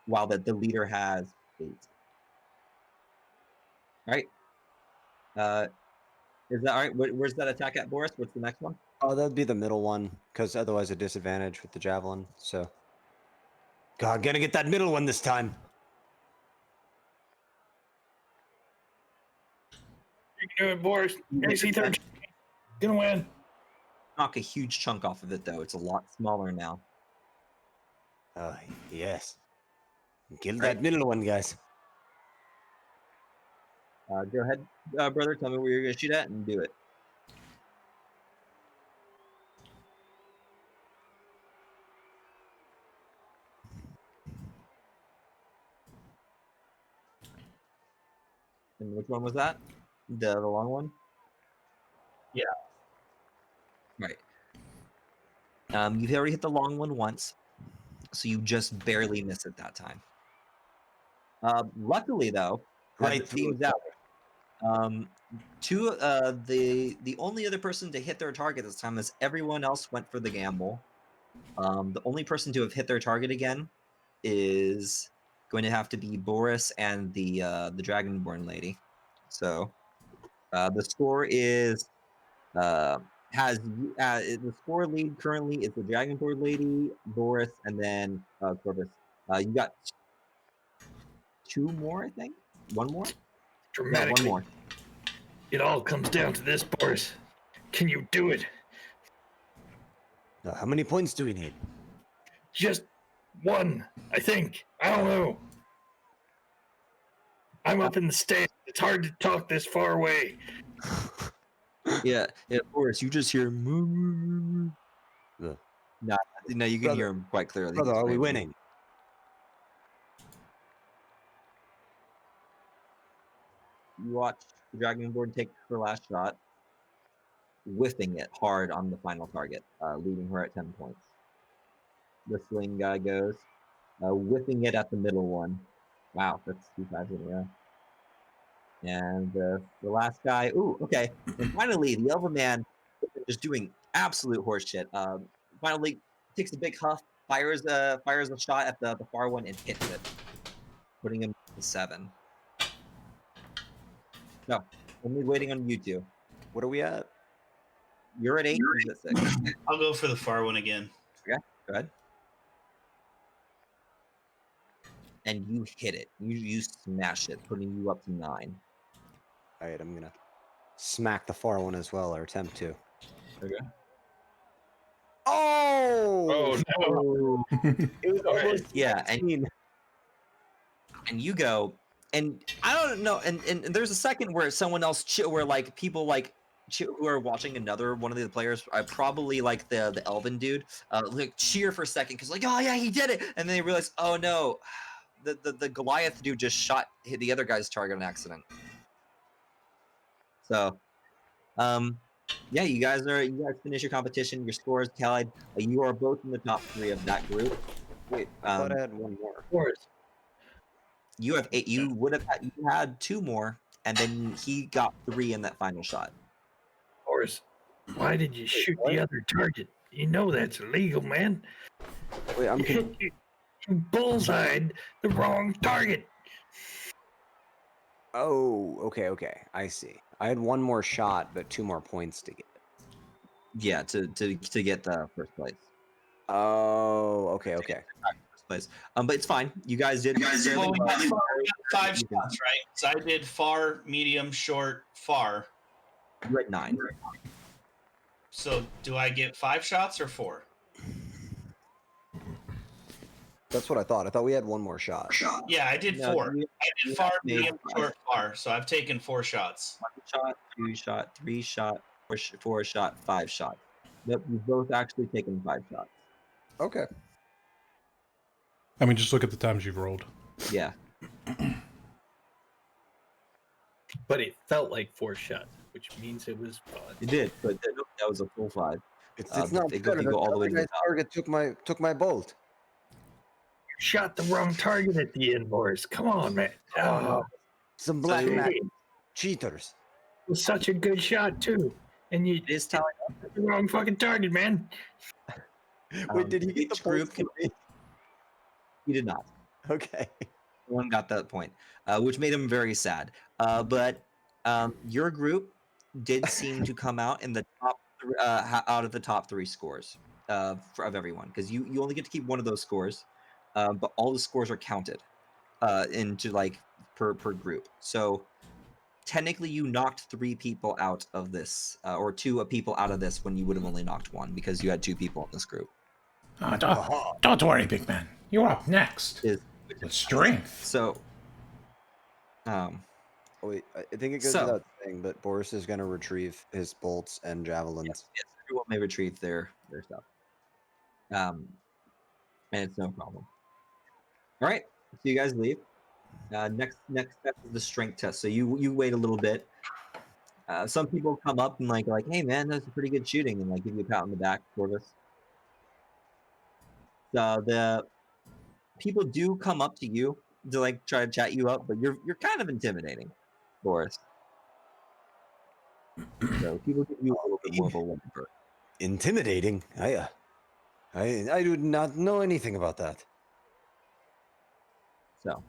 [SPEAKER 5] While the leader has 8. All right. Is that all right? Where's that attack at, Boris? What's the next one?
[SPEAKER 2] Oh, that'd be the middle one, because otherwise a disadvantage with the javelin. So, God, gonna get that middle one this time.
[SPEAKER 4] You can do it, Boris. AC 13. Gonna win.
[SPEAKER 5] Knock a huge chunk off of it, though. It's a lot smaller now.
[SPEAKER 2] Oh, yes. Kill
[SPEAKER 5] Right.
[SPEAKER 2] that middle one, guys.
[SPEAKER 5] Go ahead, brother. Tell me where you're going to shoot at and do it. And which one was that? The long one?
[SPEAKER 1] Yeah.
[SPEAKER 5] Right. You've already hit the long one once, so you just barely miss it that time. Luckily, though, as
[SPEAKER 2] Right
[SPEAKER 5] it seems out, the only other person to hit their target this time is everyone else went for the gamble. The only person to have hit their target again is going to have to be Boris and the Dragonborn lady. So the score is the score lead currently is the Dragonborn lady, Boris, and then Corvus. You got 2 more, I think. 1 more. Yeah, 1
[SPEAKER 4] Dramatically.
[SPEAKER 5] more.
[SPEAKER 4] It all comes down to this, Boris. Can you do it?
[SPEAKER 2] How many points do we need?
[SPEAKER 4] Just 1, I think. I don't know. I'm up in the stands. It's hard to talk this far away.
[SPEAKER 5] Yeah, Boris, you just hear. No, you can
[SPEAKER 2] Brother-
[SPEAKER 5] hear him quite clearly.
[SPEAKER 2] Brother,
[SPEAKER 5] He's
[SPEAKER 2] are we
[SPEAKER 5] very-
[SPEAKER 2] winning?
[SPEAKER 5] You watch the Dragonborn take her last shot, whiffing it hard on the final target, leaving her at 10 points. The sling guy goes, whiffing it at the middle one. Wow, that's 2 times in a row. And the last guy, ooh, okay. And finally, the Elven Man, just doing absolute horseshit. Finally, takes a big huff, fires a shot at the far one, and hits it, putting him to 7. No, only waiting on you two.
[SPEAKER 2] What are we at?
[SPEAKER 5] You're at 8, he's at 6.
[SPEAKER 1] I'll go for the far one again.
[SPEAKER 5] Go ahead. And you hit it. You smash it, putting you up to 9.
[SPEAKER 2] All right, I'm gonna smack the far one as well, or attempt to.
[SPEAKER 5] Okay.
[SPEAKER 2] Oh!
[SPEAKER 4] Oh, no.
[SPEAKER 2] It was
[SPEAKER 4] All right.
[SPEAKER 2] almost
[SPEAKER 5] Yeah,
[SPEAKER 2] 19.
[SPEAKER 5] and you go, and I don't know. And there's a second where someone else, where like people like who are watching another one of the players, probably like the elven dude, like cheer for a second because like, oh yeah, he did it, and then they realize, oh no, the Goliath dude just hit the other guy's target on accident. So, yeah, you guys finish your competition. Your scores tallied. You are both in the top 3 of that group.
[SPEAKER 7] Wait, I thought I had one more.
[SPEAKER 4] Of course.
[SPEAKER 5] You have 8. You would have you had 2 more, and then he got 3 in that final shot.
[SPEAKER 4] Boris, why did you shoot the other target? You know that's illegal, man.
[SPEAKER 7] Wait, I'm
[SPEAKER 4] You bullseyed the wrong target.
[SPEAKER 7] Oh, okay. I see. I had one more shot, but 2 more points to get.
[SPEAKER 5] Yeah, to get the first place.
[SPEAKER 7] Oh, okay.
[SPEAKER 5] First place. But it's fine. You guys did.
[SPEAKER 1] Well, we got 5 shots, right? So I did far, medium, short, far.
[SPEAKER 5] You had 9.
[SPEAKER 1] So do I get 5 shots or 4?
[SPEAKER 7] That's what I thought. I thought we had one more shot.
[SPEAKER 1] Yeah, I did
[SPEAKER 5] No,
[SPEAKER 1] 4.
[SPEAKER 5] you
[SPEAKER 1] I did far, medium, short, far. So I've taken 4 shots.
[SPEAKER 5] 1 shot, 2 shot, 3 shot, 4 shot, 5 shot. Yep, you've both actually taken 5 shots.
[SPEAKER 2] Okay.
[SPEAKER 3] I mean, just look at the times you've rolled.
[SPEAKER 5] Yeah.
[SPEAKER 4] But it felt like 4 shots, which means it was fun.
[SPEAKER 5] You did, but that was a full 5.
[SPEAKER 2] It's
[SPEAKER 5] If
[SPEAKER 2] not
[SPEAKER 5] you
[SPEAKER 2] fair.
[SPEAKER 5] go all the way to the
[SPEAKER 2] guy's
[SPEAKER 5] top.
[SPEAKER 2] target took my bolt.
[SPEAKER 4] You shot the wrong target at the end, Boris. Come on, man. Oh,
[SPEAKER 2] Some black
[SPEAKER 4] it
[SPEAKER 2] magic cheaters.
[SPEAKER 4] was such a good shot, too. And you
[SPEAKER 5] It is telling
[SPEAKER 4] shot the wrong fucking target, man.
[SPEAKER 7] Wait, did he get the
[SPEAKER 5] each group
[SPEAKER 7] points for me?
[SPEAKER 5] He did not.
[SPEAKER 7] Okay.
[SPEAKER 5] One got that point, which made him very sad. But your group did seem to come out in the top out of the top 3 scores of everyone, because you only get to keep one of those scores, but all the scores are counted into like per group. So technically, you knocked 3 people out of this, or 2 people out of this when you would have only knocked 1 because you had 2 people in this group.
[SPEAKER 3] Don't worry, big man. You're up next.
[SPEAKER 5] Is
[SPEAKER 3] With strength.
[SPEAKER 5] so.
[SPEAKER 7] Wait, I think it goes
[SPEAKER 5] So-
[SPEAKER 7] without saying, but Boris is going to retrieve his bolts and javelins.
[SPEAKER 5] Yes, everyone may retrieve their stuff. And it's no problem. All right, so you guys leave. Next step is the strength test. So you wait a little bit. Some people come up and like, hey man, that's pretty good shooting, and like give you a pat on the back, sort of. So the people do come up to you to like try to chat you up, but you're kind of intimidating, Boris. So people give you a little bit more of a whisper.
[SPEAKER 2] Intimidating. I do not know anything about that.
[SPEAKER 5] So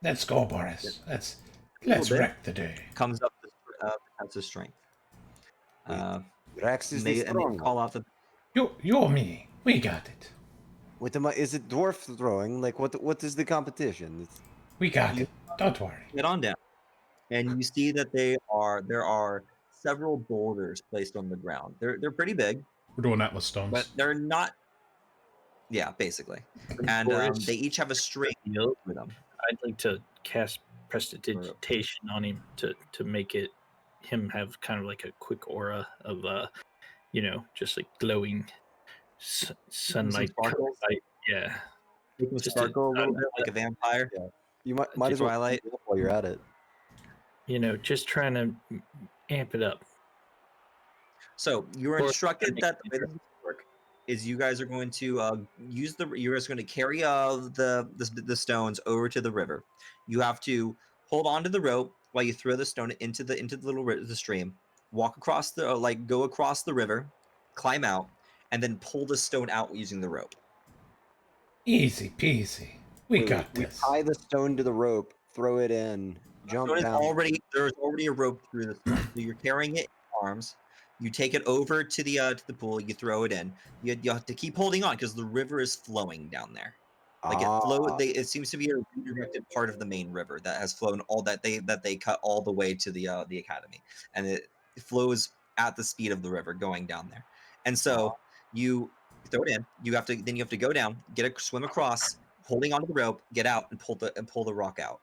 [SPEAKER 3] Let's go, Boris. Let's
[SPEAKER 5] bit.
[SPEAKER 3] wreck the day.
[SPEAKER 5] comes up to test of strength.
[SPEAKER 2] Rex is
[SPEAKER 5] And they
[SPEAKER 2] the strong one.
[SPEAKER 5] call out the
[SPEAKER 3] You me. We got it.
[SPEAKER 2] What am I? Is it dwarf throwing? Like what is the competition? It's,
[SPEAKER 3] We got it. Don't worry.
[SPEAKER 5] get on down, and you see that there are several boulders placed on the ground. They're pretty big,
[SPEAKER 3] We're doing that with stones.
[SPEAKER 5] but they're not. Yeah, basically, and
[SPEAKER 4] Boris,
[SPEAKER 5] they each have a string with them.
[SPEAKER 4] I'd like to cast prestidigitation on him to make him have kind of like a quick aura of just like glowing sunlight.
[SPEAKER 5] sparkles?
[SPEAKER 4] Yeah.
[SPEAKER 5] Make them
[SPEAKER 4] Just
[SPEAKER 5] sparkle a little bit like a vampire.
[SPEAKER 7] You might as well
[SPEAKER 5] Twilight.
[SPEAKER 7] keep it up while you're at it.
[SPEAKER 4] Just trying to amp it up.
[SPEAKER 5] So you are
[SPEAKER 4] Or-
[SPEAKER 5] instructed that the way this work is you guys are going to you guys are going to carry the stones over to the river. You have to hold on to the rope while you throw the stone into the the stream. Walk across go across the river, climb out, and then pull the stone out using the rope.
[SPEAKER 3] Easy peasy. We
[SPEAKER 7] Wait,
[SPEAKER 3] got
[SPEAKER 7] we
[SPEAKER 3] this.
[SPEAKER 7] tie the stone to the rope, throw it in, jump
[SPEAKER 5] Stone is
[SPEAKER 7] down.
[SPEAKER 5] there's already a rope through the stone, so you're carrying it in your arms. You take it over to the pool. You throw it in. You have to keep holding on because the river is flowing down there. Like it seems to be a redirected part of the main river that has flown all that they cut all the way to the academy, and it flows at the speed of the river going down there. And so you throw it in. You have to go down, swim across, holding onto the rope, get out, and pull the rock out.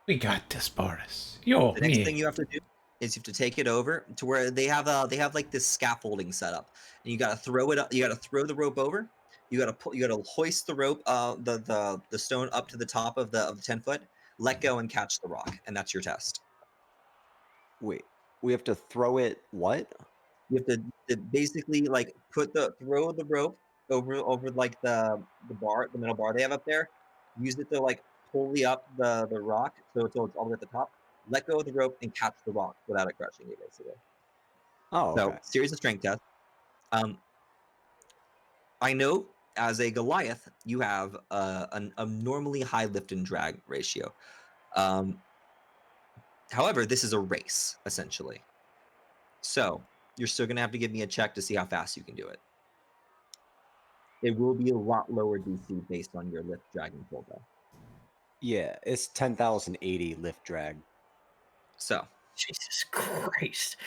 [SPEAKER 3] We got this, Boris. You're
[SPEAKER 5] The next
[SPEAKER 3] me.
[SPEAKER 5] thing you have to do is you have to take it over to where they have like this scaffolding set up, and you got to throw it up. You got to throw the rope over. You got to pull. You got to hoist the rope, the stone up to the top of the 10-foot. Let go and catch the rock, and that's your test.
[SPEAKER 7] Wait, we have to throw it. What?
[SPEAKER 5] You have to basically like throw the rope over like the middle bar they have up there. Use it to like pulley up the rock so it's all the way at the top. Let go of the rope and catch the rock without it crushing you, basically.
[SPEAKER 7] Oh,
[SPEAKER 5] So
[SPEAKER 7] okay.
[SPEAKER 5] series of strength tests. I know as a Goliath, you have a normally high lift and drag ratio. However, this is a race essentially. So you're still gonna have to give me a check to see how fast you can do it. It will be a lot lower DC based on your lift, drag, and pull though.
[SPEAKER 7] Yeah, it's 10,080 lift drag.
[SPEAKER 5] So
[SPEAKER 4] Jesus Christ.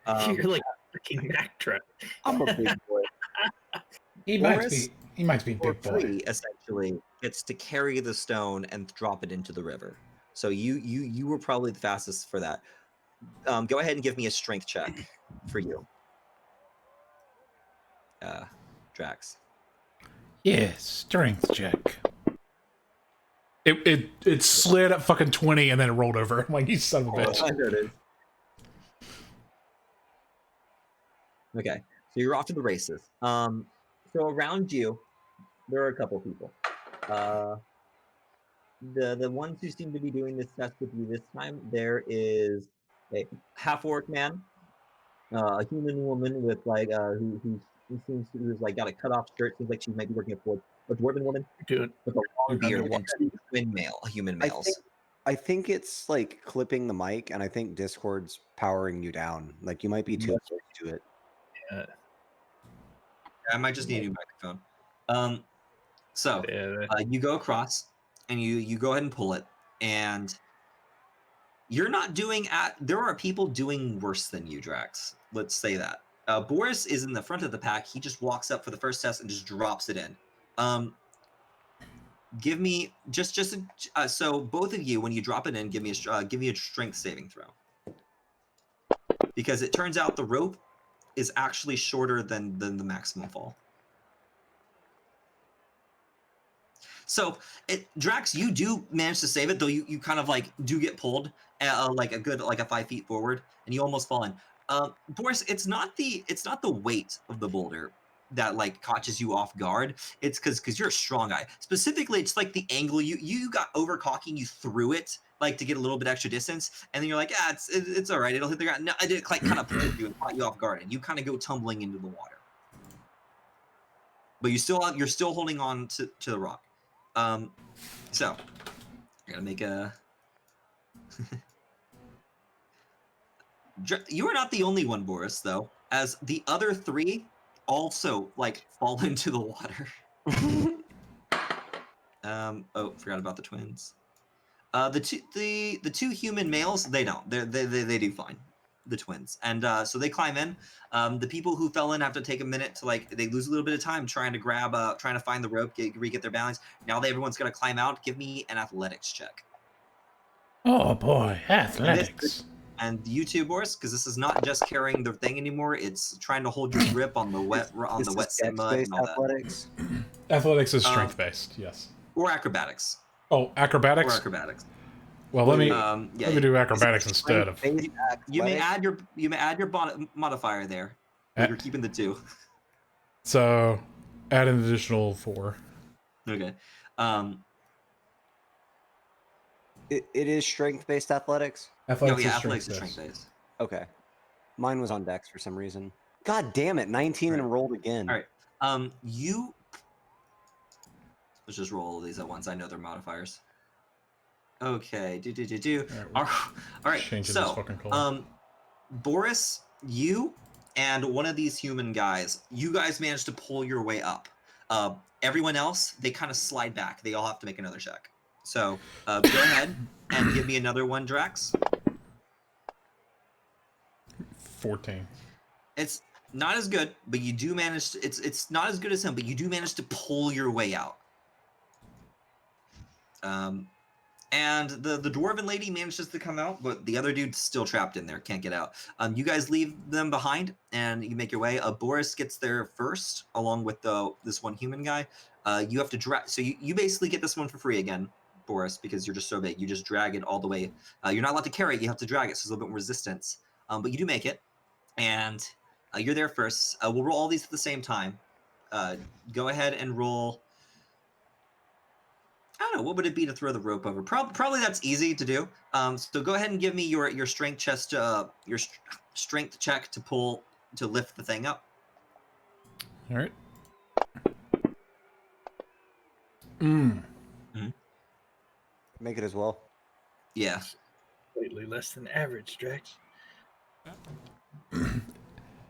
[SPEAKER 5] um,
[SPEAKER 4] You're like fucking Mack truck.
[SPEAKER 7] I'm a big boy.
[SPEAKER 3] He might
[SPEAKER 5] Boris,
[SPEAKER 3] be
[SPEAKER 5] for
[SPEAKER 3] big boy.
[SPEAKER 5] free, essentially, gets to carry the stone and drop it into the river. So you were probably the fastest for that. Go ahead and give me a strength check for you, Drax.
[SPEAKER 3] Yeah, strength check. It slid at fucking 20 and then it rolled over. I'm like, you son of a bitch.
[SPEAKER 5] I noticed. Okay, so you're off to the races. So around you, there are a couple people. The ones who seem to be doing this test with you this time, there is a half-orc man, a human woman with like who seems to who's like got a cut-off shirt. Seems like she might be working for a dwarven woman
[SPEAKER 4] Dude,
[SPEAKER 5] with a long beard,
[SPEAKER 4] underwater.
[SPEAKER 5] and two human males.
[SPEAKER 7] I think it's like clipping the mic, and I think Discord's powering you down. Like you might be too close to it.
[SPEAKER 5] I might just need a new microphone. So you go across and you go ahead and pull it, and you're not doing there are people doing worse than you, Drax. Let's say that. Boris is in the front of the pack. He just walks up for the first test and just drops it in. Give me so both of you, when you drop it in, give me a strength saving throw, because it turns out the rope is actually shorter than the maximum fall. So, Drax, you do manage to save it, though you kind of like do get pulled like a good 5 feet forward, and you almost fall in. Boris, it's not the weight of the boulder that like catches you off guard. It's because you're a strong guy. Specifically, it's like the angle you got overcocking, you threw it like to get a little bit extra distance, and then you're like, it's all right, it'll hit the ground. No, I did like kind of pulled you and caught you off guard, and you kind of go tumbling into the water. But you're still holding on to the rock. So I gotta make a. You are not the only one, Boris, though, as the other three also like fall into the water. Oh, forgot about the twins. The two human males, they don't. They do fine. The twins, and so they climb in. The people who fell in have to take a minute to they lose a little bit of time trying to find the rope, get their balance. Now everyone's gonna climb out. Give me an athletics check.
[SPEAKER 3] Oh boy, athletics.
[SPEAKER 5] And you too, Boris, because this is not just carrying the thing anymore. It's trying to hold your grip on the wet sand mud and all
[SPEAKER 7] athletics?
[SPEAKER 5] that.
[SPEAKER 3] Athletics is strength based, yes.
[SPEAKER 5] Or acrobatics.
[SPEAKER 3] Oh, acrobatics.
[SPEAKER 5] Or acrobatics.
[SPEAKER 3] Well, let me do
[SPEAKER 5] yeah.
[SPEAKER 3] acrobatics instead of.
[SPEAKER 5] You may add your modifier there. But you're keeping the 2.
[SPEAKER 3] So, add an additional 4.
[SPEAKER 5] Okay.
[SPEAKER 7] It is
[SPEAKER 3] Athletics
[SPEAKER 7] strength-based athletics?
[SPEAKER 5] Athletics is strength-based.
[SPEAKER 7] Okay. Mine was on Dex for some reason. God damn it, 19 and rolled again.
[SPEAKER 5] All right. Let's just roll all these at once. I know they're modifiers. Okay. All right. So, Boris, you and one of these human guys, you guys managed to pull your way up. Everyone else, they kind of slide back. They all have to make another check. So, go ahead and give me another one, Drax.
[SPEAKER 3] 14.
[SPEAKER 5] It's not as good, but you do manage to, it's not as good as him, but you do manage to pull your way out. And the dwarven lady manages to come out, but the other dude's still trapped in there, can't get out. You guys leave them behind, and you make your way. Boris gets there first, along with this one human guy. You have to drag, so you basically get this one for free again, Boris, because you're just so big. You just drag it all the way. You're not allowed to carry it; you have to drag it, so there's a little bit more resistance. But you do make it, and you're there first. We'll roll all these at the same time. Go ahead and roll. I don't know, what would it be to throw the rope over? Probably that's easy to do. So go ahead and give me your strength chest, your strength check to lift the thing up.
[SPEAKER 3] All right.
[SPEAKER 7] Make it as well.
[SPEAKER 5] Yeah.
[SPEAKER 4] Slightly less than average, Drax.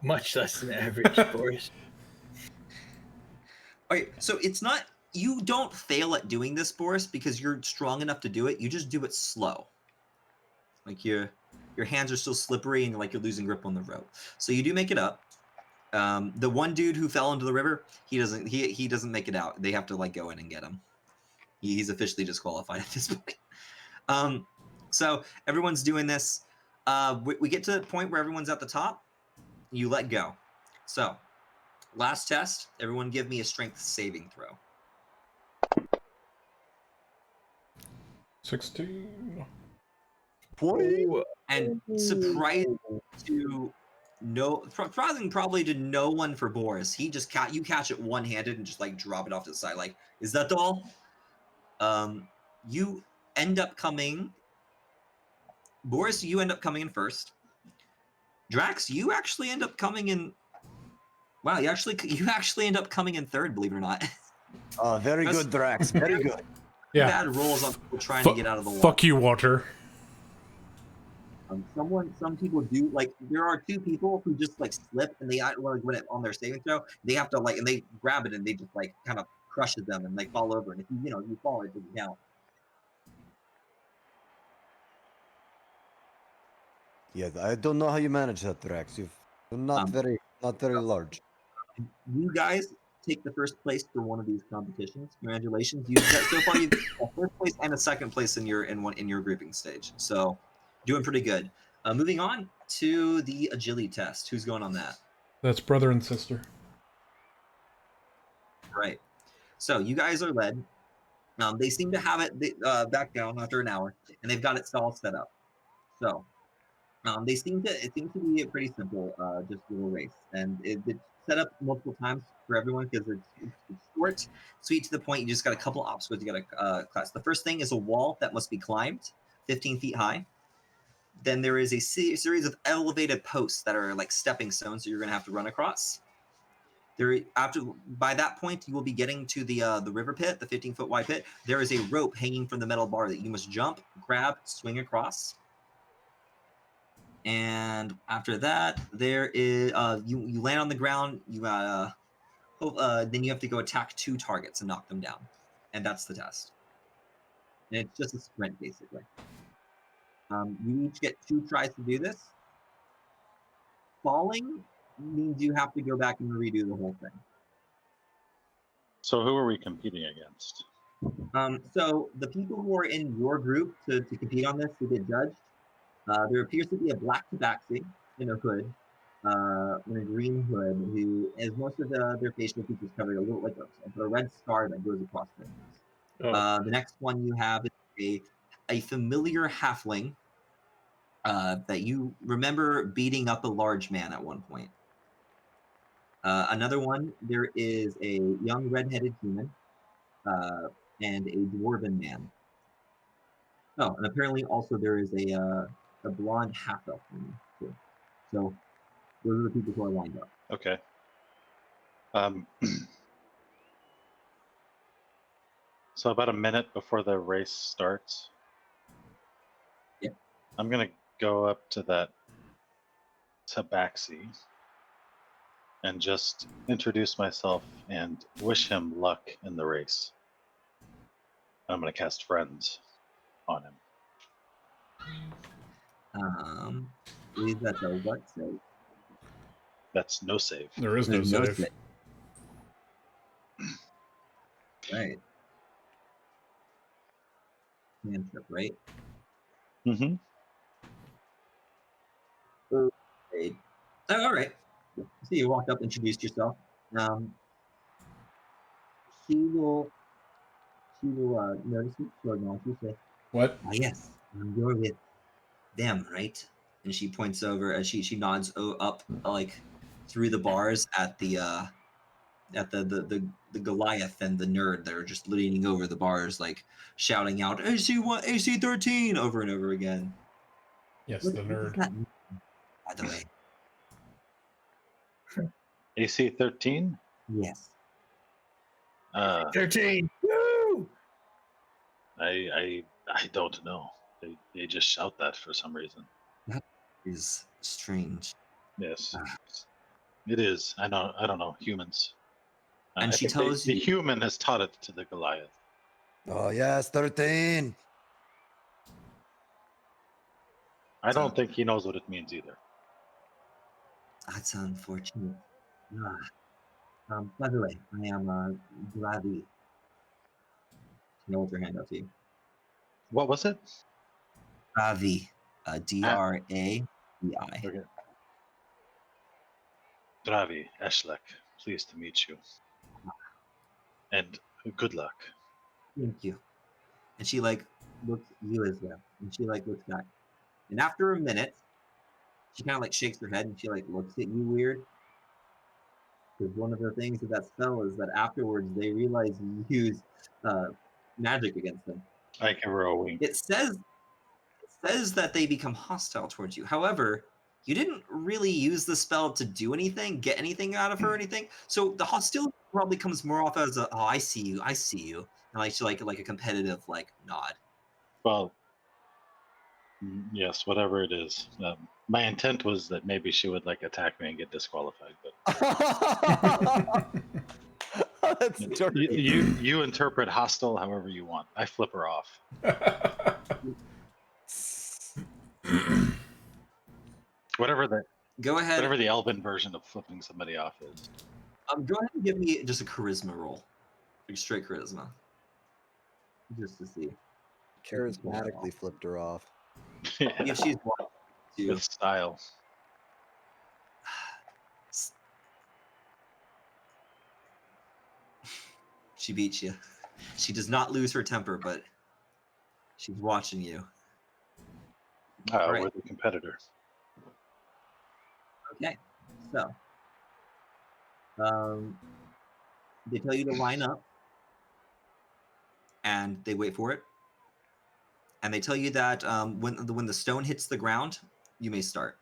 [SPEAKER 4] Much less than average, Boris.
[SPEAKER 5] All right. So it's not, you don't fail at doing this, Boris, because you're strong enough to do it. You just do it slow. Like your hands are still slippery and you're losing grip on the rope. So you do make it up. The one dude who fell into the river, he doesn't make it out. They have to go in and get him. He's officially disqualified at this point. So everyone's doing this. We get to the point where everyone's at the top. You let go. So last test. Everyone give me a strength saving throw.
[SPEAKER 3] 16.
[SPEAKER 7] 20.
[SPEAKER 5] And surprising probably to no one for Boris. He just you catch it one-handed and just drop it off to the side. Is that all? You end up coming. Boris, you end up coming in first. Drax, you actually end up coming in. Wow, you actually end up coming in third, believe it or not.
[SPEAKER 7] Oh, very good, Drax. Very good.
[SPEAKER 3] Yeah.
[SPEAKER 5] Bad rolls on people trying to get out of the water.
[SPEAKER 3] Fuck you, water.
[SPEAKER 5] Some people do there are two people who just slip and they when it on their saving throw they have to and they grab it and they just kind of crushes them and they fall over, and if you fall, it doesn't count.
[SPEAKER 2] Yeah, I don't know how you manage that, Drax. You're not very large.
[SPEAKER 5] You guys take the first place for one of these competitions. Congratulations! So far you've got a first place and a second place in your grouping stage. So doing pretty good. Moving on to the agility test. Who's going on that?
[SPEAKER 3] That's brother and sister.
[SPEAKER 5] Right. So you guys are led. They seem to have it back down after an hour, and they've got it all set up. So it seems to be a pretty simple, just little race, and it's set up multiple times for everyone because it's short, sweet to the point. You just got a couple obstacles you got to class. The first thing is a wall that must be climbed, 15 feet high. Then there is a series of elevated posts that are stepping stones, so you're going to have to run across. By that point, you will be getting to the river pit, the 15-foot wide pit. There is a rope hanging from the metal bar that you must jump, grab, swing across. And after that, there is you land on the ground. You then you have to go attack two targets and knock them down, and that's the test. And it's just a sprint, basically. You each get 2 tries to do this. Falling means you have to go back and redo the whole thing.
[SPEAKER 6] So who are we competing against?
[SPEAKER 5] So the people who are in your group to compete on this, who get judged, there appears to be a black tabaxi in a hood, in a green hood, who has most of their facial features covered, a little a red scar that goes across their face.
[SPEAKER 4] Oh.
[SPEAKER 5] The next one you have is a familiar halfling that you remember beating up a large man at one point. Another one, there is a young red-headed human and a dwarven man. Oh, and apparently also there is a blonde half-elf woman too. So those are the people who are lined up.
[SPEAKER 6] Okay. So about a minute before the race starts,
[SPEAKER 5] Yeah.
[SPEAKER 6] I'm gonna go up to that tabaxi and just introduce myself and wish him luck in the race. I'm gonna cast friends on him.
[SPEAKER 5] Believe that's a what save?
[SPEAKER 6] That's no save.
[SPEAKER 3] There is no save.
[SPEAKER 5] save. Right. cantrip, right?
[SPEAKER 6] Mm-hmm.
[SPEAKER 5] Okay. All right. So you walk up, introduced yourself. She will notice you. She'll acknowledge you. Say,
[SPEAKER 3] What?
[SPEAKER 5] "Ah, yes, you're with them, right?" And she points over as she nods up like through the bars at the Goliath and the nerd that are just leaning over the bars, like shouting out AC1, AC13 over and over again.
[SPEAKER 3] Yes,
[SPEAKER 5] What
[SPEAKER 3] the
[SPEAKER 5] does
[SPEAKER 3] nerd.
[SPEAKER 5] that mean, by the way?
[SPEAKER 6] AC 13.
[SPEAKER 5] Yes.
[SPEAKER 4] 13. Woo!
[SPEAKER 6] I don't know. They just shout that for some reason.
[SPEAKER 5] That is strange.
[SPEAKER 6] Yes,
[SPEAKER 5] Ah.
[SPEAKER 6] it is. I don't know humans.
[SPEAKER 5] And
[SPEAKER 6] I
[SPEAKER 5] she
[SPEAKER 6] think
[SPEAKER 5] tells
[SPEAKER 6] the
[SPEAKER 5] you-
[SPEAKER 6] human has taught it to the Goliath.
[SPEAKER 2] Oh yes, 13.
[SPEAKER 6] I don't think he knows what it means either.
[SPEAKER 5] That's unfortunate. By the way, I am Gravi. She holds her hand up to you.
[SPEAKER 6] What was it?
[SPEAKER 5] Gravi. Dravi.
[SPEAKER 6] Okay. Dravi, Eshlek, pleased to meet you. And good luck.
[SPEAKER 5] Thank you. And she like looks at you as well. And she like looks back. And after a minute, she kind of like shakes her head and she like looks at you weird. Because one of the things of that spell is that afterwards they realize you use magic against them.
[SPEAKER 6] I give her a wink.
[SPEAKER 5] It says that they become hostile towards you. However, you didn't really use the spell to do anything, get anything out of her or anything. So the hostility probably comes more off as a, "Oh, I see you, and like a competitive like nod."
[SPEAKER 6] Well, yes, whatever it is. My intent was that maybe she would like attack me and get disqualified, but
[SPEAKER 2] That's dirty.
[SPEAKER 6] you interpret hostile however you want. I flip her off. Whatever
[SPEAKER 5] Go ahead.
[SPEAKER 6] whatever the Elven version of flipping somebody off is.
[SPEAKER 5] Go ahead and give me just a charisma roll, like straight charisma, just to see.
[SPEAKER 2] Charismatically flipped her off.
[SPEAKER 5] If she's walking to
[SPEAKER 6] With style.
[SPEAKER 5] she beats you. She does not lose her temper, but she's watching you. Right.
[SPEAKER 6] We're the competitor.
[SPEAKER 5] Okay, so they tell you to line up, and they wait for it, and they tell you that when the stone hits the ground, you may start.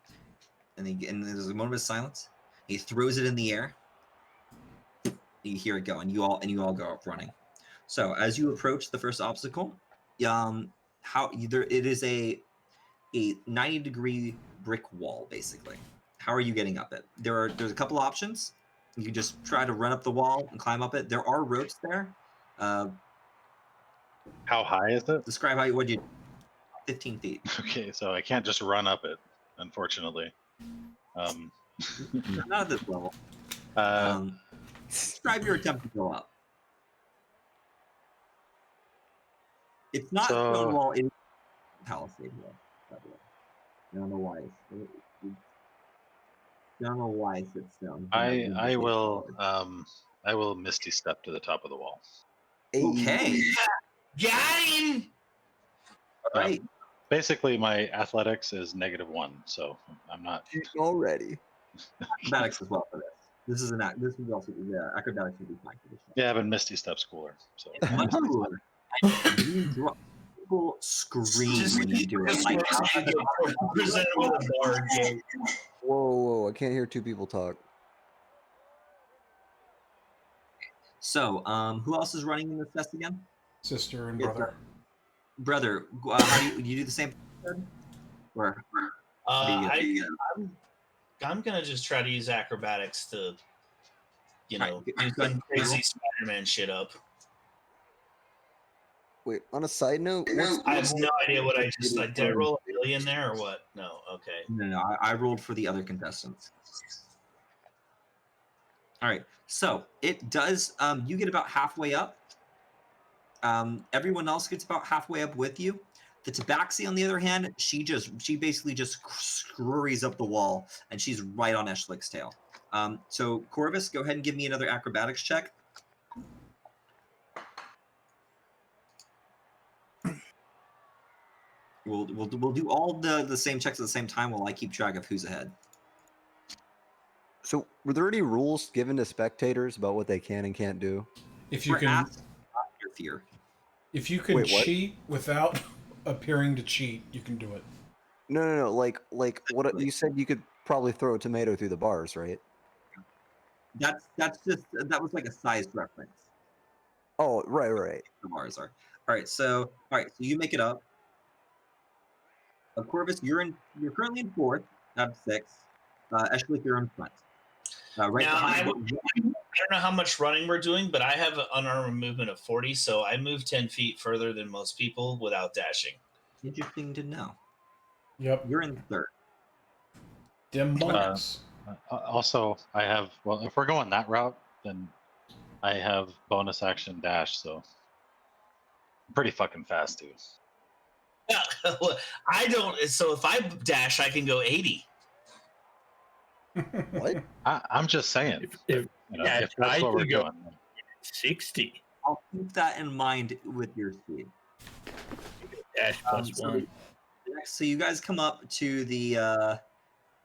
[SPEAKER 5] And there's a moment of silence. He throws it in the air. You hear it go, and you all go up running. So as you approach the first obstacle, it is a 90-degree brick wall, basically. How are you getting up it? There's a couple options. You can just try to run up the wall and climb up it. There are ropes there.
[SPEAKER 6] How high is it?
[SPEAKER 5] Describe how you 15 feet.
[SPEAKER 6] Okay, so I can't just run up it, unfortunately.
[SPEAKER 5] Not at this level. Describe your attempt to go up. It's not stone wall. It's palisade wall. By the way. I don't know why. I don't know why it's stone.
[SPEAKER 6] I will misty step to the top of the wall.
[SPEAKER 5] Okay.
[SPEAKER 1] Got him!
[SPEAKER 5] All right.
[SPEAKER 6] Basically, my athletics is -1, so I'm not.
[SPEAKER 2] Already.
[SPEAKER 5] Acrobatics as well for this. This is also acrobatics would be fine for this one.
[SPEAKER 6] Yeah, but misty step's cooler. So
[SPEAKER 5] It's much cooler. People scream when you do it. Like,
[SPEAKER 1] Presented with a bar game.
[SPEAKER 2] Whoa, I can't hear two people talk.
[SPEAKER 5] so, who else is running in this test again?
[SPEAKER 3] Sister and
[SPEAKER 5] Yes,
[SPEAKER 3] brother.
[SPEAKER 5] Brother, how do you do the same? Or
[SPEAKER 1] I'm gonna just try to use acrobatics to, do
[SPEAKER 5] Alright,
[SPEAKER 1] some crazy Spider-Man shit up.
[SPEAKER 2] Wait, on a side note,
[SPEAKER 1] I have no idea what I just did. I roll a million there or what? No, okay.
[SPEAKER 5] No, I rolled for the other contestants. All right, so it does. You get about halfway up, Everyone else gets about halfway up with you. The Tabaxi, on the other hand, she basically just scurries up the wall, and she's right on Eshlick's tail. So Corvus, go ahead and give me another acrobatics check. We'll do all the same checks at the same time while I keep track of who's ahead.
[SPEAKER 7] So, were there any rules given to spectators about what they can and can't do?
[SPEAKER 3] If you
[SPEAKER 5] We're
[SPEAKER 3] can,
[SPEAKER 5] asked not interfere.
[SPEAKER 3] if you can
[SPEAKER 7] Wait, what?
[SPEAKER 3] cheat without appearing to cheat, you can do it.
[SPEAKER 7] No. Like what you said, you could probably throw a tomato through the bars, right?
[SPEAKER 5] That's just that was like a size reference.
[SPEAKER 7] Oh, right.
[SPEAKER 5] The bars are all right. So you make it up. Corvus, you're currently in fourth out of 6. Eshlick, you're in front. Right
[SPEAKER 1] Now, I
[SPEAKER 5] behind.
[SPEAKER 1] don't know how much running we're doing, but I have an unarmed movement of 40, so I move 10 feet further than most people without dashing.
[SPEAKER 5] Interesting to know.
[SPEAKER 3] Yep.
[SPEAKER 5] You're in third.
[SPEAKER 3] Dim monks.
[SPEAKER 6] Also, I have, well, if we're going that route, then I have bonus action dash, so I'm pretty fucking fast, too.
[SPEAKER 1] Yeah, I don't. So if I dash, I can go 80.
[SPEAKER 7] What?
[SPEAKER 6] I'm just saying.
[SPEAKER 4] If
[SPEAKER 6] If that's what we're doing.
[SPEAKER 4] 60
[SPEAKER 5] I'll keep that in mind with your speed.
[SPEAKER 4] dash plus
[SPEAKER 5] So
[SPEAKER 4] 1.
[SPEAKER 5] So you guys come up to the.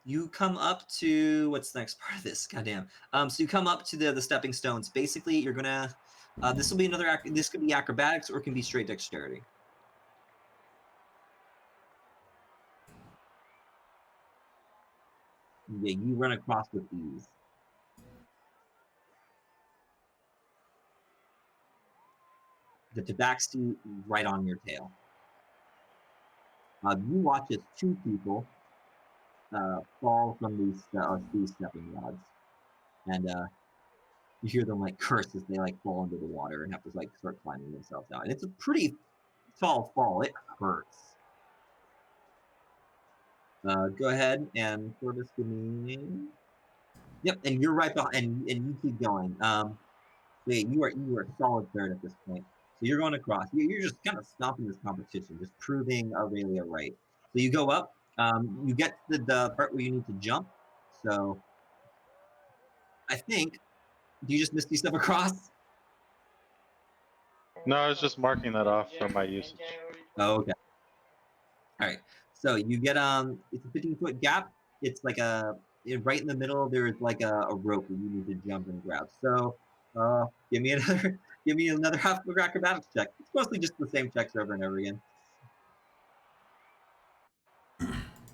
[SPEAKER 5] You come up to what's the next part of this? Goddamn. So you come up to the stepping stones. Basically, you're gonna. This will be another. This could be acrobatics or it can be straight dexterity. Yeah, you run across with ease. The tabaxi right on your tail. You watch as 2 people fall from these stepping rods, and you hear them like curse as they like fall into the water and have to like start climbing themselves out. And it's a pretty tall fall. It hurts. Go ahead and Corvus, give me. Yep, and you're right behind, and you keep going. Yeah, you are solid third at this point. So you're going across. You're just kind of stopping this competition, just proving Aurelia right. So you go up. You get to the part where you need to jump. So I think, do you just misty step across?
[SPEAKER 6] No, I was just marking that off for my usage.
[SPEAKER 5] Oh, okay. All right. So you get it's a 15-foot gap. It's like right in the middle. There's like a rope that you need to jump and grab. So give me another half of acrobatics check. It's mostly just the same checks over and over again.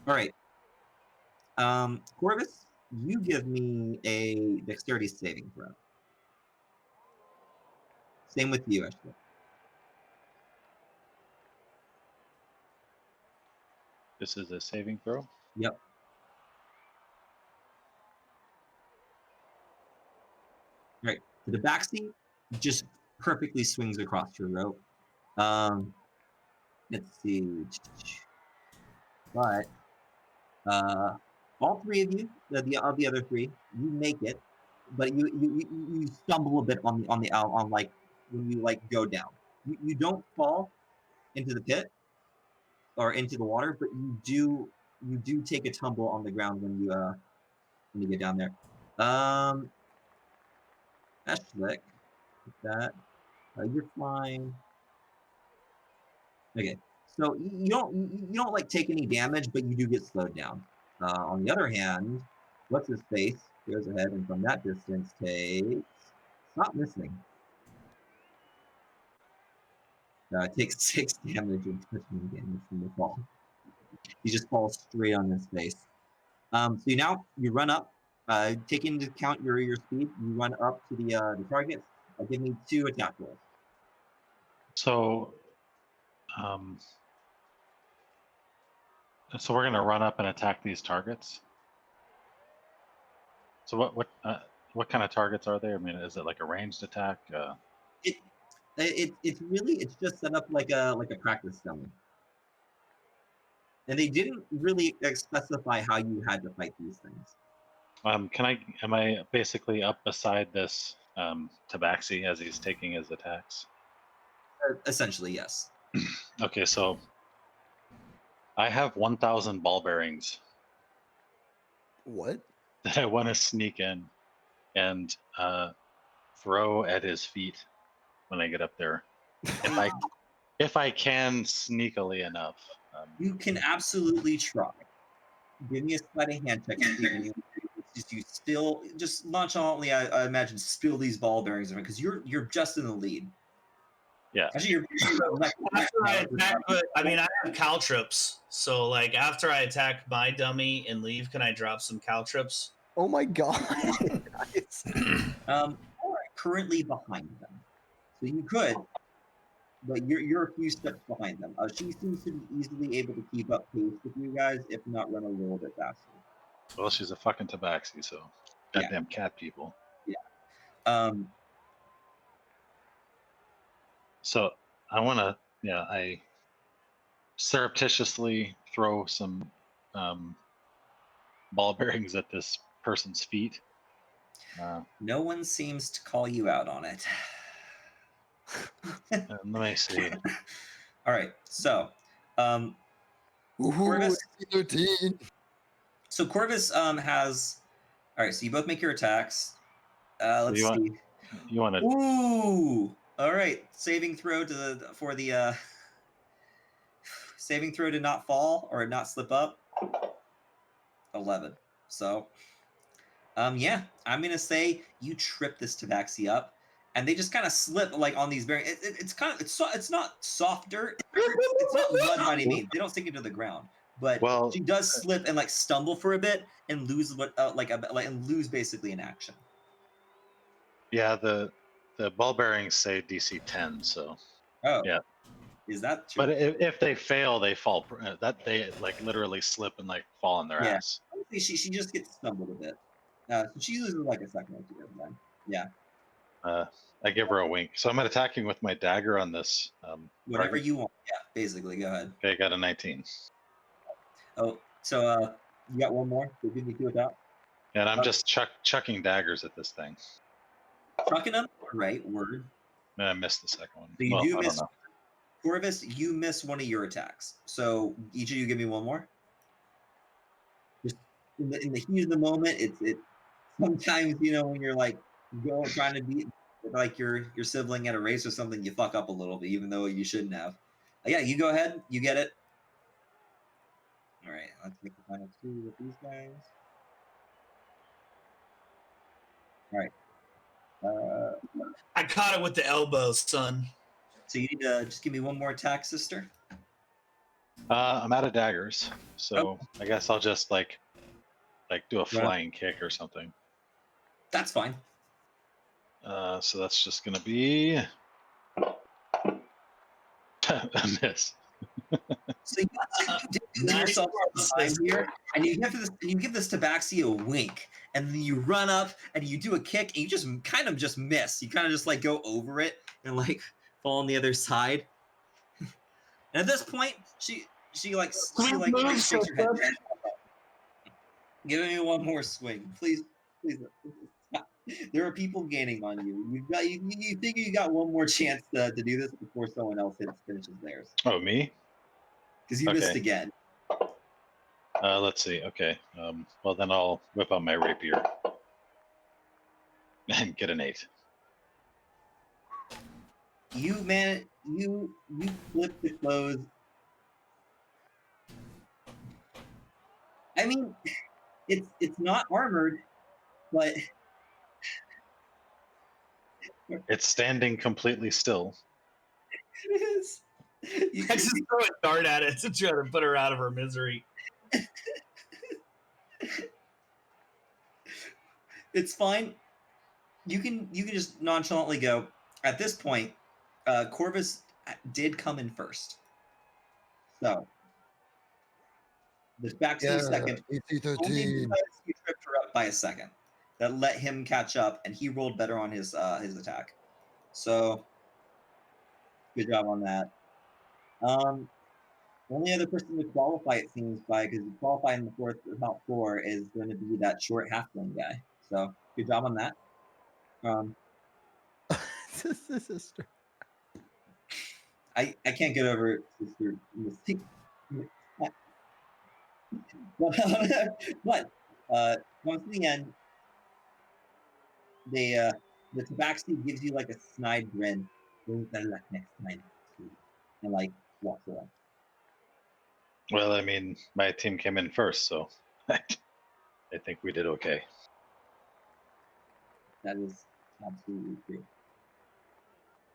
[SPEAKER 5] All right. Corvus, you give me a dexterity saving throw. Same with you, actually.
[SPEAKER 6] This is a saving throw.
[SPEAKER 5] Yep. Right. So the backseat just perfectly swings across your rope. Let's see. But all 3 of you, the other 3, you make it, but you stumble a bit on like when you like go down. You don't fall into the pit or into the water, but you do take a tumble on the ground when you get down there. Eshlick, that you're fine. Okay, so you don't like take any damage, but you do get slowed down. On the other hand, what's his face goes ahead and from that distance takes not missing. Takes 6 damage and touching damage from the fall. He just falls straight on his face. So you run up, taking into account your speed, you run up to the targets. Give me 2 attack rolls.
[SPEAKER 6] So, so we're gonna run up and attack these targets. So what kind of targets are they? I mean, is it like a ranged attack?
[SPEAKER 5] It's just set up like a practice dummy. And they didn't really specify how you had to fight these things.
[SPEAKER 6] Am I basically up beside this Tabaxi as he's taking his attacks?
[SPEAKER 5] Essentially, yes.
[SPEAKER 6] Okay, so I have 1,000 ball bearings
[SPEAKER 2] What?
[SPEAKER 6] that I want to sneak in and throw at his feet when I get up there. If I can sneakily enough.
[SPEAKER 5] You can absolutely try. Give me a sleight of hand check. You still just nonchalantly, I imagine, spill these ball bearings because you're just in the lead.
[SPEAKER 6] Yeah.
[SPEAKER 5] Actually, you're
[SPEAKER 1] After I attack, but I mean, I have caltrips. So, like, after I attack my dummy and leave, can I drop some caltrips?
[SPEAKER 2] Oh my god. Nice.
[SPEAKER 5] you're currently behind them, so you could, but you're a few steps behind them. She seems to be easily able to keep up pace with you guys, if not run a little bit faster.
[SPEAKER 6] Well, she's a fucking tabaxi, so goddamn cat people.
[SPEAKER 5] Yeah.
[SPEAKER 6] So I want to, I surreptitiously throw some ball bearings at this person's feet.
[SPEAKER 5] No one seems to call you out on it.
[SPEAKER 6] Let me see.
[SPEAKER 5] All right, so
[SPEAKER 2] Corvus. 13.
[SPEAKER 5] So Corvus has. All right, so you both make your attacks. Let's see.
[SPEAKER 6] You want to?
[SPEAKER 5] Ooh. All right, saving throw for the saving throw to not fall or not slip up. 11. So, yeah, I'm gonna say you trip this tabaxi up, and they just kind of slip like on these bearings. It's not soft dirt. It's not mud by any means. They don't sink into the ground. But she does slip and like stumble for a bit and lose and lose basically in action.
[SPEAKER 6] Yeah, the ball bearings say DC 10, so.
[SPEAKER 5] Oh.
[SPEAKER 6] Yeah.
[SPEAKER 5] Is that true?
[SPEAKER 6] But if they fail, they fall. That they like literally slip and like fall on their ass.
[SPEAKER 5] Honestly, she just gets stumbled a bit. So she loses like a second or two then. Yeah.
[SPEAKER 6] I give her a wink. So I'm attacking with my dagger on this.
[SPEAKER 5] Whatever
[SPEAKER 6] target.
[SPEAKER 5] you want. Yeah, basically. Go ahead.
[SPEAKER 6] Okay, I got a 19.
[SPEAKER 5] Oh, so you got one more? So give me 2 attack.
[SPEAKER 6] And I'm just chucking daggers at this thing.
[SPEAKER 5] Chucking them? Right, word.
[SPEAKER 6] And I missed the second one.
[SPEAKER 5] So you do miss. Corvus, you miss one of your attacks. So each of you give me one more. Just in the heat of the moment, it sometimes, when you're like trying to beat like your sibling at a race or something, you fuck up a little bit, even though you shouldn't have. Yeah, you go ahead. You get it. All right, let's make the final 2 with these guys. All right.
[SPEAKER 1] I caught it with the elbow, son.
[SPEAKER 5] So you need to just give me one more attack, sister.
[SPEAKER 6] I'm out of daggers, so I guess I'll just like do a flying kick or something.
[SPEAKER 5] That's fine.
[SPEAKER 6] So that's just gonna be a miss.
[SPEAKER 5] So you yourself time here, and you give this tabaxi a wink, and then you run up and you do a kick, and you just kind of just miss. You kind of just like go over it and like fall on the other side. And at this point, she shakes her head. Give me one more swing, please. There are people gaining on you. You think you got one more chance to do this before someone else finishes theirs.
[SPEAKER 6] Oh, me?
[SPEAKER 5] Because you missed again.
[SPEAKER 6] Let's see. Okay. Well, then I'll whip out my rapier and get an 8.
[SPEAKER 5] You flip the clothes. I mean, it's not armored, but
[SPEAKER 6] it's standing completely still.
[SPEAKER 5] It is.
[SPEAKER 1] I just throw a dart at it to try to put her out of her misery.
[SPEAKER 5] It's fine. You can just nonchalantly go. At this point, Corvus did come in first. So back to the second.
[SPEAKER 2] AC-13.
[SPEAKER 5] You tripped her up by a second. That let him catch up, and he rolled better on his attack. So good job on that. Only other person to qualify, it seems, because you qualify in the top 4 is going to be that short halfling guy. So good job on that.
[SPEAKER 2] Sister.
[SPEAKER 5] I can't get over Sister Mystique. But once in the end, they the tabaxi gives you like a snide grin. Better luck next time, and like walks away.
[SPEAKER 6] Well, I mean, my team came in first, so I think we did okay.
[SPEAKER 5] That is absolutely true.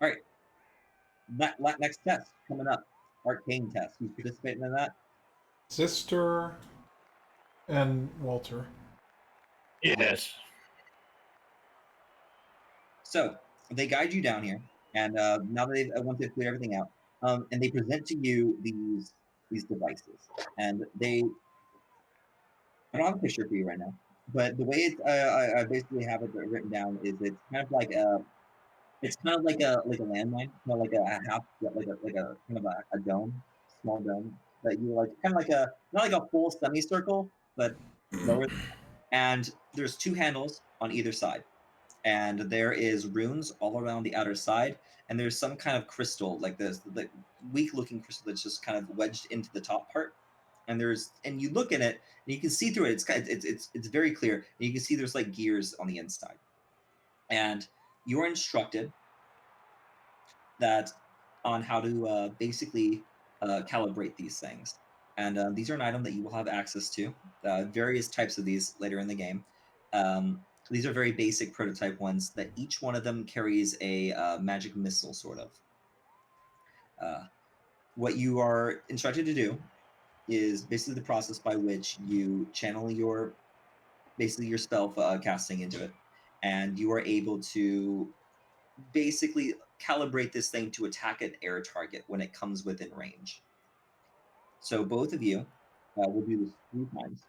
[SPEAKER 5] All right, next test coming up, arcane test. Who's participating in that?
[SPEAKER 3] Sister and Walter.
[SPEAKER 4] Yes.
[SPEAKER 5] So they guide you down here, and now that once they've cleared everything out, and they present to you these devices, and I don't have a picture for you right now, but the way it's I basically have it written down is it's kind of like a landmine, kind of like a half like a kind of a dome, small dome that you like kind of like a not like a full semicircle, but lower. And there's two handles on either side. And there is runes all around the outer side, and there's some kind of crystal like this, like weak-looking crystal that's just kind of wedged into the top part. And you look at it, and you can see through it. It's very clear, and you can see there's like gears on the inside. And you are instructed that on how to basically calibrate these things. And these are an item that you will have access to. Various types of these later in the game. These are very basic prototype ones that each one of them carries a magic missile, sort of. What you are instructed to do is basically the process by which you channel your spell casting into it, and you are able to basically calibrate this thing to attack an air target when it comes within range. So both of you will do this 3 times.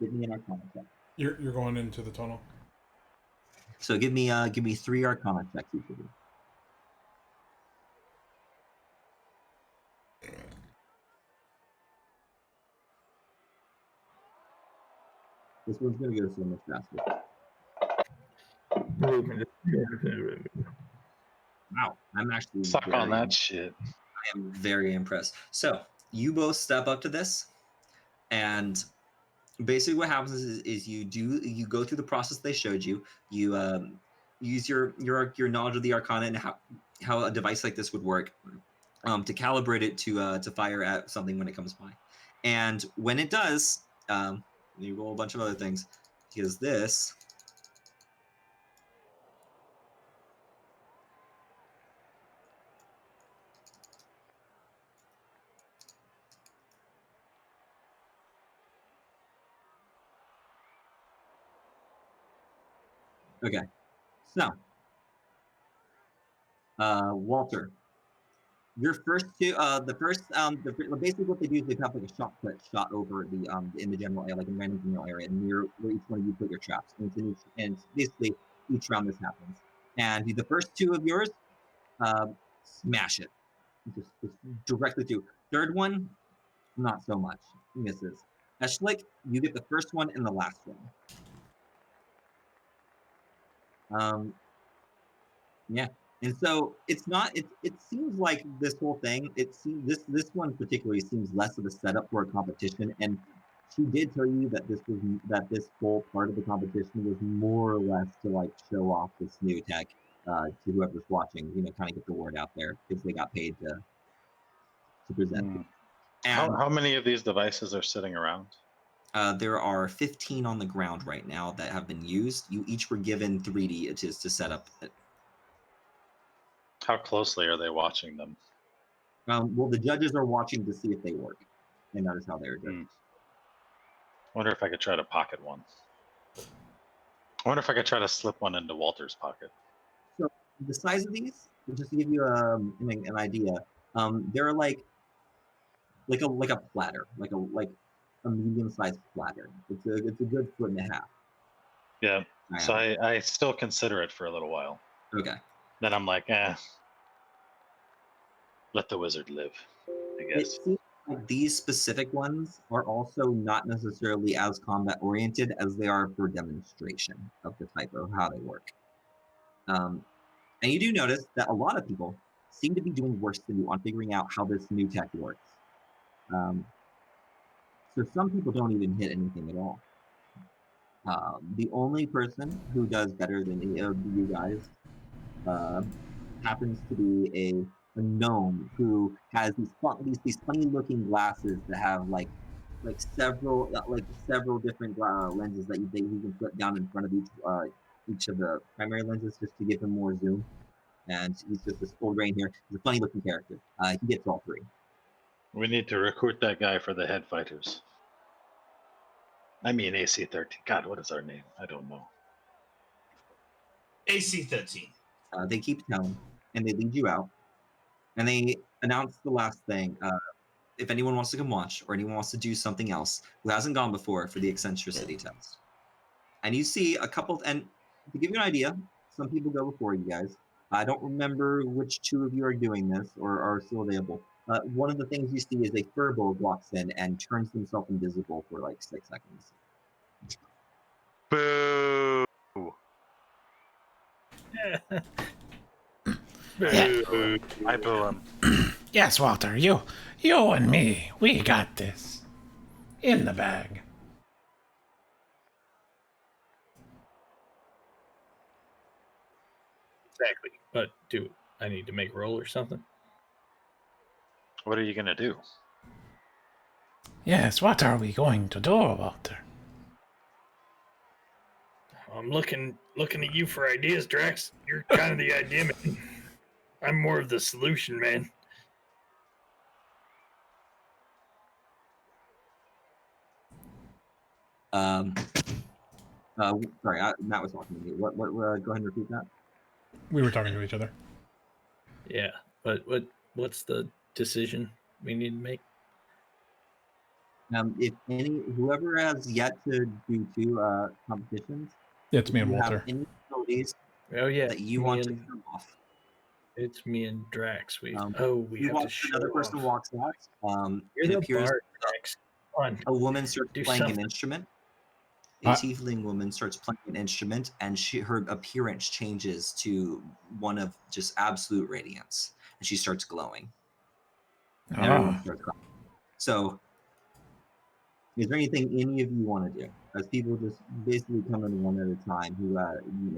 [SPEAKER 5] Give me an Arcana check.
[SPEAKER 3] You're going into the tunnel.
[SPEAKER 5] So give me 3 Arcana checks each of you. This one's gonna go so much faster. Wow, I'm actually
[SPEAKER 6] Suck on that shit.
[SPEAKER 5] I am very impressed. So you both step up to this, and basically what happens is you go through the process they showed you. You use your knowledge of the Arcana and how a device like this would work, to calibrate it to fire at something when it comes by. And when it does, you roll a bunch of other things, because this okay. So Walter, your first two, basically what they do is they have like a shot over the in the general area, like in random general area, near where each one of you put your traps. And it's basically each round this happens. And the first 2 of yours, smash it, just directly through. Third one, not so much, misses. Eshlik, you get the first one and the last one. Yeah. And so it's not. It seems like this whole thing. It seems this one particularly seems less of a setup for a competition. And she did tell you that this whole part of the competition was more or less to like show off this new tech to whoever's watching. Kind of get the word out there because they got paid to present. And
[SPEAKER 6] How many of these devices are sitting around?
[SPEAKER 5] there are 15 on the ground right now that have been used. You each were given 3D to set up.
[SPEAKER 6] How closely are they watching them?
[SPEAKER 5] Well, the judges are watching to see if they work, and that is how they're doing.
[SPEAKER 6] I wonder if I could try to pocket one. I wonder if I could try to slip one into Walter's pocket.
[SPEAKER 5] So the size of these, just to give you an idea, they're like a platter, like a medium-sized platter. It's a good 1.5 feet.
[SPEAKER 6] Yeah. So I still consider it for a little while.
[SPEAKER 5] Okay.
[SPEAKER 6] Then I'm like, let the wizard live, I guess.
[SPEAKER 5] It seems like these specific ones are also not necessarily as combat oriented as they are for demonstration of the type of how they work. And you do notice that a lot of people seem to be doing worse than you on figuring out how this new tech works. So some people don't even hit anything at all. The only person who does better than any of you guys happens to be a gnome who has these funny looking glasses that have like several different lenses that he can put down in front of each of the primary lenses just to give him more zoom. And he's just this old grain here. He's a funny looking character. He gets all three.
[SPEAKER 6] We need to recruit that guy for the head fighters. I mean AC 13. God, what is our name? I don't know.
[SPEAKER 1] AC 13.
[SPEAKER 5] They keep telling, and they lead you out, and they announce the last thing. If anyone wants to come watch, or anyone wants to do something else who hasn't gone before for the eccentricity test. And you see a couple, and to give you an idea, some people go before you guys. I don't remember which two of you are doing this or are still available. One of the things you see is a furbolg walks in and turns himself invisible for like 6 seconds.
[SPEAKER 6] Boo!
[SPEAKER 4] Boo.
[SPEAKER 6] I boo him.
[SPEAKER 3] Yes, Walter, you and me, we got this. In the bag.
[SPEAKER 4] Exactly. But do I need to make a roll or something?
[SPEAKER 6] What are you gonna do?
[SPEAKER 3] Yes, what are we going to do, Walter?
[SPEAKER 4] I'm looking at you for ideas, Drax. You're kind of the idea man. I'm more of the solution man.
[SPEAKER 5] Sorry, Matt was talking to me. What? Go ahead and repeat that.
[SPEAKER 3] We were talking to each other.
[SPEAKER 4] Yeah, but what's the decision we need to make?
[SPEAKER 5] If whoever has yet to do 2 competitions,
[SPEAKER 3] Yeah, it's me and
[SPEAKER 5] you have
[SPEAKER 3] Walter.
[SPEAKER 5] any abilities
[SPEAKER 4] Oh yeah,
[SPEAKER 5] that you want to turn off.
[SPEAKER 4] It's me and Drax. We
[SPEAKER 5] You
[SPEAKER 4] have to
[SPEAKER 5] watch
[SPEAKER 4] show
[SPEAKER 5] another person
[SPEAKER 4] off.
[SPEAKER 5] walks out.
[SPEAKER 4] You're
[SPEAKER 5] It
[SPEAKER 4] the
[SPEAKER 5] appears
[SPEAKER 4] bard, Drax. Come on.
[SPEAKER 5] a woman starts
[SPEAKER 4] Do
[SPEAKER 5] playing
[SPEAKER 4] something.
[SPEAKER 5] an instrument. A tiefling woman starts playing an instrument, and her appearance changes to one of just absolute radiance, and she starts glowing. And everyone starts clapping. So, is there anything any of you want to do? As people just basically come in one at a time who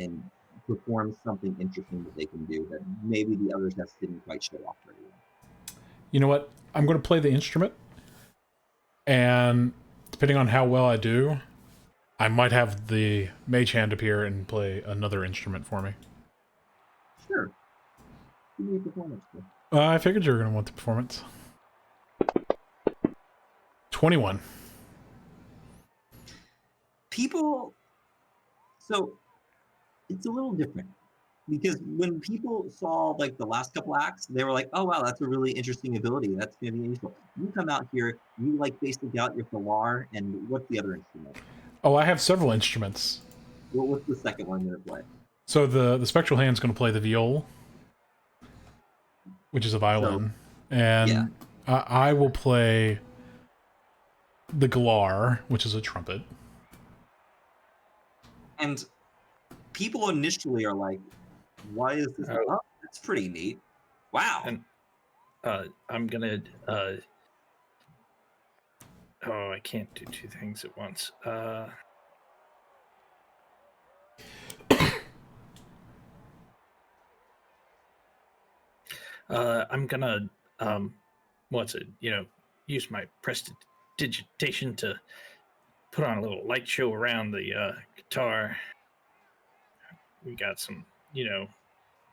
[SPEAKER 5] and perform something interesting that they can do that maybe the others just didn't quite show off very well.
[SPEAKER 3] You know what? I'm going to play the instrument, and depending on how well I do, I might have the mage hand appear and play another instrument for me.
[SPEAKER 5] Sure. Give me a performance.
[SPEAKER 3] I figured you were going to want the performance. 21.
[SPEAKER 5] People, so it's a little different because when people saw like the last couple acts, they were like, "Oh wow, that's a really interesting ability. That's gonna be useful." You come out here, you like basically out your Falar, and what's the other instrument?
[SPEAKER 3] Oh, I have several instruments.
[SPEAKER 5] What's the second one gonna play?
[SPEAKER 3] So the spectral hand's going to play the viol, which is a violin, and I will play the galar, which is a trumpet.
[SPEAKER 5] And people initially are like, "Why is this? Oh, that's pretty neat. Wow."
[SPEAKER 4] And I'm gonna. Oh, I can't do 2 things at once. I'm gonna use my prestidigitation to put on a little light show around the guitar. We got some,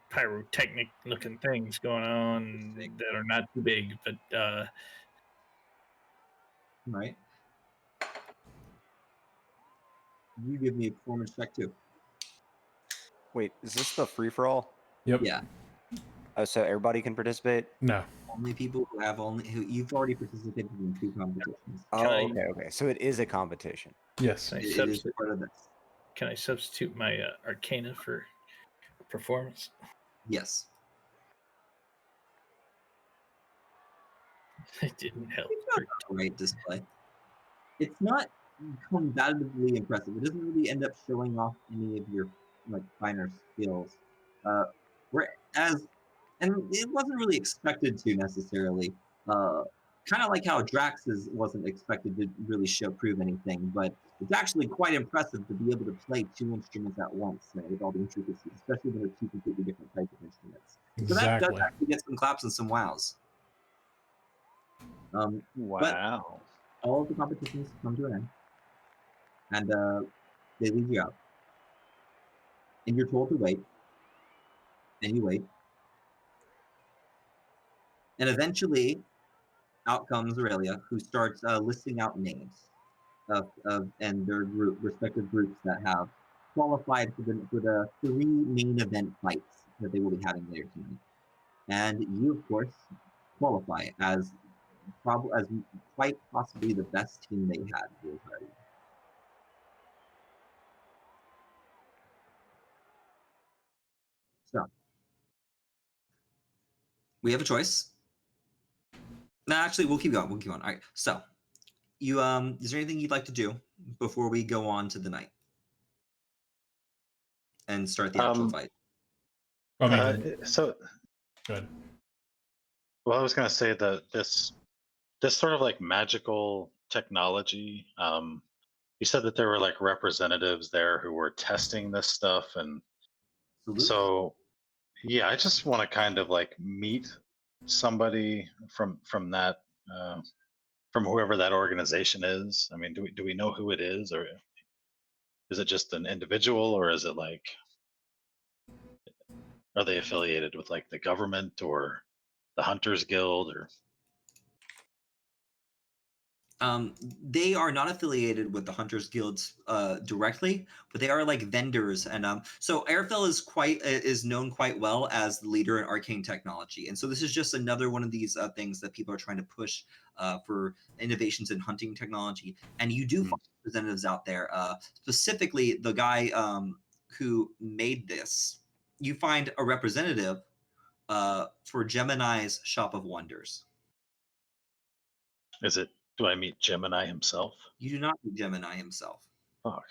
[SPEAKER 4] pyrotechnic looking things going on that are not too big, but
[SPEAKER 5] right. You give me a performance check too.
[SPEAKER 7] Wait, is this the free for all?
[SPEAKER 3] Yep.
[SPEAKER 5] Yeah.
[SPEAKER 7] Oh, so everybody can participate?
[SPEAKER 3] No.
[SPEAKER 5] Only people who you've already participated in 2 competitions.
[SPEAKER 7] Oh, okay. So it is a competition.
[SPEAKER 3] Yes.
[SPEAKER 4] Can I,
[SPEAKER 5] It is part of this.
[SPEAKER 4] Can I substitute my Arcana for performance?
[SPEAKER 5] Yes.
[SPEAKER 4] It didn't help.
[SPEAKER 5] It's not a great display. It's not combatively impressive. It doesn't really end up showing off any of your finer skills. and it wasn't really expected to necessarily. Kind of like how Drax's wasn't expected to really prove anything, but it's actually quite impressive to be able to play two instruments at once with all the intricacies, especially when they're two completely different types of instruments. So that does
[SPEAKER 3] Exactly.
[SPEAKER 5] actually get some claps and some wows. But
[SPEAKER 6] Wow.
[SPEAKER 5] all of the competitions come to an end, and they leave you out, and you're told to wait, and you wait, and eventually out comes Aurelia, who starts listing out names of and their respective groups that have qualified for the 3 main event fights that they will be having later tonight. And you, of course, qualify as quite possibly the best team they had the entire year. So we have a choice. No, actually, we'll keep going. We'll keep going. All right. So you is there anything you'd like to do before we go on to the night and start the actual fight?
[SPEAKER 3] I mean,
[SPEAKER 6] So,
[SPEAKER 3] good.
[SPEAKER 6] well, I was going to say that this sort of like magical technology. You said that there were like representatives there who were testing this stuff, and
[SPEAKER 5] Absolutely.
[SPEAKER 6] so yeah, I just want to kind of like meet somebody from that from whoever that organization is. I mean, do we know who it is, or is it just an individual, or is it like, are they affiliated with like the government or the Hunters Guild, or?
[SPEAKER 5] They are not affiliated with the Hunters Guilds directly, but they are like vendors. And so Airfell is known quite well as the leader in arcane technology. And so this is just another one of these things that people are trying to push for innovations in hunting technology. And you do find representatives out there, specifically the guy who made this. You find a representative for Gemini's Shop of Wonders.
[SPEAKER 6] Is it? Do I meet Gemini himself?
[SPEAKER 5] You do not meet Gemini himself.
[SPEAKER 6] Fuck.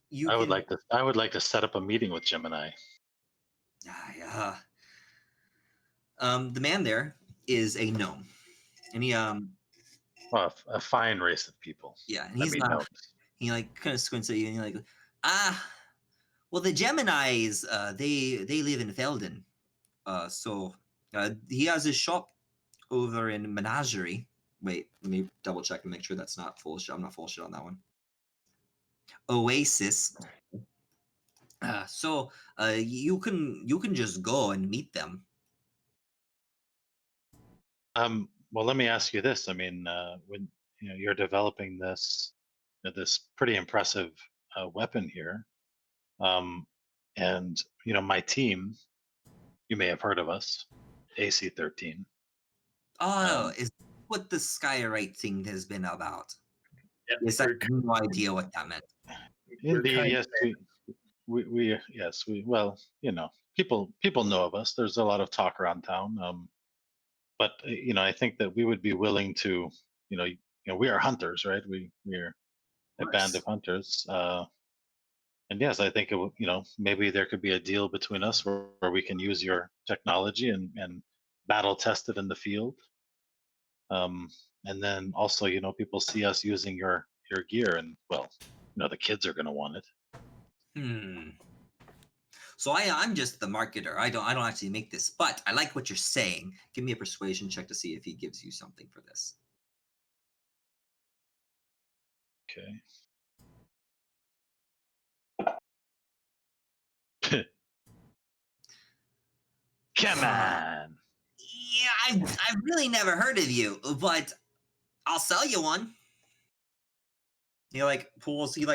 [SPEAKER 5] You
[SPEAKER 6] I would
[SPEAKER 5] can.
[SPEAKER 6] like to set up a meeting with Gemini.
[SPEAKER 5] Yeah. The man there is a gnome, and he
[SPEAKER 6] Well, a fine race of people.
[SPEAKER 5] yeah, and
[SPEAKER 6] I
[SPEAKER 5] he's
[SPEAKER 6] mean,
[SPEAKER 5] not.
[SPEAKER 6] no.
[SPEAKER 5] He like kind of squints at you, and you're like, well, the Geminis, they live in Felden, so he has his shop over in Menagerie. Wait, let me double check and make sure that's not full shit. I'm not full shit on that one. Oasis. So you can just go and meet them.
[SPEAKER 6] Well, let me ask you this. I mean, when you're developing this pretty impressive weapon here, and my team, you may have heard of us, AC-13.
[SPEAKER 5] Oh, is what the Skyrite thing has been about?
[SPEAKER 4] Yep,
[SPEAKER 5] Yes, I have no idea what that meant.
[SPEAKER 6] Indeed, yes, well, people know of us. There's a lot of talk around town. But I think that we would be willing to, we are hunters, right? We're a band of hunters. And yes, I think maybe there could be a deal between us where we can use your technology and battle test it in the field. And then also, people see us using your gear, and well, the kids are going to want it.
[SPEAKER 5] So I'm just the marketer. I don't actually make this, but I like what you're saying. Give me a persuasion check to see if he gives you something for this.
[SPEAKER 6] Okay. Come on.
[SPEAKER 5] Yeah, I've really never heard of you, but I'll sell you one. He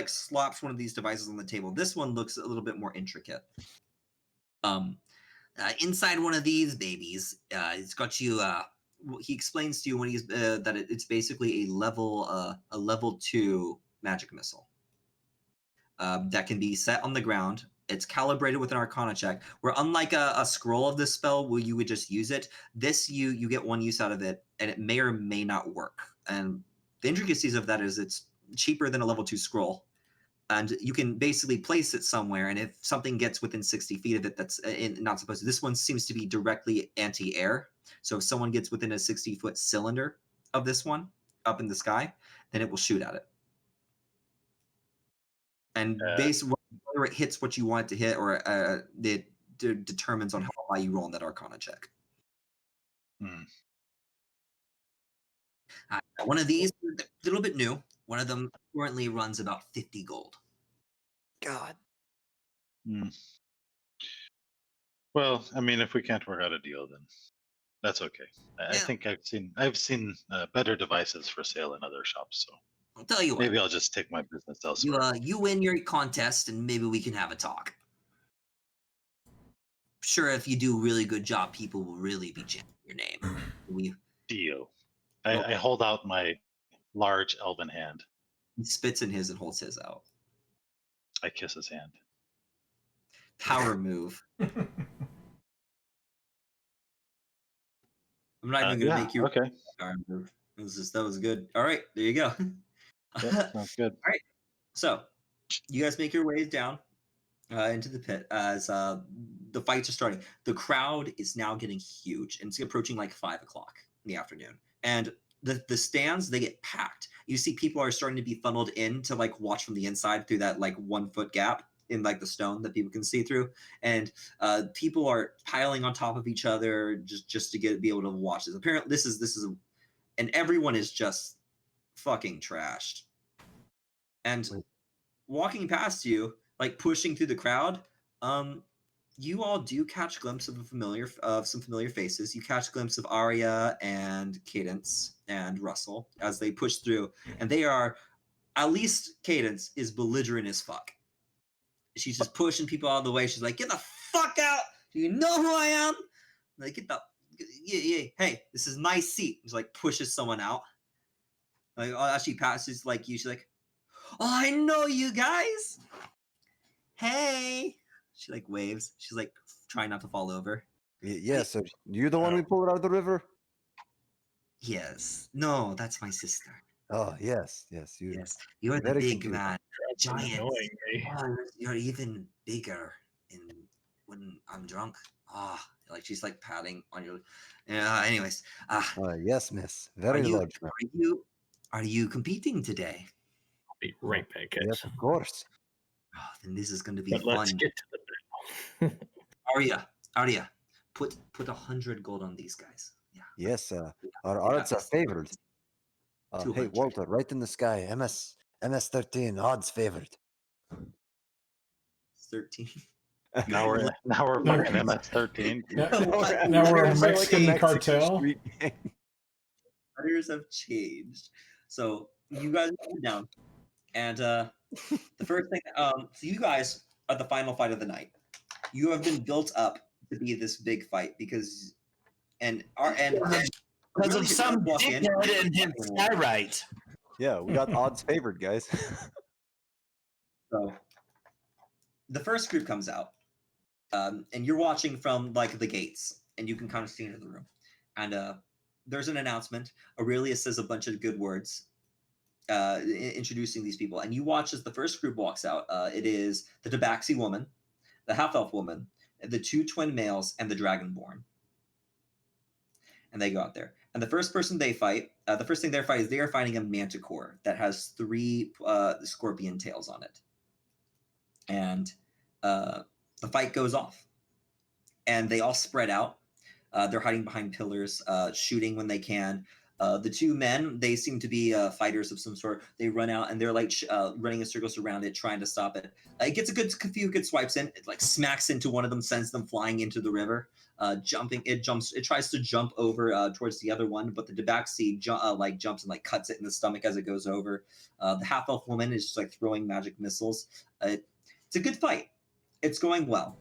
[SPEAKER 5] slops one of these devices on the table. This one looks a little bit more intricate. Inside one of these babies, it's got you. He explains to you when he's that it's basically a level 2 magic missile that can be set on the ground. It's calibrated with an Arcana check. Where unlike a scroll of this spell, where you would just use it, this you get one use out of it, and it may or may not work. And the intricacies of that is it's cheaper than a level 2 scroll, and you can basically place it somewhere. And if something gets within 60 feet of it, that's not supposed to. This one seems to be directly anti-air. So if someone gets within a 60-foot cylinder of this one up in the sky, then it will shoot at it. And based on whether it hits what you want it to hit, or it determines on how high you roll on that Arcana check. One of these, a little bit new. One of them currently runs about 50 gold.
[SPEAKER 2] God.
[SPEAKER 6] Well, I mean, if we can't work out a deal, then that's okay. I think I've seen better devices for sale in other shops, so
[SPEAKER 5] I'll tell you what.
[SPEAKER 6] maybe I'll just take my business elsewhere.
[SPEAKER 5] You win your contest, and maybe we can have a talk. Sure, if you do a really good job, people will really be chanting your name.
[SPEAKER 6] Deal. I hold out my large elven hand.
[SPEAKER 5] He spits in his and holds his out.
[SPEAKER 6] I kiss his hand.
[SPEAKER 5] Power move. I'm not even gonna make you power move. That was good. All right, there you go.
[SPEAKER 6] Sounds good.
[SPEAKER 5] All right, so you guys make your way down into the pit as the fights are starting. The crowd is now getting huge, and it's approaching like 5 o'clock in the afternoon. And the stands, they get packed. You see people are starting to be funneled in to like watch from the inside through that like 1 foot gap in like the stone that people can see through. And people are piling on top of each other just to be able to watch this. Apparently this is and everyone is just fucking trashed. And walking past you, like pushing through the crowd, you all do catch a glimpse of some familiar faces. You catch a glimpse of Arya and Cadence and Russell as they push through, and they are, at least Cadence is belligerent as fuck. She's just pushing people out of the way. She's like, "Get the fuck out! Do you know who I am?" Like, yeah. Hey, this is my seat. She's like pushes someone out. Like, as she passes like you, she's like, "Oh, I know you guys. Hey." She like waves. She's like trying not to fall over.
[SPEAKER 2] Yeah, so you're the one we pulled out of the river?
[SPEAKER 5] Yes. No, that's my sister.
[SPEAKER 2] Oh, yes.
[SPEAKER 5] Yes. You're the big man.
[SPEAKER 4] Giant. Annoying me.
[SPEAKER 5] Oh, you're even bigger when I'm drunk. Like she's like patting on your. Anyways.
[SPEAKER 2] Yes, miss. Very large.
[SPEAKER 5] Are you competing today?
[SPEAKER 4] I'll be right back, guys.
[SPEAKER 2] Yes, of course.
[SPEAKER 5] Oh, then this is going to be fun.
[SPEAKER 4] Let's get to the battle.
[SPEAKER 5] Arya, put 100 gold on these guys. Yeah.
[SPEAKER 2] Yes, our odds are favored. Hey, Walter, right in the sky. MS 13, odds favored.
[SPEAKER 5] 13.
[SPEAKER 6] Now we're fucking MS 13.
[SPEAKER 3] Now we're a Mexican cartel.
[SPEAKER 5] Others have changed. So you guys go down, and the first thing, so you guys are the final fight of the night. You have been built up to be this big fight because
[SPEAKER 1] of some dickhead and his skywrite.
[SPEAKER 7] Yeah, we got odds favored, guys.
[SPEAKER 5] So the first group comes out, and you're watching from like the gates, and you can kind of see into the room. And there's an announcement. Aurelius says a bunch of good words, introducing these people, and you watch as the first group walks out. It is the Tabaxi woman, the half-elf woman, the 2 twin males, and the Dragonborn. And they go out there. And the first person they fight, the first thing they fight is they are fighting a manticore that has 3 scorpion tails on it. And the fight goes off. And they all spread out. They're hiding behind pillars, shooting when they can. The 2 men, they seem to be fighters of some sort. They run out and they're like running in circles around it, trying to stop it. It gets a few good swipes in. It like smacks into one of them, sends them flying into the river. It tries to jump over towards the other one, but the Tabaxi jumps and like cuts it in the stomach as it goes over. The half-elf woman is just like throwing magic missiles. It's a good fight. It's going well.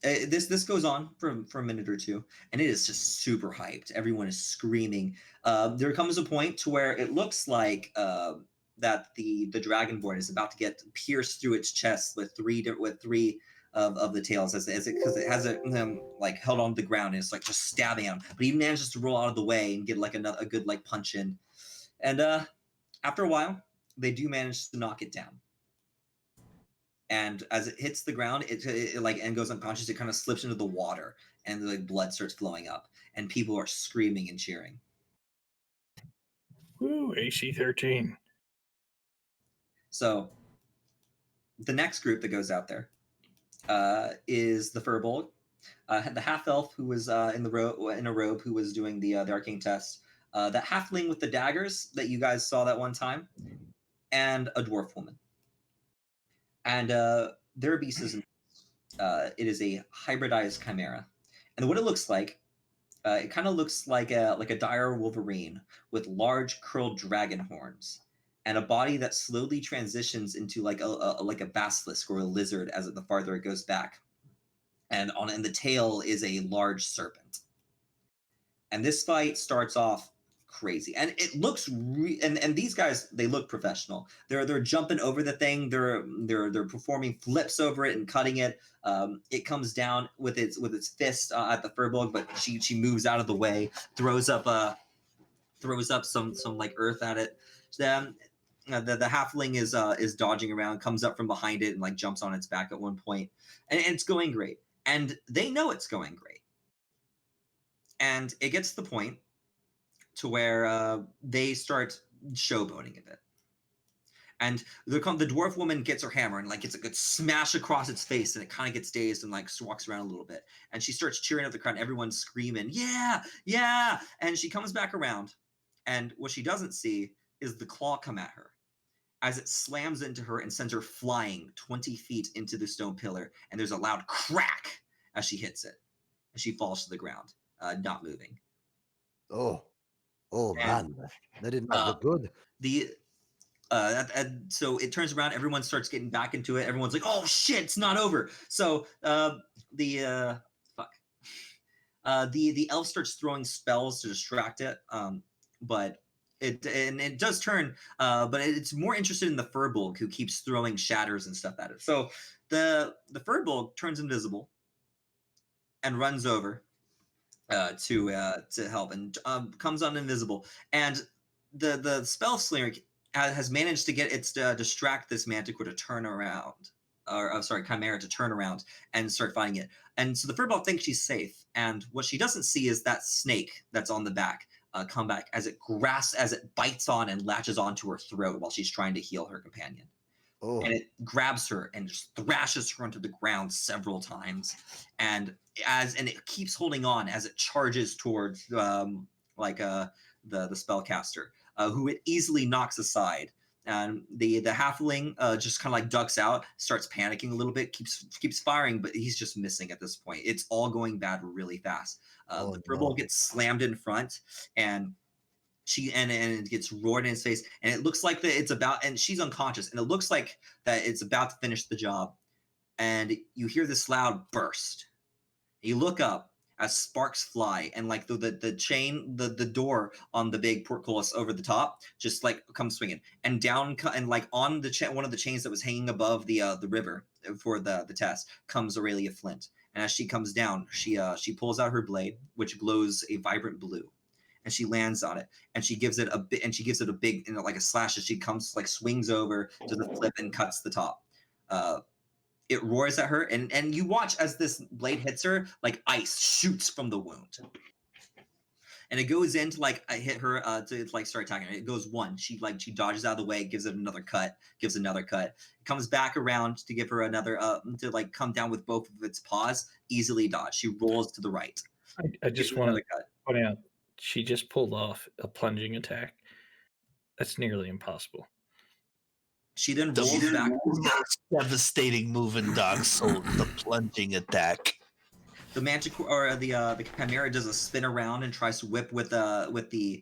[SPEAKER 5] This goes on for a minute or two, and it is just super hyped. Everyone is screaming. There comes a point to where it looks like that the Dragonborn is about to get pierced through its chest with three of the tails because it has it like held on the ground, and it's like just stabbing him. But he manages to roll out of the way and get like a good like punch in. And after a while, they do manage to knock it down. And as it hits the ground, it like and goes unconscious. It kind of slips into the water, and like blood starts flowing up, and people are screaming and cheering.
[SPEAKER 4] Woo, AC 13.
[SPEAKER 5] So the next group that goes out there is the Furbolg, the half elf who was in a robe who was doing the arcane test, that halfling with the daggers that you guys saw that one time, and a dwarf woman. And their beast is it is a hybridized chimera, and what it looks like, it kind of looks like a dire wolverine with large curled dragon horns, and a body that slowly transitions into like a basilisk or a lizard as the farther it goes back, and the tail is a large serpent. And this fight starts off crazy, and it looks and these guys, they look professional. They're jumping over the thing. They're performing flips over it and cutting it. It comes down with its fist at the Furbolg, but she moves out of the way, throws up some like earth at it. Then the halfling is dodging around, comes up from behind it, and like jumps on its back at one point, and it's going great. And they know it's going great. And it gets to the point to where they start showboating a bit. And the dwarf woman gets her hammer and like gets a good smash across its face, and it kind of gets dazed and like walks around a little bit. And she starts cheering at the crowd. Everyone's screaming, "Yeah, yeah!" And she comes back around, and what she doesn't see is the claw come at her as it slams into her and sends her flying 20 feet into the stone pillar. And there's a loud crack as she hits it, and she falls to the ground, not moving.
[SPEAKER 2] Oh
[SPEAKER 5] And,
[SPEAKER 2] man, that did not look good.
[SPEAKER 5] So it turns around. Everyone starts getting back into it. Everyone's like, "Oh shit, it's not over." So the elf starts throwing spells to distract it. But it does turn. But it's more interested in the Furbolg, who keeps throwing shatters and stuff at it. So the Furbolg turns invisible and runs over to help, and comes on invisible. And the spell slinger has managed to get its distract this manticore to turn around, chimera to turn around and start fighting it. And so the Furbolg thinks she's safe, and what she doesn't see is that snake that's on the back come back as it bites on and latches onto her throat while she's trying to heal her companion.
[SPEAKER 2] Oh,
[SPEAKER 5] And it grabs her and just thrashes her onto the ground several times, and it keeps holding on as it charges towards the spellcaster, who it easily knocks aside. And the halfling just kind of like ducks out, starts panicking a little bit, keeps firing, but he's just missing at this point. It's all going bad really fast. The Furbolg gets slammed in front, and it gets roared in his face, and it looks like that it's about, and she's unconscious, and it looks like that it's about to finish the job. And you hear this loud burst. You look up as sparks fly, and like the chain, the door on the big portcullis over the top just like comes swinging, and down, and like on the one of the chains that was hanging above the river for the test comes Aurelia Flint. And as she comes down, she pulls out her blade, which glows a vibrant blue, and she lands on it, and she gives it a big, like a slash as she comes, like swings over to the flip and cuts the top. It roars at her, and you watch as this blade hits her, like ice shoots from the wound, and it goes in to like hit her to like start attacking her. It goes one, she dodges out of the way, gives it another cut, it comes back around to give her another to like come down with both of its paws, easily dodge. She rolls to the right.
[SPEAKER 4] I just want to point out, she just pulled off a plunging attack. That's nearly impossible.
[SPEAKER 5] She then rolls back.
[SPEAKER 1] Most devastating move in Dark Souls, the plunging attack.
[SPEAKER 5] The manticore, or the chimera, does a spin around and tries to whip with the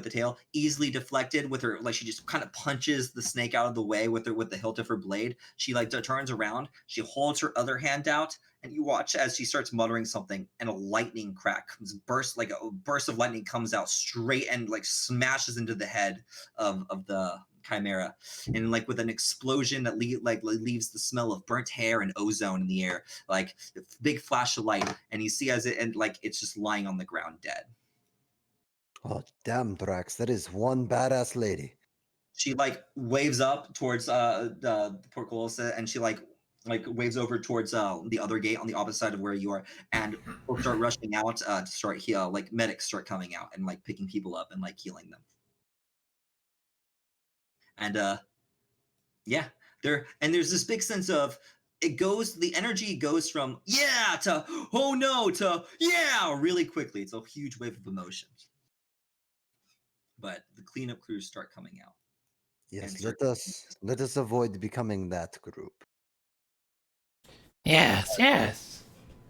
[SPEAKER 5] tail, easily deflected with her, like she just kind of punches the snake out of the way with the hilt of her blade. She like turns around, she holds her other hand out, and you watch as she starts muttering something, and a lightning crack comes, a burst of lightning comes out straight and like smashes into the head of the chimera, and like with an explosion that leaves the smell of burnt hair and ozone in the air, like a big flash of light, and you see as it, and like it's just lying on the ground dead.
[SPEAKER 2] Oh damn, Drax, that is one badass lady.
[SPEAKER 5] she like waves up towards the portcullis, and she like waves over towards the other gate on the opposite side of where you are, and will start rushing out to start heal. Like medics start coming out and like picking people up and like healing them. And yeah, there's this big sense of the energy goes from yeah to oh no to yeah really quickly. It's a huge wave of emotion. But the cleanup crews start coming out.
[SPEAKER 2] Yes, let us avoid becoming that group.
[SPEAKER 8] Yes, yes.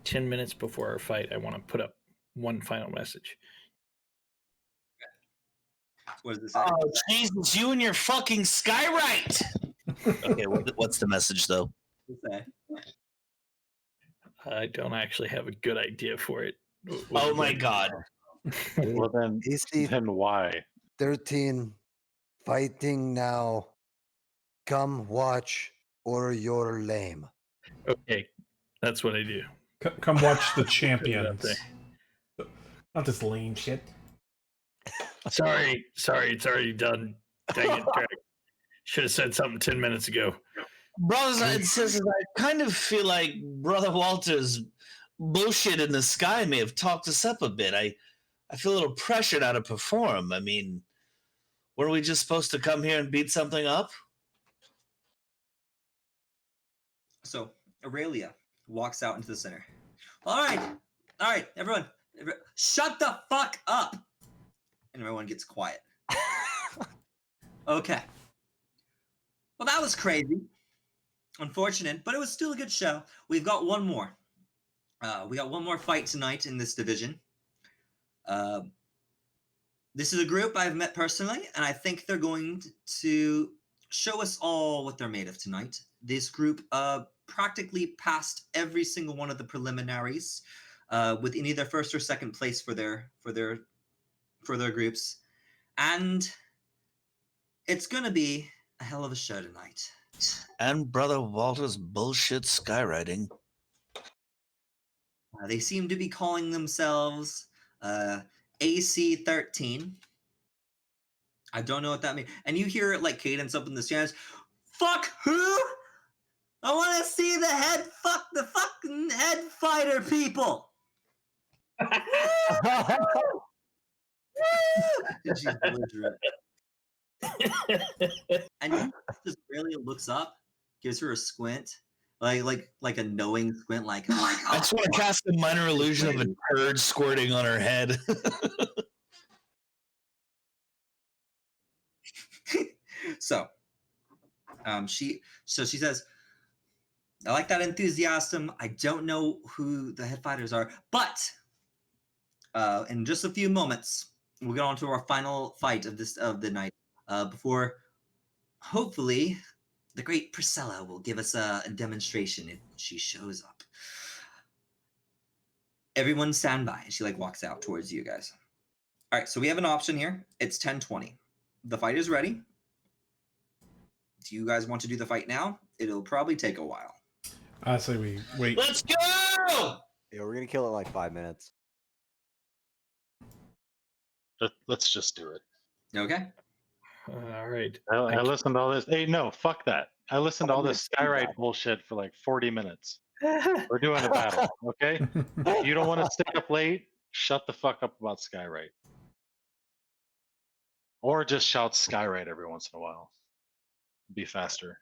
[SPEAKER 4] 10 minutes before our fight, I want to put up one final message.
[SPEAKER 5] What does this say?
[SPEAKER 1] Oh, Jesus, you and your fucking Skywrite! Okay, what's the message, though?
[SPEAKER 4] I don't actually have a good idea for it.
[SPEAKER 1] Oh my god.
[SPEAKER 6] Well, then why?
[SPEAKER 2] 13, fighting now. Come watch, or you're lame.
[SPEAKER 4] Okay, that's what I do.
[SPEAKER 3] Come watch the
[SPEAKER 4] Put it up
[SPEAKER 3] champions.
[SPEAKER 4] there.
[SPEAKER 3] Not this lame shit.
[SPEAKER 4] Sorry, it's already done. Dang it, Craig. Should have said something 10 minutes ago.
[SPEAKER 1] Brothers, it says I kind of feel like Brother Walter's bullshit in the sky may have talked us up a bit. I feel a little pressure now to perform. I mean, weren't we just supposed to come here and beat something up?
[SPEAKER 5] So Aurelia walks out into the center. All right, everyone, shut the fuck up. And everyone gets quiet. Okay. Well, that was crazy. Unfortunate, but it was still a good show. We've got one more. We got one more fight tonight in this division. This is a group I've met personally, and I think they're going to show us all what they're made of tonight. This group practically passed every single one of the preliminaries with either first or second place for their groups, and it's gonna be a hell of a show tonight.
[SPEAKER 1] And Brother Walter's bullshit skywriting.
[SPEAKER 5] They seem to be calling themselves AC-13. I don't know what that means. And you hear like cadence up in the stands. Fuck who? I want to see the fucking head fighter people. And she's belligerent. And just really looks up, gives her a squint, like a knowing squint, like oh my god.
[SPEAKER 1] I just want to cast a minor illusion of a turd squirting on her head.
[SPEAKER 5] So she says, I like that enthusiasm. I don't know who the head fighters are, but in just a few moments, we'll get on to our final fight of the night. Before, hopefully, the great Priscilla will give us a demonstration if she shows up. Everyone stand by. She like walks out towards you guys. All right, so we have an option here. It's 10:20. The fight is ready. Do you guys want to do the fight now? It'll probably take a while.
[SPEAKER 3] I say we wait.
[SPEAKER 1] Let's go!
[SPEAKER 7] Yeah, we're gonna kill it in like 5 minutes.
[SPEAKER 6] Let's just do it.
[SPEAKER 5] Okay.
[SPEAKER 4] All right.
[SPEAKER 6] I listened to all this. Hey, no, fuck that. I listened to all this Skywrite bullshit for like 40 minutes. We're doing a battle, okay? You don't want to stay up late? Shut the fuck up about Skywrite. Or just shout Skywrite every once in a while. Be faster.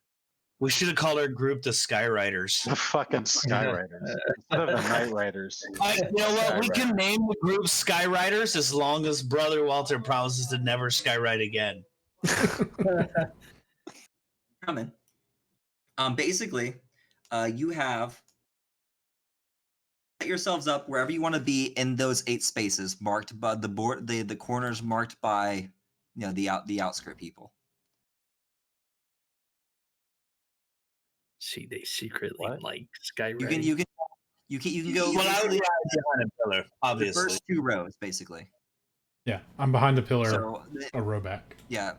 [SPEAKER 1] We should have called our group the Skywriters.
[SPEAKER 6] The fucking Skywriters. Instead of the Night Riders.
[SPEAKER 1] You know what? We can name the group Skywriters as long as Brother Walter promises to never skywrite again.
[SPEAKER 5] Coming. Basically, you have set yourselves up wherever you want to be in those 8 spaces marked by the board, the corners marked by the outskirt people.
[SPEAKER 4] See, they secretly like Skywriting.
[SPEAKER 5] You can go.
[SPEAKER 1] Well, I would be behind a pillar,
[SPEAKER 5] The
[SPEAKER 1] obviously.
[SPEAKER 5] first 2 rows, basically.
[SPEAKER 3] Yeah, I'm behind a pillar,
[SPEAKER 5] So
[SPEAKER 3] a row back.
[SPEAKER 5] yeah.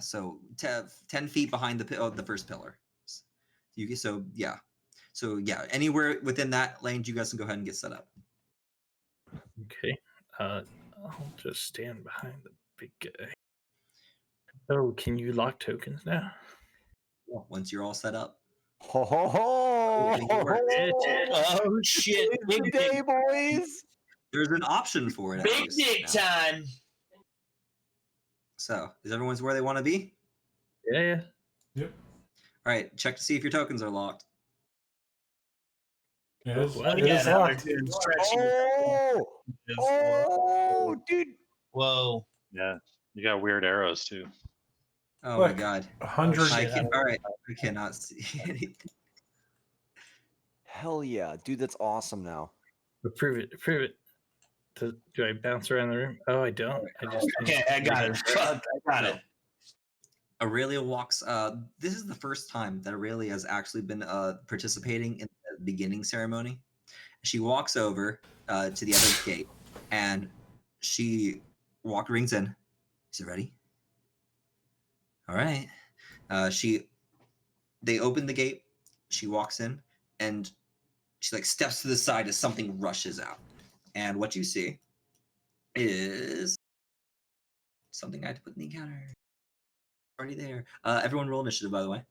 [SPEAKER 5] So 10 feet behind the first pillar. So anywhere within that lane, you guys can go ahead and get set up.
[SPEAKER 4] Okay. I'll just stand behind the big guy. Oh, can you lock tokens now?
[SPEAKER 5] Well, once you're all set up.
[SPEAKER 7] Ho ho ho!
[SPEAKER 1] Oh shit!
[SPEAKER 7] It's
[SPEAKER 1] Big
[SPEAKER 7] the
[SPEAKER 1] dick,
[SPEAKER 7] day, boys.
[SPEAKER 5] There's an option for it. at
[SPEAKER 1] big
[SPEAKER 5] least
[SPEAKER 1] dick
[SPEAKER 5] now.
[SPEAKER 1] time.
[SPEAKER 5] So, is everyone's where they want to be?
[SPEAKER 4] Yeah.
[SPEAKER 3] Yep.
[SPEAKER 5] All right, check to see if your tokens are locked.
[SPEAKER 3] It is.
[SPEAKER 4] well,
[SPEAKER 3] It is
[SPEAKER 1] now they're
[SPEAKER 3] locked.
[SPEAKER 1] doing stretching.
[SPEAKER 7] Oh, dude.
[SPEAKER 1] Whoa!
[SPEAKER 6] Yeah, you got weird arrows too.
[SPEAKER 5] Oh
[SPEAKER 3] Look,
[SPEAKER 5] my god.
[SPEAKER 3] 100.
[SPEAKER 5] All right, I cannot see anything.
[SPEAKER 7] Hell yeah, dude, that's awesome now.
[SPEAKER 4] Prove it. Prove it. Do I bounce around the room? Oh, I don't. I just.
[SPEAKER 1] Okay, I got it. Fuck, I got it.
[SPEAKER 5] Aurelia walks. This is the first time that Aurelia has actually been participating in the beginning ceremony. She walks over to the other gate, and she rings in. Is it ready? All right. They open the gate. She walks in, and she like steps to the side as something rushes out. And what you see is something I had to put in the encounter. Already there. Everyone roll initiative, by the way.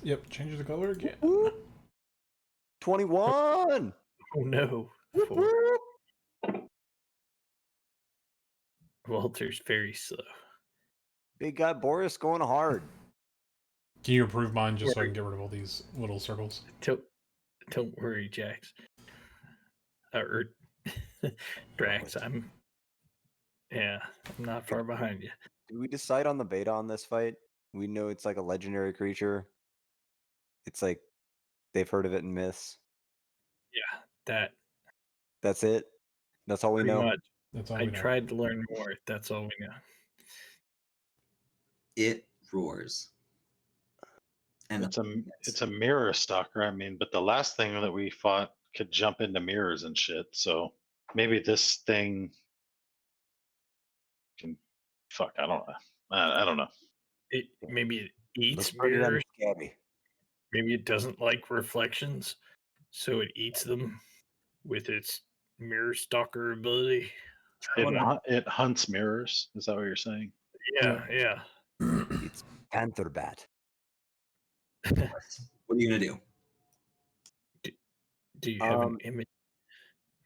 [SPEAKER 3] Yep. Changes the color again.
[SPEAKER 7] 21.
[SPEAKER 4] Oh no.
[SPEAKER 7] Whoop,
[SPEAKER 4] 4.
[SPEAKER 7] whoop.
[SPEAKER 4] Walter's very slow.
[SPEAKER 7] Big guy Boris going hard.
[SPEAKER 3] Can you approve mine just so I can get rid of all these little circles?
[SPEAKER 4] Don't worry, Jax. Or Drax, I'm not far behind you.
[SPEAKER 7] Did we decide on the beta on this fight? We know it's like a legendary creature. It's like they've heard of it in myths.
[SPEAKER 4] Yeah,
[SPEAKER 7] That's it. That's all we
[SPEAKER 4] pretty
[SPEAKER 7] know.
[SPEAKER 4] much.
[SPEAKER 3] That's all
[SPEAKER 4] I
[SPEAKER 3] we know.
[SPEAKER 4] tried to learn more. That's all we know.
[SPEAKER 5] It roars. And
[SPEAKER 6] It's a mirror stalker. I mean, but the last thing that we fought could jump into mirrors and shit. So maybe this thing can. Fuck, I don't know. I don't know.
[SPEAKER 4] Maybe it eats
[SPEAKER 7] Looks pretty damn
[SPEAKER 4] mirrors.
[SPEAKER 7] scary.
[SPEAKER 4] Maybe it doesn't like reflections, so it eats them with its mirror stalker ability.
[SPEAKER 6] It hunts mirrors. Is that what you're saying?
[SPEAKER 4] Yeah.
[SPEAKER 7] It's Panther Bat.
[SPEAKER 5] what are you gonna do?
[SPEAKER 4] Do you have an image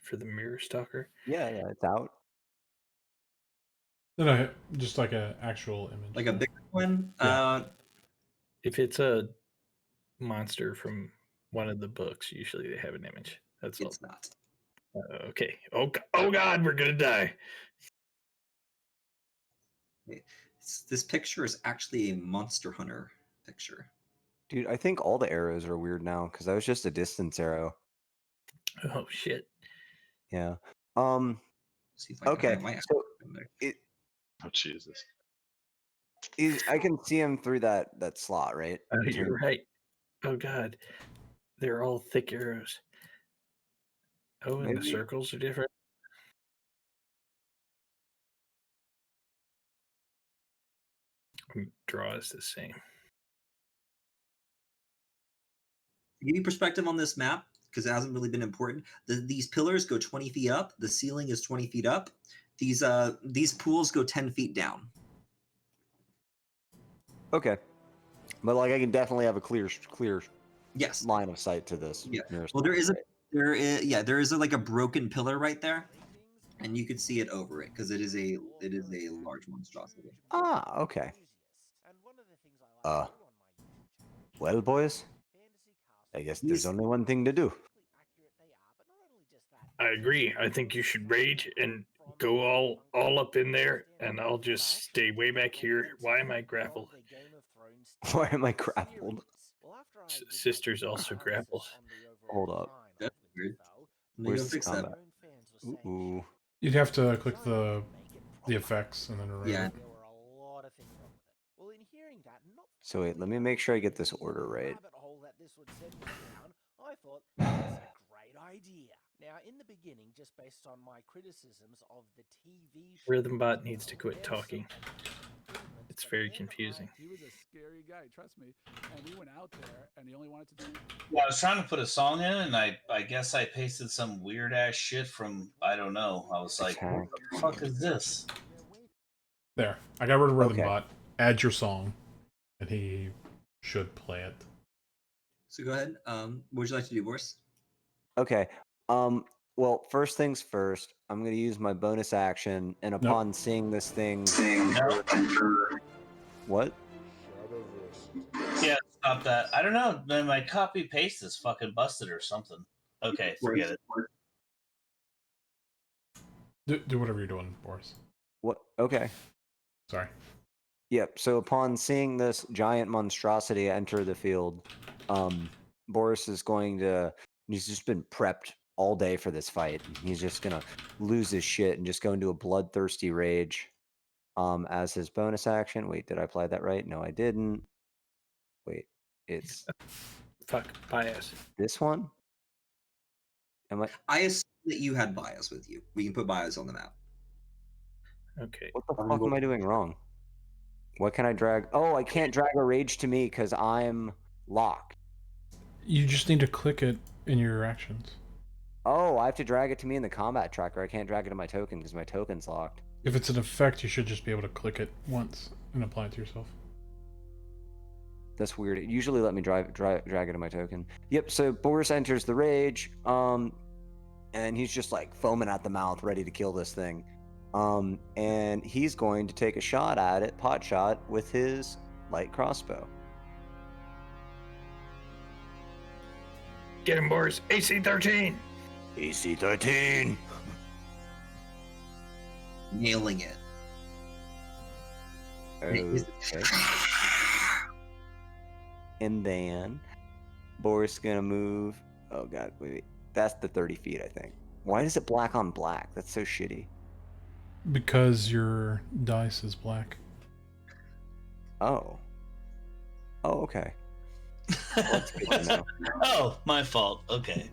[SPEAKER 4] for the mirror stalker?
[SPEAKER 7] Yeah, it's out.
[SPEAKER 3] No, just like an actual image.
[SPEAKER 5] Like a big one?
[SPEAKER 3] Yeah.
[SPEAKER 4] If it's a monster from one of the books, usually they have an image. That's all.
[SPEAKER 5] It's not.
[SPEAKER 4] Okay. Oh God, we're gonna die.
[SPEAKER 5] This picture is actually a Monster Hunter picture.
[SPEAKER 7] Dude, I think all the arrows are weird now because that was just a distance arrow.
[SPEAKER 4] Oh shit.
[SPEAKER 7] Yeah.
[SPEAKER 5] See if I can
[SPEAKER 7] Okay.
[SPEAKER 5] find my
[SPEAKER 7] So
[SPEAKER 6] Oh Jesus!
[SPEAKER 7] I can see him through that slot, right?
[SPEAKER 4] Oh, you're right. Oh God, they're all thick arrows. Oh, and the
[SPEAKER 7] Maybe-
[SPEAKER 4] circles are different. Draw is the same.
[SPEAKER 5] To give you perspective on this map, because it hasn't really been important, these pillars go 20 feet up. The ceiling is 20 feet up. These pools go 10 feet down.
[SPEAKER 7] Okay. But like I can definitely have a clear
[SPEAKER 5] Yes.
[SPEAKER 7] line of sight to this.
[SPEAKER 5] Yeah.
[SPEAKER 7] mirror
[SPEAKER 5] Well, there
[SPEAKER 7] spot,
[SPEAKER 5] is
[SPEAKER 7] right?
[SPEAKER 5] there is like a broken pillar right there, and you could see it over it because it is a large monstrosity.
[SPEAKER 7] Ah, okay. Well, boys, I guess there's
[SPEAKER 5] Yes.
[SPEAKER 7] only one thing to do.
[SPEAKER 4] I agree. I think you should rage and go all up in there, and I'll just stay way back here. Why am I grappled?
[SPEAKER 7] Why am I grappled?
[SPEAKER 4] Sisters also grappled.
[SPEAKER 7] Hold up.
[SPEAKER 5] That's weird.
[SPEAKER 7] Where's
[SPEAKER 5] You'll
[SPEAKER 7] the
[SPEAKER 5] fix that.
[SPEAKER 7] combat? Ooh.
[SPEAKER 3] You'd have to click the effects and then remove
[SPEAKER 5] Yeah.
[SPEAKER 3] it.
[SPEAKER 7] So wait, let me make sure I get this order right.
[SPEAKER 8] Now, in the beginning, just based on my criticisms of the TV
[SPEAKER 4] Rhythm bot needs to quit talking. It's very confusing.
[SPEAKER 9] He was a scary guy, trust me. And we went out there, and he only wanted to do.
[SPEAKER 1] Yeah, I was trying to put a song in, and I guess I pasted some weird ass shit from I don't know. I was like, what the fuck is this?
[SPEAKER 3] There. I got rid of Rhythm
[SPEAKER 7] Okay.
[SPEAKER 3] Bot. Add your song, and he should play it.
[SPEAKER 5] So go ahead. What would you like to do, Boris?
[SPEAKER 7] Okay. Well, first things first, I'm going to use my bonus action, and upon seeing this thing... What?
[SPEAKER 1] Yeah, stop that. I don't know. My copy paste is fucking busted or something. Okay, forget it.
[SPEAKER 3] Do whatever you're doing, Boris.
[SPEAKER 7] What? Okay.
[SPEAKER 3] Sorry.
[SPEAKER 7] Yep. So upon seeing this giant monstrosity enter the field, Boris is going to... He's just been prepped all day for this fight. He's just going to lose his shit and just go into a bloodthirsty rage as his bonus action. Wait, did I apply that right? No, I didn't. Wait, it's...
[SPEAKER 4] Fuck, bias.
[SPEAKER 7] This one?
[SPEAKER 5] I assume that you had bias with you. We can put bias on the map.
[SPEAKER 4] Okay.
[SPEAKER 7] What the fuck am I doing wrong? What can I drag? Oh, I can't drag a rage to me because I'm locked.
[SPEAKER 3] You just need to click it in your actions.
[SPEAKER 7] Oh, I have to drag it to me in the combat tracker. I can't drag it to my token because my token's locked.
[SPEAKER 3] If it's an effect, you should just be able to click it once and apply it to yourself.
[SPEAKER 7] That's weird. It usually let me drag it to my token. Yep, so Boris enters the rage, and he's just like foaming at the mouth, ready to kill this thing. And he's going to take a shot at it, pot shot, with his light crossbow.
[SPEAKER 4] Get him, Boris. AC 13.
[SPEAKER 7] AC 13.
[SPEAKER 5] Nailing it.
[SPEAKER 7] Okay. And then Boris gonna move. Oh god, wait. That's the 30 feet, I think. Why is it black on black? That's so shitty.
[SPEAKER 3] Because your dice is black.
[SPEAKER 7] Oh. Oh, okay. Well, that's good to know.
[SPEAKER 1] Oh, my fault. Okay.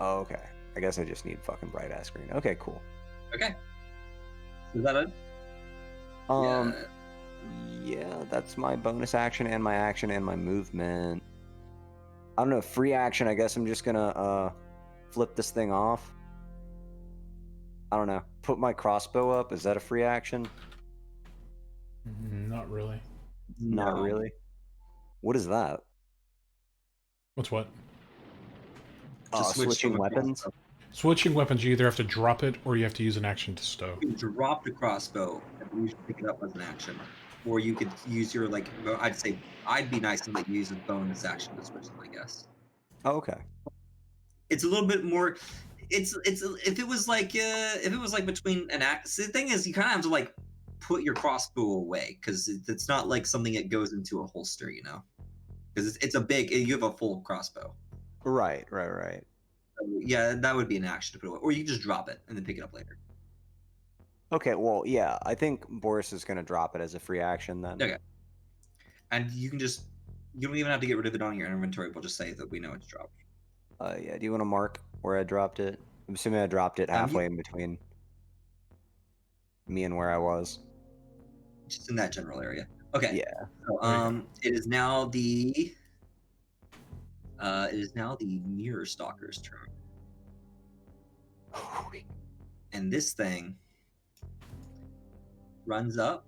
[SPEAKER 7] Oh, okay. I guess I just need fucking bright ass green. Okay, cool.
[SPEAKER 5] Okay. Is that it?
[SPEAKER 7] Yeah, that's my bonus action and my action and my movement. I don't know, free action, I guess I'm just gonna flip this thing off. I don't know. Put my crossbow up, is that a free action?
[SPEAKER 3] Not really.
[SPEAKER 7] Not really. What is that?
[SPEAKER 3] What's what?
[SPEAKER 5] Just switch
[SPEAKER 7] Switching
[SPEAKER 5] to a
[SPEAKER 7] weapons?
[SPEAKER 5] crossbow.
[SPEAKER 3] Switching weapons, you either have to drop it or you have to use an action to stow.
[SPEAKER 5] You can drop the crossbow and you should pick it up as an action. Or you could use your, like, I'd say, I'd be nice and let you use a bonus action to switch them, I guess.
[SPEAKER 7] Oh, okay.
[SPEAKER 5] It's a little bit more, if it was like between an act, see, the thing is, you kind of have to, like, put your crossbow away, because it's not like something that goes into a holster, you know? Because it's a big, you have a full crossbow.
[SPEAKER 7] Right.
[SPEAKER 5] So, yeah, that would be an action to put away. Or you can just drop it and then pick it up later.
[SPEAKER 7] Okay, well, yeah, I think Boris is going to drop it as a free action then.
[SPEAKER 5] Okay. And you can just, you don't even have to get rid of it on your inventory. We'll just say that we know it's dropped.
[SPEAKER 7] Yeah, do you want to mark where I dropped it? I'm assuming I dropped it halfway in between me and where I was.
[SPEAKER 5] Just in that general area. Okay.
[SPEAKER 7] Yeah.
[SPEAKER 5] So, it is now the Mirror Stalker's turn. And this thing runs up.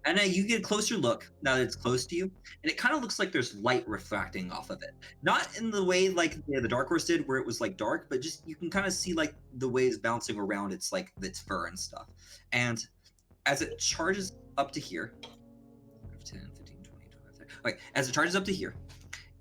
[SPEAKER 5] And then you get a closer look now that it's close to you, and it kind of looks like there's light refracting off of it. Not in the way like the Dark Horse did, where it was like dark, but just you can kind of see like the waves bouncing around its like its fur and stuff. And as it charges up to here, 10, 15, 20, 25, 30. Okay, as it charges up to here,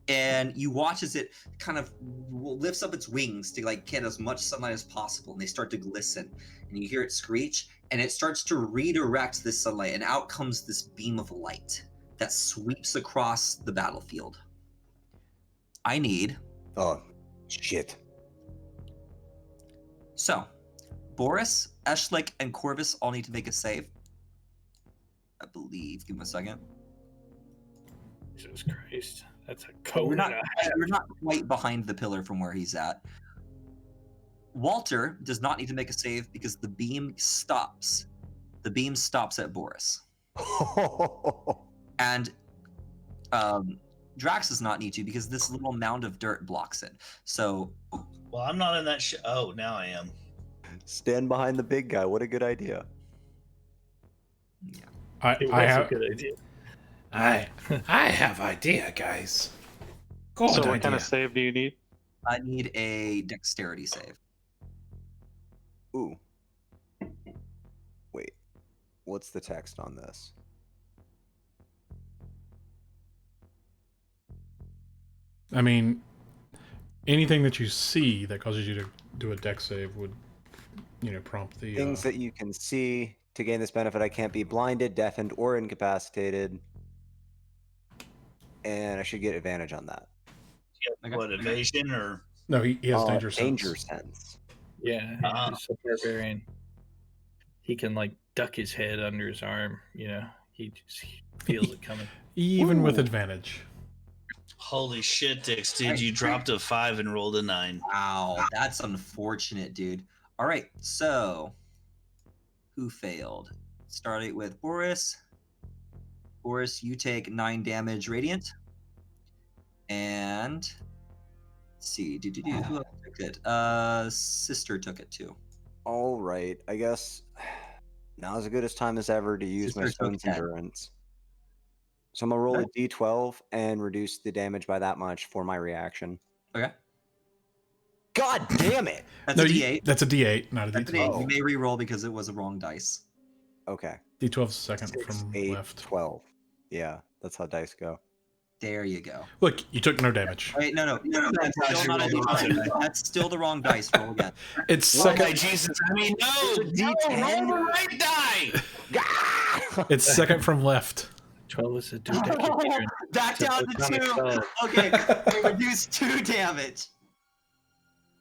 [SPEAKER 5] and you watch as it kind of lifts up its wings to like get as much sunlight as possible, and they start to glisten, and you hear it screech, and it starts to redirect this sunlight, and out comes this beam of light that sweeps across the battlefield. I need...
[SPEAKER 7] Oh, shit.
[SPEAKER 5] So, Boris, Eshlik, and Corvus all need to make a save. I believe. Give me a second.
[SPEAKER 4] Jesus Christ. That's a code.
[SPEAKER 5] You're not quite behind the pillar from where he's at. Walter does not need to make a save because the beam stops the beam stops at Boris. And Drax does not need to because this little mound of dirt blocks it. So,
[SPEAKER 1] Well, I'm not in that shit. Oh, now I am.
[SPEAKER 7] Stand behind the big guy. What a good idea.
[SPEAKER 3] I
[SPEAKER 4] It was
[SPEAKER 3] have
[SPEAKER 4] a good idea.
[SPEAKER 10] I have idea, guys. Good
[SPEAKER 6] So
[SPEAKER 10] idea.
[SPEAKER 6] what kind of save do you need?
[SPEAKER 5] I need a dexterity save.
[SPEAKER 7] Ooh. Wait. What's the text on this?
[SPEAKER 3] I mean, anything that you see that causes you to do a dex save would, prompt the
[SPEAKER 7] Things that you can see. To gain this benefit, I can't be blinded, deafened, or incapacitated. And I should get advantage on that.
[SPEAKER 1] What, evasion or?
[SPEAKER 3] No, he has danger sense.
[SPEAKER 7] Danger sense.
[SPEAKER 4] Yeah, he's a barbarian. He can like duck his head under his arm. He just feels it coming.
[SPEAKER 3] Even with
[SPEAKER 7] Ooh.
[SPEAKER 3] advantage.
[SPEAKER 1] Holy shit, Dix, dude! You dropped a 5 and rolled a 9.
[SPEAKER 5] Wow, that's unfortunate, dude. All right, so who failed? Starting with Boris. Boris, you take 9 damage radiant. And let's see, who else took it? Sister took it too.
[SPEAKER 7] All right. I guess now is as good as time as ever to use my
[SPEAKER 5] Sister took
[SPEAKER 7] stone's
[SPEAKER 5] 10.
[SPEAKER 7] endurance. So I'm gonna roll a d12 and reduce the damage by that much for my reaction.
[SPEAKER 5] Okay.
[SPEAKER 7] God damn it!
[SPEAKER 5] That's a D8.
[SPEAKER 3] That's a D8, not a
[SPEAKER 5] That's an
[SPEAKER 3] D12.
[SPEAKER 5] 8. You may re-roll because it was a wrong dice.
[SPEAKER 7] Okay.
[SPEAKER 3] D12's second
[SPEAKER 7] 6,
[SPEAKER 3] from
[SPEAKER 7] 8,
[SPEAKER 3] left.
[SPEAKER 7] 12. Yeah, that's how dice go.
[SPEAKER 5] There you go.
[SPEAKER 3] Look, you took no damage.
[SPEAKER 5] Wait, no. That's still not a D20. That's still the wrong dice. Roll again.
[SPEAKER 3] It's
[SPEAKER 1] Oh
[SPEAKER 3] second.
[SPEAKER 1] my Jesus! I mean, no, roll the right die.
[SPEAKER 3] It's second from left.
[SPEAKER 4] 12 is a dodecahedron.
[SPEAKER 5] Back down to
[SPEAKER 4] Platonic
[SPEAKER 5] 2.
[SPEAKER 4] solid.
[SPEAKER 5] Okay, reduce 2 damage.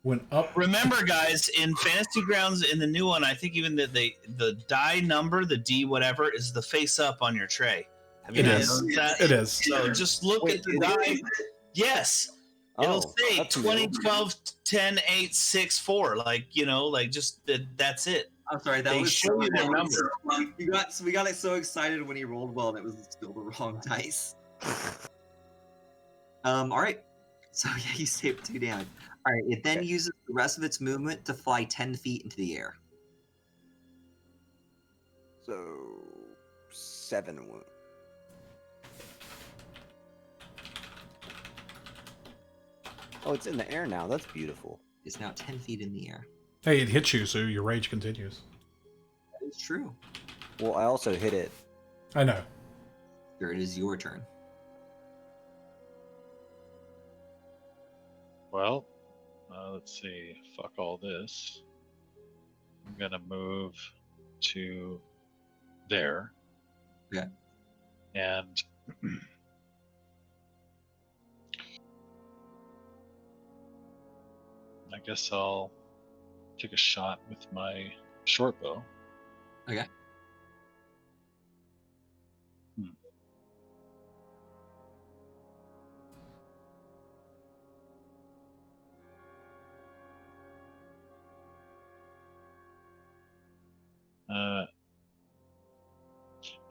[SPEAKER 3] Went up.
[SPEAKER 1] Remember, guys, in Fantasy Grounds, in the new one, I think even that the die number, the D whatever, is the face up on your tray. Have you
[SPEAKER 3] It
[SPEAKER 1] guys
[SPEAKER 3] is.
[SPEAKER 1] noticed that?
[SPEAKER 3] It is.
[SPEAKER 1] So just look
[SPEAKER 7] Wait,
[SPEAKER 1] at the die. Yes. It'll say
[SPEAKER 7] that's
[SPEAKER 1] 20,
[SPEAKER 7] new.
[SPEAKER 1] 12, 10, 8, 6, 4. Just that's it.
[SPEAKER 5] I'm sorry, that
[SPEAKER 1] They
[SPEAKER 5] was
[SPEAKER 1] show you the number.
[SPEAKER 5] We got so excited when he rolled well, and it was still the wrong dice. All right. So yeah, you saved 2 damage. All right. It then uses the rest of its movement to fly 10 feet into the air.
[SPEAKER 7] So 7 wounds. Oh, it's in the air now. That's beautiful.
[SPEAKER 5] It's now 10 feet in the air.
[SPEAKER 3] Hey, it hits you, so your rage continues.
[SPEAKER 5] That is true.
[SPEAKER 7] Well, I also hit it.
[SPEAKER 3] I know.
[SPEAKER 5] Here it is your turn.
[SPEAKER 6] Well, let's see. Fuck all this. I'm gonna move to there.
[SPEAKER 5] Okay.
[SPEAKER 6] And I guess I'll take a shot with my short bow.
[SPEAKER 5] Okay.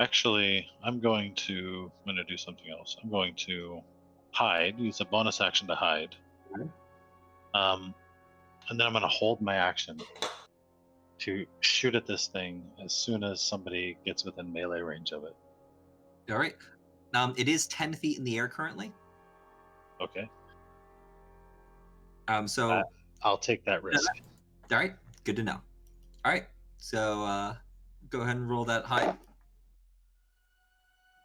[SPEAKER 6] Actually, I'm going to do something else. I'm going to hide, use a bonus action to hide.
[SPEAKER 5] Okay.
[SPEAKER 6] And then I'm going to hold my action to shoot at this thing as soon as somebody gets within melee range of it.
[SPEAKER 5] All right. It is 10 feet in the air currently.
[SPEAKER 6] Okay.
[SPEAKER 5] So
[SPEAKER 6] I'll take that risk.
[SPEAKER 5] all right. Good to know. All right. So go ahead and roll that hide.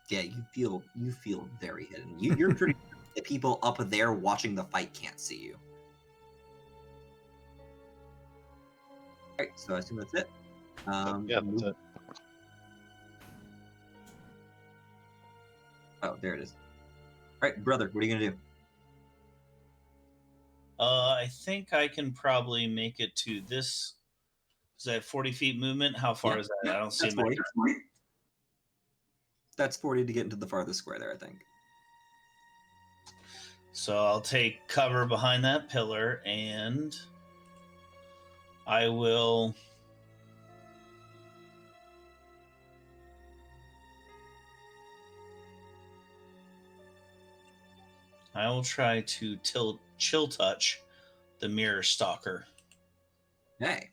[SPEAKER 5] Yeah, you feel very hidden. You're pretty. The people up there watching the fight can't see you. All right, so I assume that's it.
[SPEAKER 6] Yeah, that's it.
[SPEAKER 5] Oh, there it is. All right, brother, what are you gonna do?
[SPEAKER 1] I think I can probably make it to this. Is that 40 feet movement? How far is that? I don't see
[SPEAKER 5] That's
[SPEAKER 1] my
[SPEAKER 5] 40. That's 40 to get into the farthest square there, I think.
[SPEAKER 1] So I'll take cover behind that pillar, and I will I will try to chill touch the mirror stalker.
[SPEAKER 5] Hey.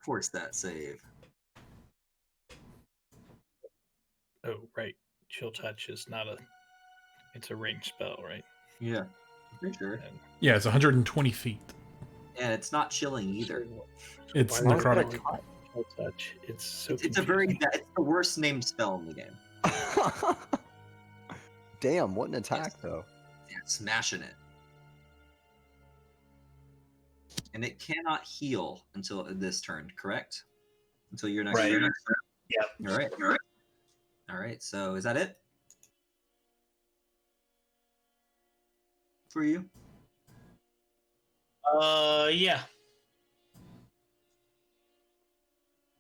[SPEAKER 5] Force that save.
[SPEAKER 4] Oh, right. Chill touch is not a. It's a ranged spell, right?
[SPEAKER 5] Yeah. I'm pretty sure.
[SPEAKER 4] And
[SPEAKER 3] Yeah, it's 120 feet.
[SPEAKER 5] And it's not chilling either.
[SPEAKER 3] It's
[SPEAKER 4] why would I
[SPEAKER 3] necrotic.
[SPEAKER 4] call it chill touch. It's so.
[SPEAKER 5] It's the worst named spell in the game.
[SPEAKER 7] Damn, what an attack, though.
[SPEAKER 5] Yeah, smashing it. And it cannot heal until this turn, correct? Until your next
[SPEAKER 1] Right.
[SPEAKER 5] turn.
[SPEAKER 1] Yep.
[SPEAKER 5] All right. All right. So is that it for you?
[SPEAKER 1] Yeah.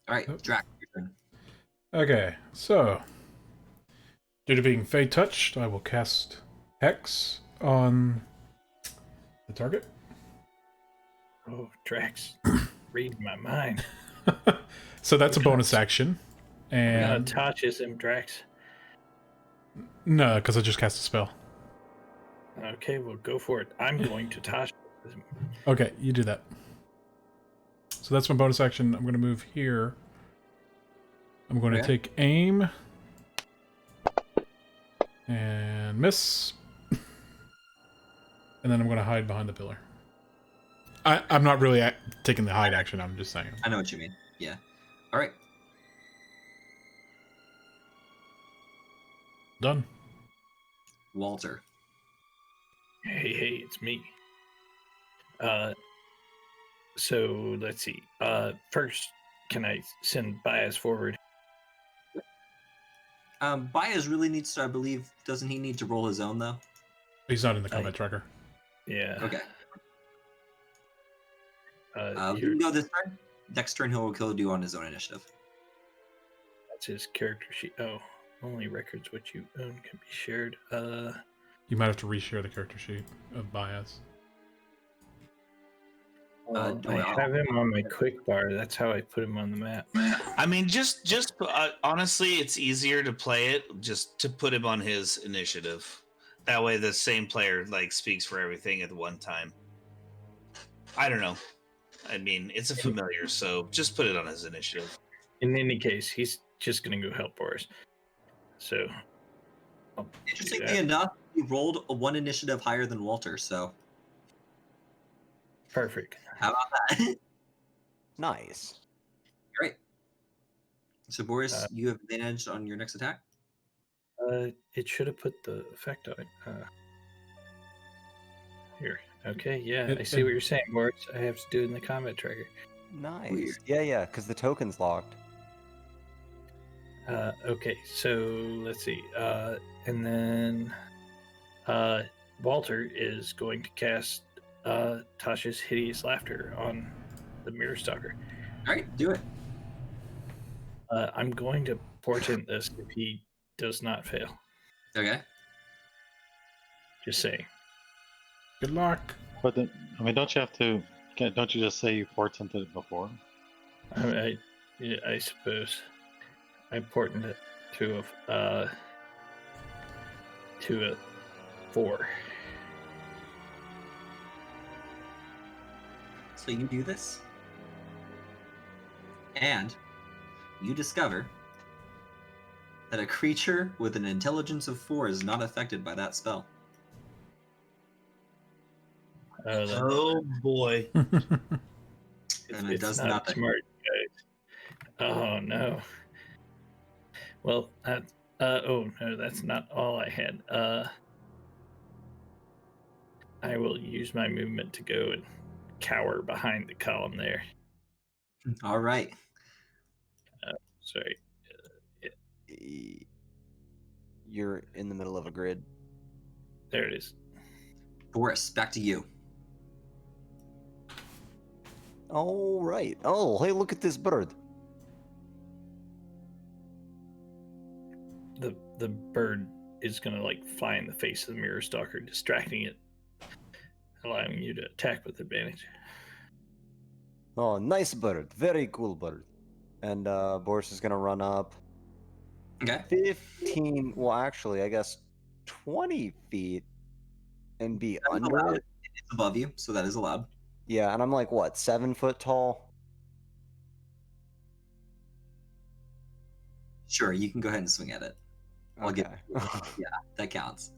[SPEAKER 5] All right, Drac, your turn.
[SPEAKER 3] Okay, so due to being Fey touched, I will cast Hex on the target.
[SPEAKER 4] Oh, Drax, reading my mind.
[SPEAKER 3] So that's a bonus action. And
[SPEAKER 4] touches him, Drax.
[SPEAKER 3] no, because I just cast a spell.
[SPEAKER 4] Okay, well, go for it. I'm going to touch him.
[SPEAKER 3] Okay, you do that. So that's my bonus action. I'm going to move here. I'm going to take aim. And miss. And then I'm going to hide behind the pillar. I'm not really taking the hide action. I'm just saying.
[SPEAKER 5] I know what you mean. Yeah. All right.
[SPEAKER 3] Done.
[SPEAKER 5] Walter.
[SPEAKER 4] Hey, it's me. So let's see. First, can I send Bias forward?
[SPEAKER 5] Baez really needs to, I believe, doesn't he need to roll his own though?
[SPEAKER 3] He's not in the combat tracker.
[SPEAKER 4] Yeah.
[SPEAKER 5] Okay.
[SPEAKER 4] Uh,
[SPEAKER 5] We can go this turn. Next turn he'll kill you on his own initiative.
[SPEAKER 4] That's his character sheet. Oh, only records which you own can be shared.
[SPEAKER 3] You might have to reshare the character sheet of Bias.
[SPEAKER 4] I have him on my quick bar. That's how I put him on the map.
[SPEAKER 1] I mean, just honestly, it's easier to play it just to put him on his initiative. That way, the same player like speaks for everything at one time. I don't know. I mean, it's a familiar, so just put it on his initiative.
[SPEAKER 4] In any case, he's just going to go help Boris. So,
[SPEAKER 5] Interestingly enough, he rolled a 1 initiative higher than Walter, so
[SPEAKER 4] perfect.
[SPEAKER 5] how about that?
[SPEAKER 7] Nice.
[SPEAKER 5] Great. So Boris, you have advantage on your next attack.
[SPEAKER 4] It should have put the effect on it. Here. Okay, yeah, I see what you're saying, Boris. I have to do it in the combat tracker.
[SPEAKER 7] Nice.
[SPEAKER 5] Weird.
[SPEAKER 7] Yeah, because the token's locked.
[SPEAKER 4] Okay, so let's see. And then Walter is going to cast Tasha's Hideous Laughter on the Mirror Stalker.
[SPEAKER 5] All right, do it.
[SPEAKER 4] I'm going to portent this if he does not fail.
[SPEAKER 5] Okay.
[SPEAKER 4] Just saying.
[SPEAKER 3] Good luck.
[SPEAKER 6] But then, I mean, don't you have to? Don't you just say you portented it before?
[SPEAKER 4] I suppose I portent it to a 4.
[SPEAKER 5] So you do this, and you discover that a creature with an intelligence of 4 is not affected by that spell.
[SPEAKER 1] Oh boy.
[SPEAKER 5] And it does
[SPEAKER 4] not
[SPEAKER 5] nothing.
[SPEAKER 4] smart, guys. Oh no. Well, oh no, that's not all I had. I will use my movement to go and cower behind the column there.
[SPEAKER 5] All right.
[SPEAKER 4] Sorry.
[SPEAKER 7] You're in the middle of a grid.
[SPEAKER 4] There it is.
[SPEAKER 5] Boris, back to you.
[SPEAKER 7] All right. Oh, hey, look at this bird.
[SPEAKER 4] The bird is gonna like fly in the face of the Mirror Stalker, distracting it, allowing you to attack with advantage.
[SPEAKER 7] Oh, nice bird. Very cool bird. And Boris is going to run up.
[SPEAKER 5] Okay.
[SPEAKER 7] 15. Well, actually, I guess 20 feet and be
[SPEAKER 5] That is
[SPEAKER 7] under
[SPEAKER 5] allowed.
[SPEAKER 7] it?
[SPEAKER 5] It's above you, so that is allowed.
[SPEAKER 7] Yeah, and I'm like, what, 7 foot tall?
[SPEAKER 5] Sure, you can go ahead and swing at it. I'll
[SPEAKER 7] Okay.
[SPEAKER 5] Yeah, that counts.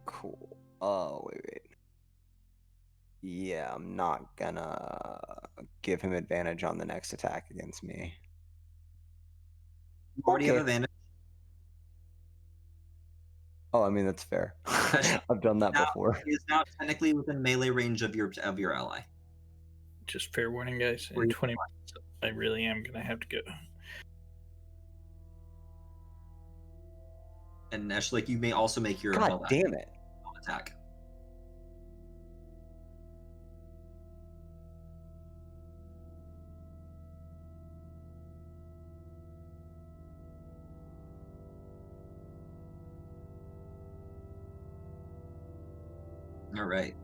[SPEAKER 7] Cool. Oh, wait. Yeah, I'm not gonna give him advantage on the next attack against me.
[SPEAKER 5] You already have
[SPEAKER 7] Okay.
[SPEAKER 5] advantage.
[SPEAKER 7] Oh, I mean, that's fair. I've done that
[SPEAKER 5] Now,
[SPEAKER 7] before.
[SPEAKER 5] he is now technically within melee range of your ally.
[SPEAKER 4] Just fair warning, guys.
[SPEAKER 5] Where
[SPEAKER 4] In
[SPEAKER 5] you
[SPEAKER 4] 20 minutes, I really am gonna have to go.
[SPEAKER 5] And actually, you may also make your
[SPEAKER 7] God damn it.
[SPEAKER 5] attack. All right.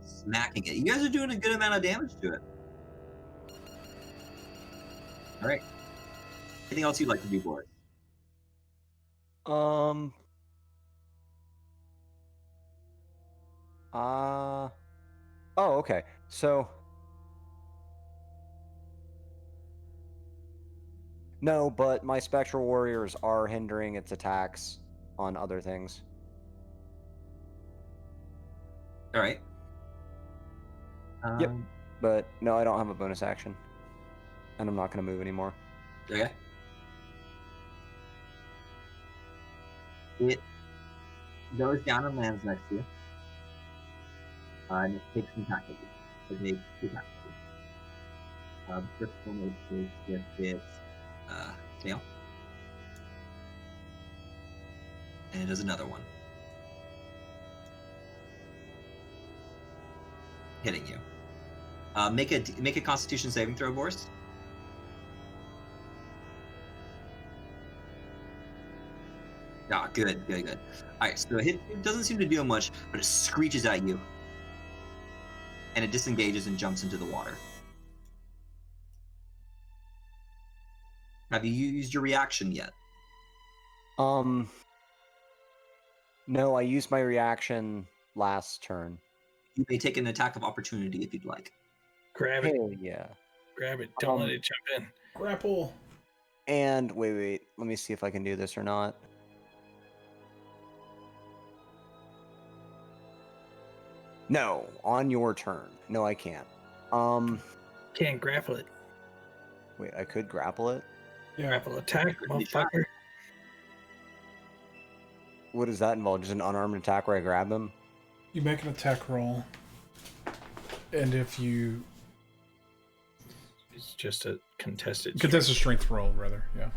[SPEAKER 5] Smacking it. You guys are doing a good amount of damage to it. All right. Anything else you'd like to do, Boris?
[SPEAKER 7] Oh, okay. So no, but my spectral warriors are hindering its attacks on other things.
[SPEAKER 5] All right.
[SPEAKER 7] Yep. But no, I don't have a bonus action. And I'm not going to move anymore.
[SPEAKER 5] Okay. It goes down and lands next to you. And it takes some attack with you. It makes two attacks with you. First one is with its tail. And it does another one. Hitting you. Make a Constitution saving throw, Boris. Ah, good. All right, so it doesn't seem to do much, but it screeches at you, and it disengages and jumps into the water. Have you used your reaction yet?
[SPEAKER 7] No, I used my reaction last turn.
[SPEAKER 5] You may take an attack of opportunity if you'd like.
[SPEAKER 4] Grab it.
[SPEAKER 7] Hell yeah.
[SPEAKER 4] Grab it. Don't let it jump in.
[SPEAKER 3] Grapple.
[SPEAKER 7] And wait. Let me see if I can do this or not. No, on your turn. No, I can't.
[SPEAKER 4] Can't grapple it.
[SPEAKER 7] Wait, I could grapple it?
[SPEAKER 3] Yeah.
[SPEAKER 4] Grapple attack,
[SPEAKER 5] Good try.
[SPEAKER 4] motherfucker.
[SPEAKER 7] What does that involve? Just an unarmed attack where I grab him?
[SPEAKER 3] You make an attack roll, and if you
[SPEAKER 4] It's just a contested.
[SPEAKER 3] contest a strength roll, rather, yeah.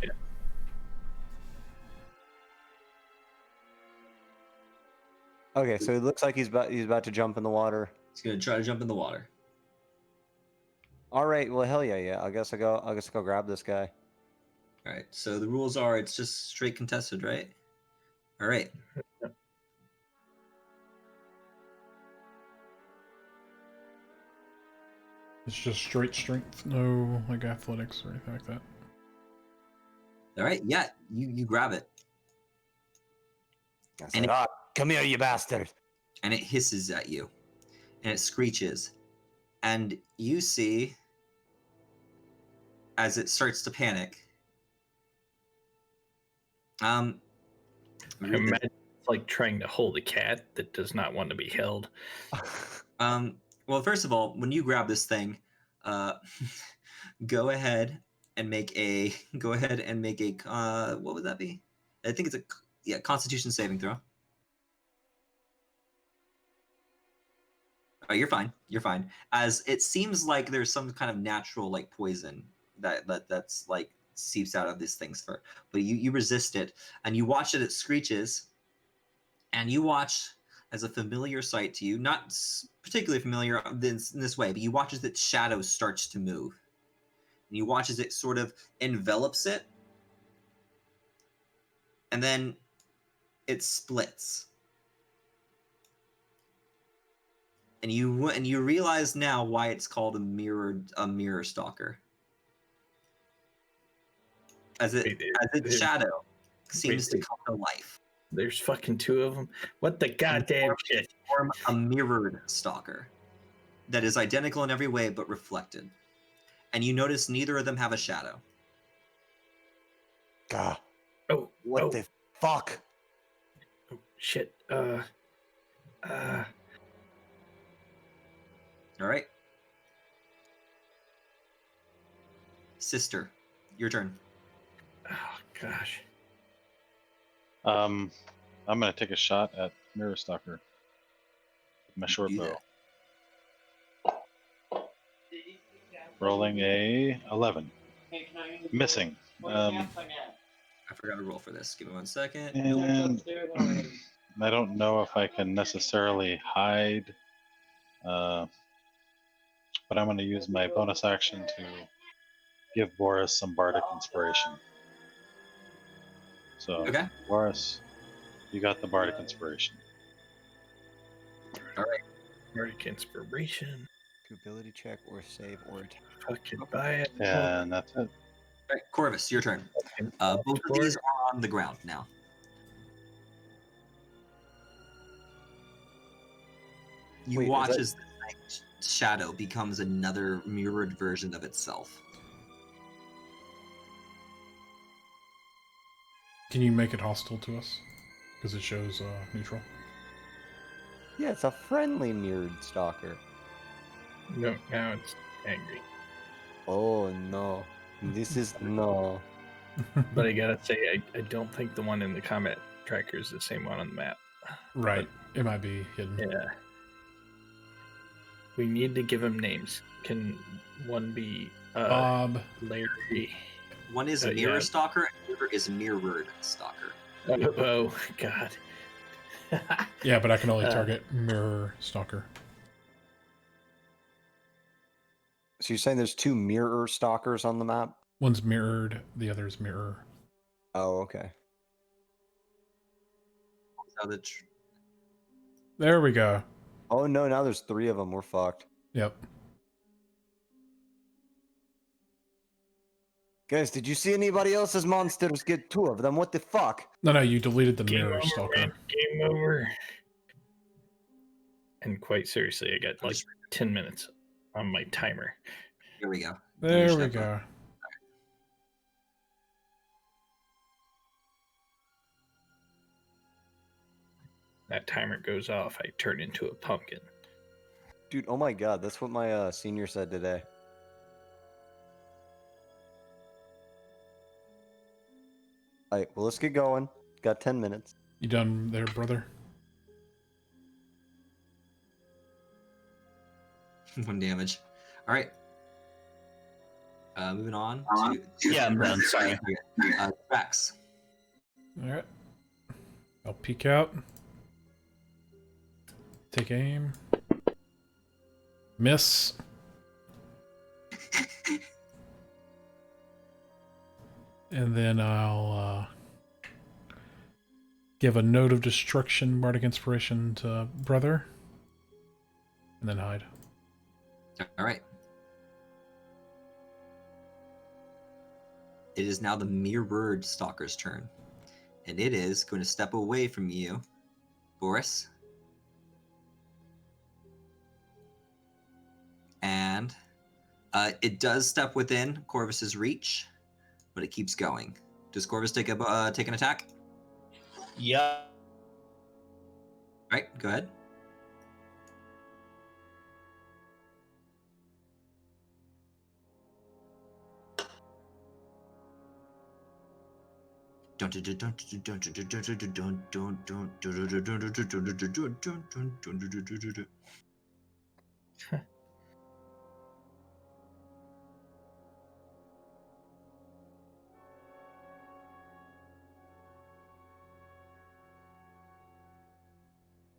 [SPEAKER 7] Okay, so it looks like he's about to jump in the water.
[SPEAKER 5] He's gonna try to jump in the water.
[SPEAKER 7] All right, well hell yeah. I guess I go grab this guy.
[SPEAKER 5] All right. So the rules are it's just straight contested, right? All right.
[SPEAKER 3] It's just straight strength, no like athletics or anything like that.
[SPEAKER 5] All right. Yeah. You grab it,
[SPEAKER 7] I said, come here, you bastard.
[SPEAKER 5] and it hisses at you, and it screeches, and you see as it starts to panic.
[SPEAKER 4] I imagine it's like trying to hold a cat that does not want to be held.
[SPEAKER 5] Well, first of all, when you grab this thing, go ahead and make a what would that be? I think it's a Constitution saving throw. Oh, you're fine. As it seems like there's some kind of natural like poison that's like seeps out of this thing's fur, but you resist it, and you watch it screeches, and you watch as a familiar sight to you, not particularly familiar in this way, but you watch as its shadow starts to move, and you watch as it sort of envelops it, and then it splits. And you realize now why it's called a mirror stalker. As its shadow seems to come to life.
[SPEAKER 4] There's fucking 2 of them. What the goddamn shit?
[SPEAKER 5] Form a mirrored stalker that is identical in every way but reflected. And you notice neither of them have a shadow.
[SPEAKER 7] God.
[SPEAKER 4] Oh,
[SPEAKER 7] What the fuck?
[SPEAKER 4] Oh, shit.
[SPEAKER 5] All right. Sister, your turn.
[SPEAKER 4] Oh gosh.
[SPEAKER 6] I'm gonna take a shot at Mirror Stalker with my short
[SPEAKER 5] Do
[SPEAKER 6] bow.
[SPEAKER 5] that.
[SPEAKER 6] Rolling a 11. Missing.
[SPEAKER 5] I forgot to roll for this. Give me 1 second.
[SPEAKER 6] And I don't know if I can necessarily hide, but I'm going to use my bonus action to give Boris some bardic inspiration. So,
[SPEAKER 5] Okay.
[SPEAKER 6] Boris, you got the bardic inspiration.
[SPEAKER 5] All right.
[SPEAKER 4] Bardic inspiration.
[SPEAKER 7] Ability check or save or attack.
[SPEAKER 4] Fucking buy it.
[SPEAKER 6] And that's it.
[SPEAKER 5] All right, Corvus, your turn. Both of these are on the ground now. You
[SPEAKER 7] Wait,
[SPEAKER 5] watch
[SPEAKER 7] is that-
[SPEAKER 5] as the night shadow becomes another mirrored version of itself.
[SPEAKER 3] Can you make it hostile to us? Because it shows neutral.
[SPEAKER 7] Yeah, it's a friendly mirrored stalker.
[SPEAKER 4] No, now it's angry.
[SPEAKER 7] Oh no. This is no.
[SPEAKER 4] But I gotta say, I don't think the one in the combat tracker is the same one on the map.
[SPEAKER 3] Right. It might be hidden.
[SPEAKER 4] Yeah. We need to give them names. Can one be
[SPEAKER 3] Bob.
[SPEAKER 4] Larry?
[SPEAKER 5] One is mirror stalker, and the other is mirrored stalker.
[SPEAKER 4] Oh God.
[SPEAKER 3] Yeah, but I can only target mirror stalker.
[SPEAKER 7] So you're saying there's 2 mirror stalkers on the map?
[SPEAKER 3] One's mirrored, the other's mirror.
[SPEAKER 7] Oh, okay.
[SPEAKER 5] So
[SPEAKER 3] There we go.
[SPEAKER 7] Oh no, now there's 3 of them. We're fucked.
[SPEAKER 3] Yep.
[SPEAKER 7] Guys, did you see anybody else's monsters get 2 of them? What the fuck?
[SPEAKER 3] No, you deleted the
[SPEAKER 4] Game
[SPEAKER 3] mirror
[SPEAKER 4] over,
[SPEAKER 3] stalker.
[SPEAKER 4] man. Game over. And quite seriously, I got like 10 minutes on my timer.
[SPEAKER 5] Here we go.
[SPEAKER 3] There we go.
[SPEAKER 4] That timer goes off, I turn into a pumpkin.
[SPEAKER 7] Dude, oh my god, that's what my senior said today. Alright, well, let's get going. Got 10 minutes.
[SPEAKER 3] You done there, brother?
[SPEAKER 5] 1 damage. All right. Moving on to
[SPEAKER 1] Yeah, I'm done. Sorry.
[SPEAKER 5] Rex.
[SPEAKER 3] All right. I'll peek out. Take aim. Miss. And then I'll give a note of destruction, bardic inspiration to brother. And then hide.
[SPEAKER 5] All right. It is now the mirrored stalker's turn. And it is going to step away from you, Boris. And it does step within Corvus's reach, but it keeps going. Does Corvus take an attack?
[SPEAKER 1] Yeah.
[SPEAKER 5] All right, go ahead.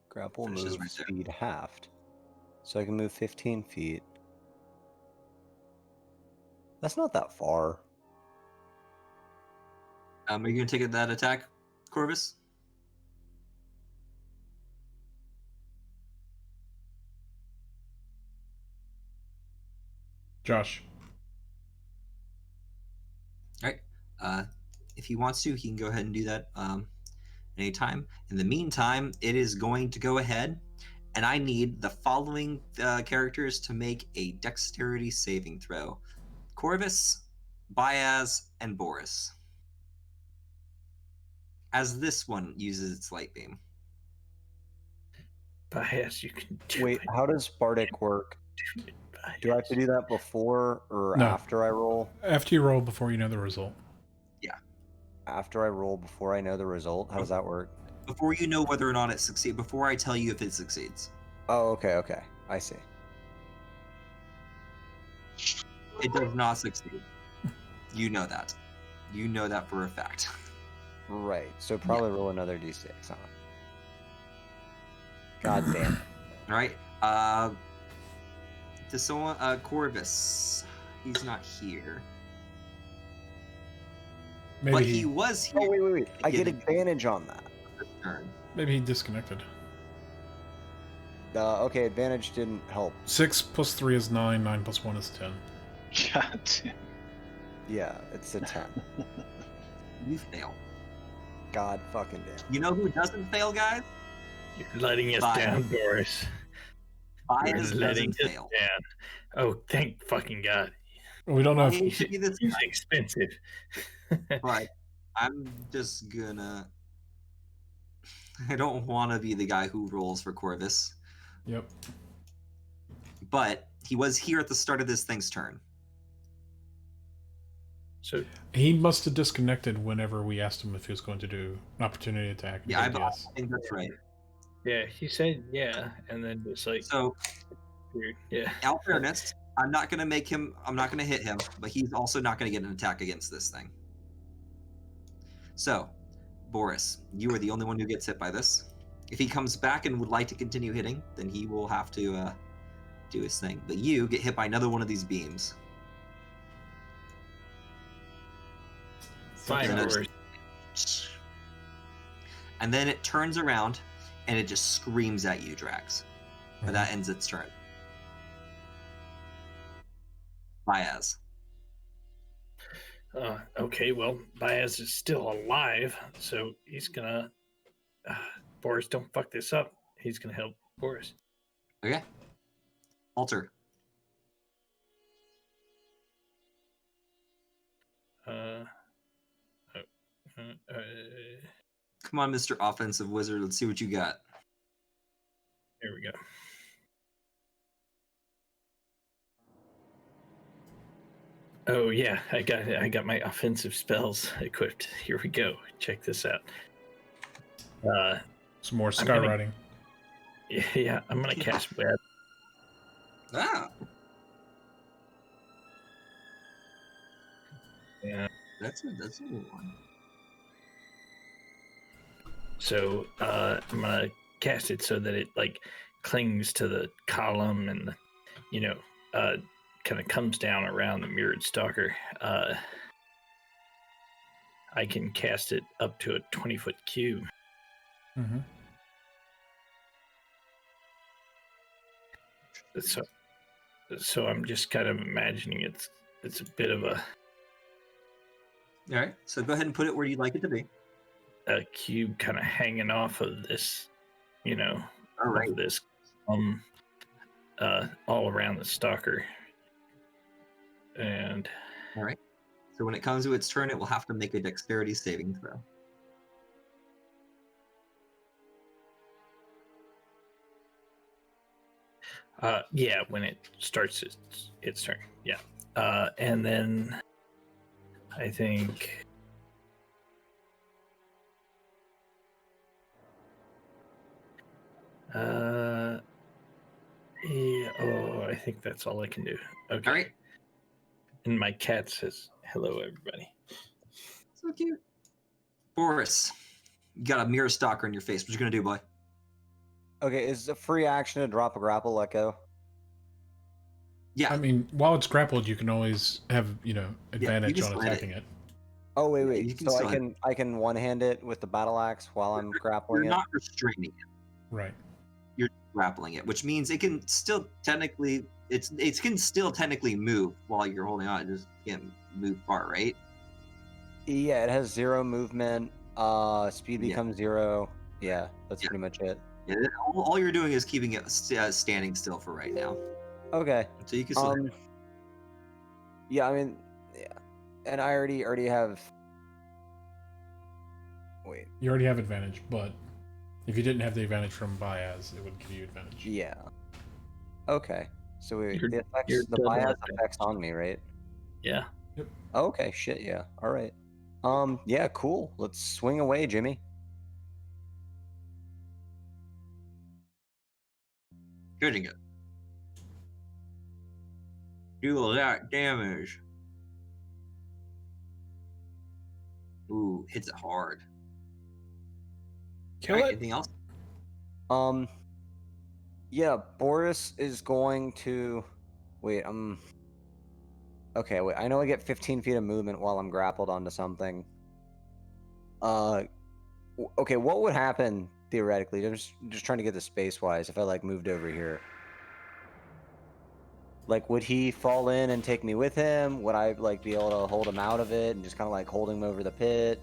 [SPEAKER 7] Grapple
[SPEAKER 5] Finishes
[SPEAKER 7] move
[SPEAKER 5] right there.
[SPEAKER 7] speed halved. So I can move 15 feet. That's not that far.
[SPEAKER 5] Are you going to take that attack, Corvus?
[SPEAKER 3] Josh.
[SPEAKER 5] All right. If he wants to, he can go ahead and do that anytime. In the meantime, it is going to go ahead, and I need the following characters to make a dexterity saving throw: Corvus, Baez, and Boris. As this one uses its light beam.
[SPEAKER 4] Bias, you can do
[SPEAKER 7] Wait,
[SPEAKER 4] it.
[SPEAKER 7] how does Bardic work? Do I have to do that before or
[SPEAKER 3] No.
[SPEAKER 7] after I roll?
[SPEAKER 3] After you roll, before you know the result.
[SPEAKER 7] After I roll, before I know the result? How does that work?
[SPEAKER 5] Before you know whether or not it succeeds, before I tell you if it succeeds.
[SPEAKER 7] Oh, okay. I see.
[SPEAKER 5] It does not succeed. You know that. You know that for a fact.
[SPEAKER 7] Right. So probably roll another d6, huh? God damn it.
[SPEAKER 5] All right. To someone, Corvus. He's not here.
[SPEAKER 3] Maybe
[SPEAKER 5] But
[SPEAKER 3] he
[SPEAKER 5] he was here.
[SPEAKER 7] Oh, wait. I get
[SPEAKER 5] Again.
[SPEAKER 7] advantage on that.
[SPEAKER 5] this turn.
[SPEAKER 3] maybe he disconnected.
[SPEAKER 7] Okay, advantage didn't help.
[SPEAKER 3] 6 plus 3 is 9. 9 plus 1 is 10.
[SPEAKER 6] God damn.
[SPEAKER 7] Yeah, it's a 10.
[SPEAKER 5] You fail.
[SPEAKER 7] God fucking damn.
[SPEAKER 5] You know who doesn't fail, guys?
[SPEAKER 4] You're letting us
[SPEAKER 5] Bias.
[SPEAKER 4] down, Boris. You're
[SPEAKER 5] Bias
[SPEAKER 4] letting
[SPEAKER 5] doesn't
[SPEAKER 4] us
[SPEAKER 5] fail.
[SPEAKER 4] down. Oh, thank fucking God.
[SPEAKER 3] We don't know
[SPEAKER 5] I
[SPEAKER 3] if
[SPEAKER 5] hate to be this
[SPEAKER 4] He's
[SPEAKER 5] guy,
[SPEAKER 4] expensive.
[SPEAKER 5] but I'm just gonna. I don't want to be the guy who rolls for Corvus,
[SPEAKER 3] Yep.
[SPEAKER 5] but he was here at the start of this thing's turn.
[SPEAKER 4] So
[SPEAKER 3] He must have disconnected whenever we asked him if he was going to do an opportunity attack.
[SPEAKER 5] Yeah, I
[SPEAKER 3] yes.
[SPEAKER 5] think that's right.
[SPEAKER 4] yeah, he said yeah, and then just like
[SPEAKER 5] So,
[SPEAKER 4] weird. Yeah.
[SPEAKER 5] in all fairness, I'm not gonna make him. I'm not gonna hit him, but he's also not gonna get an attack against this thing. So, Boris, you are the only one who gets hit by this. If he comes back and would like to continue hitting, then he will have to do his thing. But you get hit by another one of these beams.
[SPEAKER 4] Fine,
[SPEAKER 5] And
[SPEAKER 4] Boris.
[SPEAKER 5] And then it turns around and it just screams at you, Drax. But that ends its turn. Baez.
[SPEAKER 4] Okay, well, Baez is still alive, so he's gonna. Boris, don't fuck this up. He's gonna help Boris.
[SPEAKER 5] Okay. Alter. Come on, Mr. Offensive Wizard. Let's see what you got.
[SPEAKER 4] Here we go. Oh yeah, I got my offensive spells equipped. Here we go. Check this out.
[SPEAKER 3] Some more
[SPEAKER 4] I'm gonna-
[SPEAKER 3] skywriting.
[SPEAKER 4] Yeah, I'm gonna cast web.
[SPEAKER 5] Ah,
[SPEAKER 4] Yeah.
[SPEAKER 5] that's a good one.
[SPEAKER 4] So I'm gonna cast it so that it like clings to the column and kind of comes down around the mirrored stalker. I can cast it up to a 20-foot cube.
[SPEAKER 3] Mm-hmm.
[SPEAKER 4] So I'm just kind of imagining it's a bit of a
[SPEAKER 5] All right. So go ahead and put it where you'd like it to be.
[SPEAKER 4] cube kind of hanging off of this,
[SPEAKER 5] All right.
[SPEAKER 4] of this, all around the stalker. And
[SPEAKER 5] All right. So when it comes to its turn, it will have to make a dexterity saving throw.
[SPEAKER 4] yeah, when it starts its turn, yeah. And then I think yeah, I think that's all I can do. Okay.
[SPEAKER 5] All right.
[SPEAKER 4] And my cat says, "Hello, everybody."
[SPEAKER 5] So cute. Boris, you got a mirror stalker in your face. What you gonna do, boy?
[SPEAKER 7] Okay, is a free action to drop a grapple let go?
[SPEAKER 5] Yeah.
[SPEAKER 3] I mean, while it's grappled, you can always have, advantage
[SPEAKER 5] can
[SPEAKER 3] on
[SPEAKER 5] still hit it.
[SPEAKER 3] attacking it.
[SPEAKER 7] Oh
[SPEAKER 5] you
[SPEAKER 7] wait.
[SPEAKER 5] can
[SPEAKER 7] So
[SPEAKER 5] still
[SPEAKER 7] I can one hand it with the battle axe while I'm grappling
[SPEAKER 5] You're
[SPEAKER 7] it.
[SPEAKER 5] not restraining it.
[SPEAKER 3] Right.
[SPEAKER 5] You're grappling it, which means it can still technically it can still technically move while you're holding on. It just can't move far, right?
[SPEAKER 7] Yeah, it has 0 movement. Speed
[SPEAKER 5] Yeah.
[SPEAKER 7] becomes 0. Yeah, that's
[SPEAKER 5] Yeah.
[SPEAKER 7] pretty much it.
[SPEAKER 5] Yeah, all you're doing is keeping it standing still for right now.
[SPEAKER 7] Okay.
[SPEAKER 5] So you can still
[SPEAKER 7] Yeah, I mean, yeah, and I already have. Wait.
[SPEAKER 3] You already have advantage, but if you didn't have the advantage from Baez, it would give you advantage.
[SPEAKER 7] Yeah. Okay. So
[SPEAKER 4] You're-
[SPEAKER 7] the effects,
[SPEAKER 4] you're
[SPEAKER 7] the
[SPEAKER 4] double
[SPEAKER 7] bias
[SPEAKER 4] advantage.
[SPEAKER 7] effects on me, right?
[SPEAKER 4] Yeah.
[SPEAKER 7] Okay. Shit. Yeah. All right. Yeah. Cool. Let's swing away, Jimmy.
[SPEAKER 5] shooting it. Do all that damage. Ooh, hits it hard.
[SPEAKER 10] Kill
[SPEAKER 5] Alright,
[SPEAKER 10] it.
[SPEAKER 5] anything else?
[SPEAKER 7] Yeah. Boris is going to. Wait. Okay. Wait. I know I get 15 feet of movement while I'm grappled onto something. Okay. What would happen theoretically? Just trying to get the space wise. If I like moved over here. Like, would he fall in and take me with him? Would I like be able to hold him out of it and just kind of like hold him over the pit?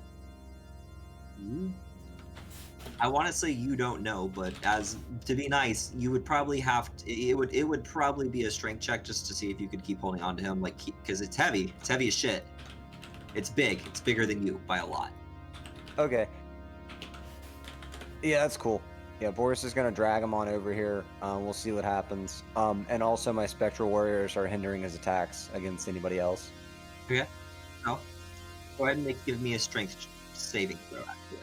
[SPEAKER 5] I want to say you don't know, but as to be nice, you would probably have to. It would probably be a strength check just to see if you could keep holding on to him, like because it's heavy. It's heavy as shit. It's big. It's bigger than you by a lot.
[SPEAKER 7] Okay. Yeah, that's cool. Yeah, Boris is gonna drag him on over here. We'll see what happens. And also my spectral warriors are hindering his attacks against anybody else.
[SPEAKER 5] Okay. No. Go ahead and give me a strength saving throw. Actually.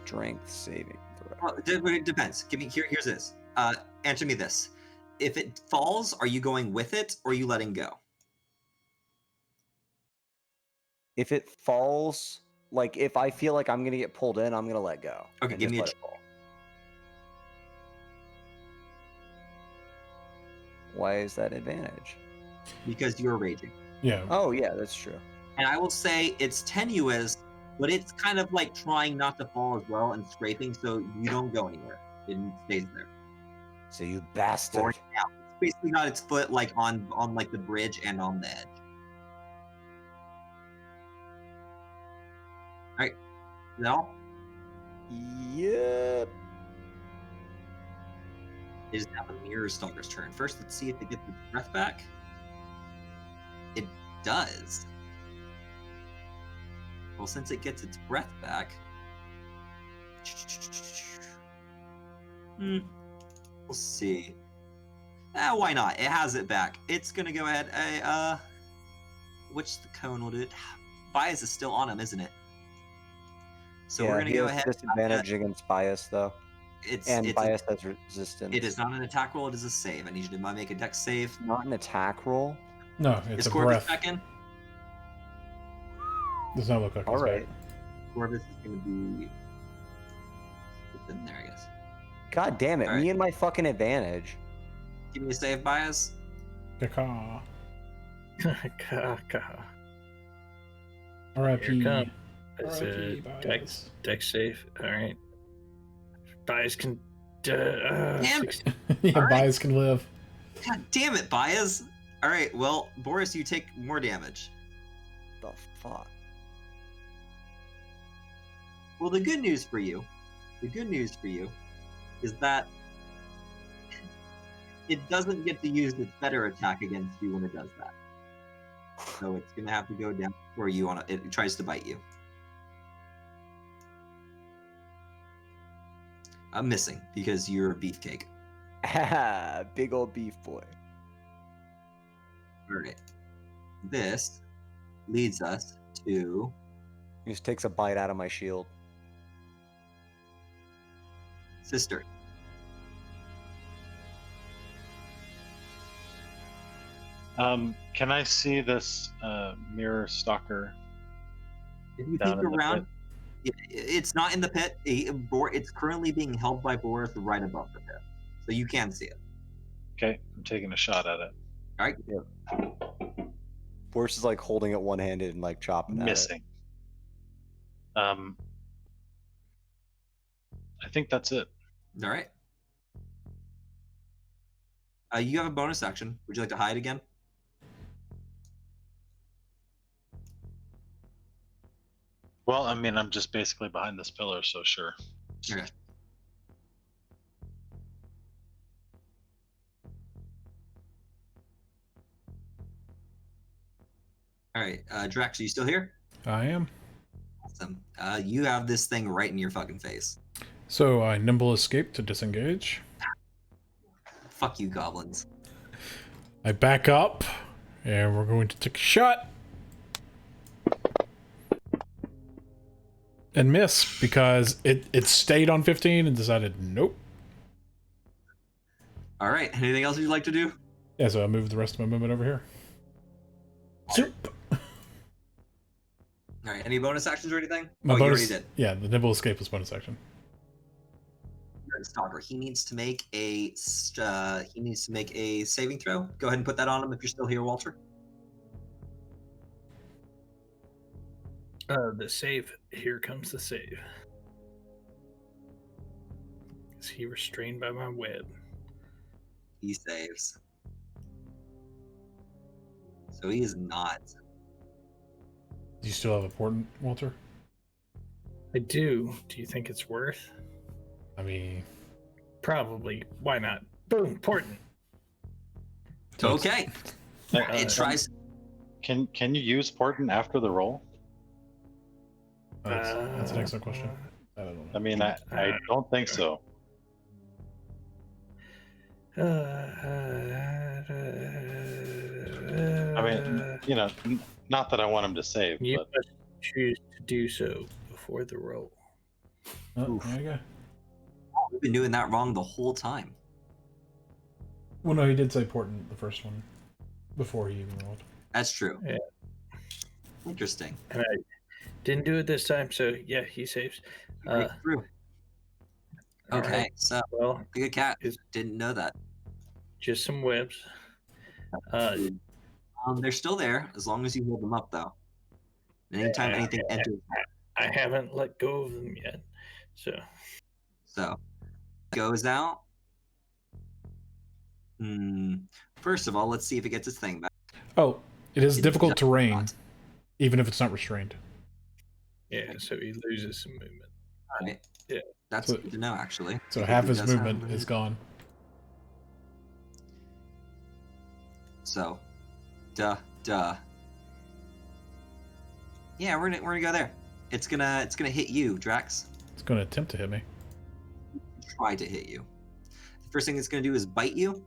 [SPEAKER 7] Strength saving throw.
[SPEAKER 5] Well, it depends. Here's this. Answer me this. If it falls, are you going with it or are you letting go?
[SPEAKER 7] If it falls, like if I feel like I'm gonna get pulled in, I'm gonna let go.
[SPEAKER 5] Okay,
[SPEAKER 7] and
[SPEAKER 5] give
[SPEAKER 7] just
[SPEAKER 5] me a
[SPEAKER 7] let it fall. Why is that advantage?
[SPEAKER 5] because you're raging.
[SPEAKER 3] Yeah.
[SPEAKER 7] Oh yeah, that's true.
[SPEAKER 5] And I will say it's tenuous, but it's kind of like trying not to fall as well and scraping so you don't go anywhere. It stays there.
[SPEAKER 7] So you bastard.
[SPEAKER 5] Or now. It's basically got its foot like on like the bridge and on the edge. Alright. Is that all?
[SPEAKER 7] Yep.
[SPEAKER 5] It is now the Mirror Stalker's turn. First, let's see if it gets its breath back. It does. Well, since it gets its breath back, we'll see. Why not? It has it back. It's gonna go ahead. Which the cone will do it? Bias is still on him, isn't it? So
[SPEAKER 7] Yeah,
[SPEAKER 5] we're gonna
[SPEAKER 7] he
[SPEAKER 5] go
[SPEAKER 7] has
[SPEAKER 5] ahead.
[SPEAKER 7] disadvantage against bias though.
[SPEAKER 5] It's
[SPEAKER 7] Bias has resistance.
[SPEAKER 5] It is not an attack roll. It is a save. I need you to make a dex save.
[SPEAKER 7] Not an attack roll.
[SPEAKER 3] No, it's
[SPEAKER 5] Is
[SPEAKER 3] a
[SPEAKER 5] Corvus
[SPEAKER 3] breath.
[SPEAKER 5] back in?
[SPEAKER 3] Does not look like
[SPEAKER 7] All
[SPEAKER 3] he's
[SPEAKER 7] right.
[SPEAKER 3] back.
[SPEAKER 5] Corvus is gonna be. It's in there, I guess.
[SPEAKER 7] God damn it!
[SPEAKER 5] All right.
[SPEAKER 7] Me and my fucking advantage.
[SPEAKER 5] Give me a save, Bias.
[SPEAKER 3] Caw.
[SPEAKER 4] Here
[SPEAKER 3] R.I.P.
[SPEAKER 4] come. It's
[SPEAKER 3] R.I.P.
[SPEAKER 4] a
[SPEAKER 3] Bias.
[SPEAKER 4] dex save. All right. Bias can.
[SPEAKER 5] Damn it.
[SPEAKER 4] 16.
[SPEAKER 3] Yeah,
[SPEAKER 5] All right.
[SPEAKER 3] Bias can live.
[SPEAKER 5] God damn it, Bias. All right, well, Boris, you take more damage.
[SPEAKER 7] The fuck.
[SPEAKER 5] Well, the good news for you is that it doesn't get to use its better attack against you when it does that. So it's gonna have to go down for you on it tries to bite you. I'm missing because you're a beefcake.
[SPEAKER 7] Big old beef boy.
[SPEAKER 5] All right. This leads us to
[SPEAKER 7] He just takes a bite out of my shield.
[SPEAKER 5] Sister.
[SPEAKER 6] Can I see this mirror stalker?
[SPEAKER 5] If you
[SPEAKER 6] Down
[SPEAKER 5] think
[SPEAKER 6] in the
[SPEAKER 5] around, it's not in the pit. It's currently being held by Boris right above the pit, so you can see it.
[SPEAKER 6] Okay, I'm taking a shot at it.
[SPEAKER 5] All right.
[SPEAKER 7] Boris is like holding it one-handed and like chopping at it.
[SPEAKER 6] Missing. I think that's it.
[SPEAKER 5] All right. You have a bonus action. Would you like to hide again?
[SPEAKER 6] Well, I mean, I'm just basically behind this pillar, so sure.
[SPEAKER 5] Okay. All right, Drax, are you still here?
[SPEAKER 3] I am.
[SPEAKER 5] Awesome. You have this thing right in your fucking face.
[SPEAKER 3] So I nimble escape to disengage.
[SPEAKER 5] Fuck you, goblins.
[SPEAKER 3] I back up, and we're going to take a shot. And miss, because it stayed on 15 and decided, nope.
[SPEAKER 5] All right, anything else you'd like to do?
[SPEAKER 3] Yeah, so I moved the rest of my movement over here. Zoop.
[SPEAKER 5] All right, any bonus actions or anything?
[SPEAKER 3] My
[SPEAKER 5] you
[SPEAKER 3] bonus,
[SPEAKER 5] already did.
[SPEAKER 3] yeah, the nimble escape was bonus action.
[SPEAKER 5] Stalker. He needs to make a saving throw. Go ahead and put that on him if you're still here, Walter.
[SPEAKER 4] The save. Here comes the save. Is he restrained by my web?
[SPEAKER 5] He saves. So he is not.
[SPEAKER 3] Do you still have a portent, Walter?
[SPEAKER 4] I do. Do you think it's worth?
[SPEAKER 3] I mean,
[SPEAKER 4] probably. Why not? Boom, important.
[SPEAKER 5] Okay. It tries.
[SPEAKER 6] Can you use Portent after the roll?
[SPEAKER 3] That's an excellent question. I don't know.
[SPEAKER 6] I mean, I don't think so. I mean, you know, not that I want him to save,
[SPEAKER 4] you
[SPEAKER 6] but
[SPEAKER 4] must choose to do so before the roll.
[SPEAKER 3] Oh, there you go.
[SPEAKER 5] We've been doing that wrong the whole time.
[SPEAKER 3] Well, no, he did say portent the first one before he even rolled.
[SPEAKER 5] That's true.
[SPEAKER 4] Yeah.
[SPEAKER 5] Interesting.
[SPEAKER 4] And I didn't do it this time, so yeah, he saves.
[SPEAKER 5] True. Okay,
[SPEAKER 4] right.
[SPEAKER 5] so
[SPEAKER 4] Well,
[SPEAKER 5] the good cat didn't know that.
[SPEAKER 4] just some webs.
[SPEAKER 5] They're still there as long as you hold them up, though. Anytime anything enters,
[SPEAKER 4] I haven't let go of them yet, so
[SPEAKER 5] goes out. First of all, let's see if it gets its thing back.
[SPEAKER 3] Oh, it is
[SPEAKER 5] It
[SPEAKER 3] difficult
[SPEAKER 5] does
[SPEAKER 3] terrain,
[SPEAKER 5] not.
[SPEAKER 3] even if it's not restrained.
[SPEAKER 4] yeah, so he loses some movement.
[SPEAKER 5] All right.
[SPEAKER 4] Yeah.
[SPEAKER 5] That's
[SPEAKER 3] So-
[SPEAKER 5] good to know, actually.
[SPEAKER 3] So
[SPEAKER 5] because
[SPEAKER 3] half
[SPEAKER 5] he
[SPEAKER 3] his
[SPEAKER 5] does have
[SPEAKER 3] movement is gone.
[SPEAKER 5] So, duh. Yeah, we're gonna go there. It's gonna hit you, Drax.
[SPEAKER 3] It's going to attempt to hit me.
[SPEAKER 5] Try to hit you. The first thing it's gonna do is bite you.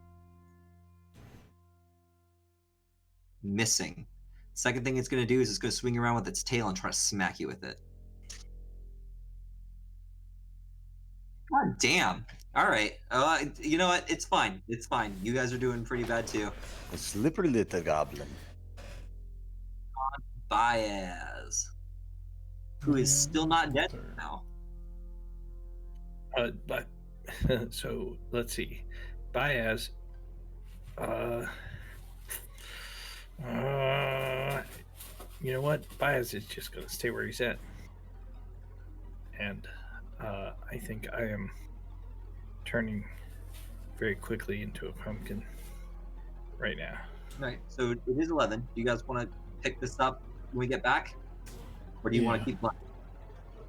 [SPEAKER 5] Missing. Second thing it's gonna do is it's gonna swing around with its tail and try to smack you with it. God damn. All right. You know what? It's fine. It's fine. You guys are doing pretty bad too.
[SPEAKER 2] A slippery little goblin.
[SPEAKER 5] Baez, who is still not dead now.
[SPEAKER 4] But so let's see. Baez. You know what? Baez is just gonna stay where he's at, and I think I am turning very quickly into a pumpkin right now.
[SPEAKER 5] Right. So it is 11. Do you guys want to pick this up when we get back, or do you want to keep playing?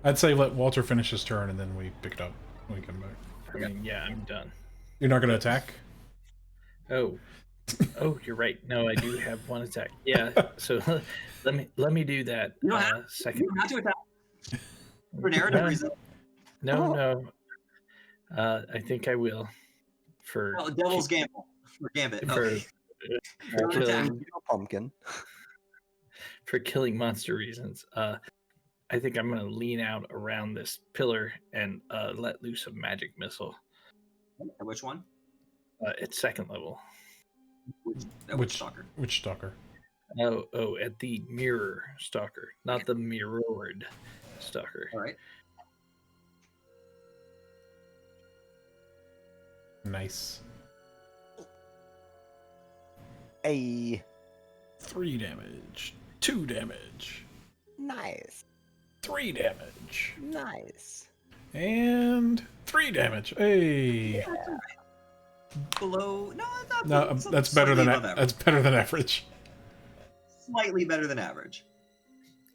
[SPEAKER 3] I'd say let Walter finish his turn and then we pick it up when we come back.
[SPEAKER 4] I mean, yeah, I'm done.
[SPEAKER 3] You're not going to attack?
[SPEAKER 4] Oh, you're right. No, I do have one attack. Yeah. So let me do that.
[SPEAKER 5] You don't have,
[SPEAKER 4] Second.
[SPEAKER 5] you don't have to attack for narrative reasons.
[SPEAKER 4] No. I think I will. For
[SPEAKER 5] Well, Devil's Gamble or Gambit.
[SPEAKER 4] for,
[SPEAKER 5] Okay.
[SPEAKER 4] for killing
[SPEAKER 2] You pumpkin.
[SPEAKER 4] for killing monster reasons. I think I'm gonna lean out around this pillar and let loose a magic missile.
[SPEAKER 5] Which one?
[SPEAKER 4] It's second level.
[SPEAKER 5] Which stalker?
[SPEAKER 3] Which stalker?
[SPEAKER 4] Oh, at the mirror stalker, not the mirrored stalker.
[SPEAKER 5] All right.
[SPEAKER 3] Nice.
[SPEAKER 2] Hey,
[SPEAKER 3] 3 damage. 2 damage.
[SPEAKER 2] nice,
[SPEAKER 3] 3 damage.
[SPEAKER 2] nice.
[SPEAKER 3] And 3 damage. Hey.
[SPEAKER 5] below. No, it's not.
[SPEAKER 3] No,
[SPEAKER 5] it's
[SPEAKER 3] that's better than
[SPEAKER 5] slightly above
[SPEAKER 3] that's better than average.
[SPEAKER 5] Slightly better than average.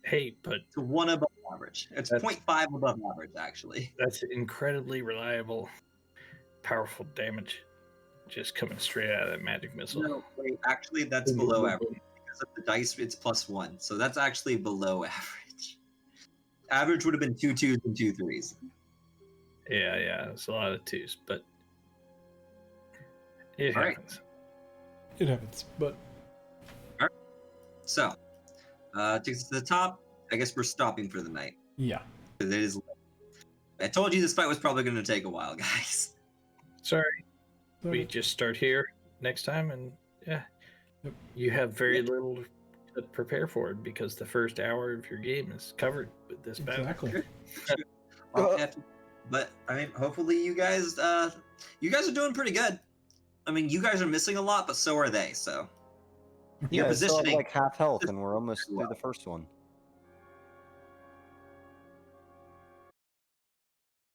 [SPEAKER 4] Hey, but
[SPEAKER 5] It's 1 above average. It's
[SPEAKER 4] That's-
[SPEAKER 5] 0.5 above average, actually.
[SPEAKER 4] that's incredibly reliable, powerful damage, just coming straight out of that magic missile.
[SPEAKER 5] No, wait, actually, that's
[SPEAKER 4] Boom, boom,
[SPEAKER 5] below
[SPEAKER 4] boom,
[SPEAKER 5] average.
[SPEAKER 4] boom.
[SPEAKER 5] Because of the dice, it's +1. So that's actually below average. Average would have been 2 2s and 2 3s.
[SPEAKER 4] Yeah, it's a lot of 2s, but it
[SPEAKER 5] All right.
[SPEAKER 4] happens.
[SPEAKER 3] It happens, but
[SPEAKER 5] So, takes us to the top. I guess we're stopping for the night.
[SPEAKER 3] yeah.
[SPEAKER 5] 'Cause it is late. I told you this fight was probably going to take a while, guys.
[SPEAKER 4] Sorry, we just start here next time, and yeah,
[SPEAKER 3] Yep.
[SPEAKER 4] you have very little to prepare for it because the first hour of your game is covered with this battle.
[SPEAKER 3] Exactly.
[SPEAKER 5] But I mean, hopefully you guys are doing pretty good. I mean, you guys are missing a lot, but so are they. So
[SPEAKER 7] Yeah,
[SPEAKER 5] your
[SPEAKER 7] it's still at
[SPEAKER 5] positioning,
[SPEAKER 7] like half health, and we're almost through
[SPEAKER 5] well.
[SPEAKER 7] the first one.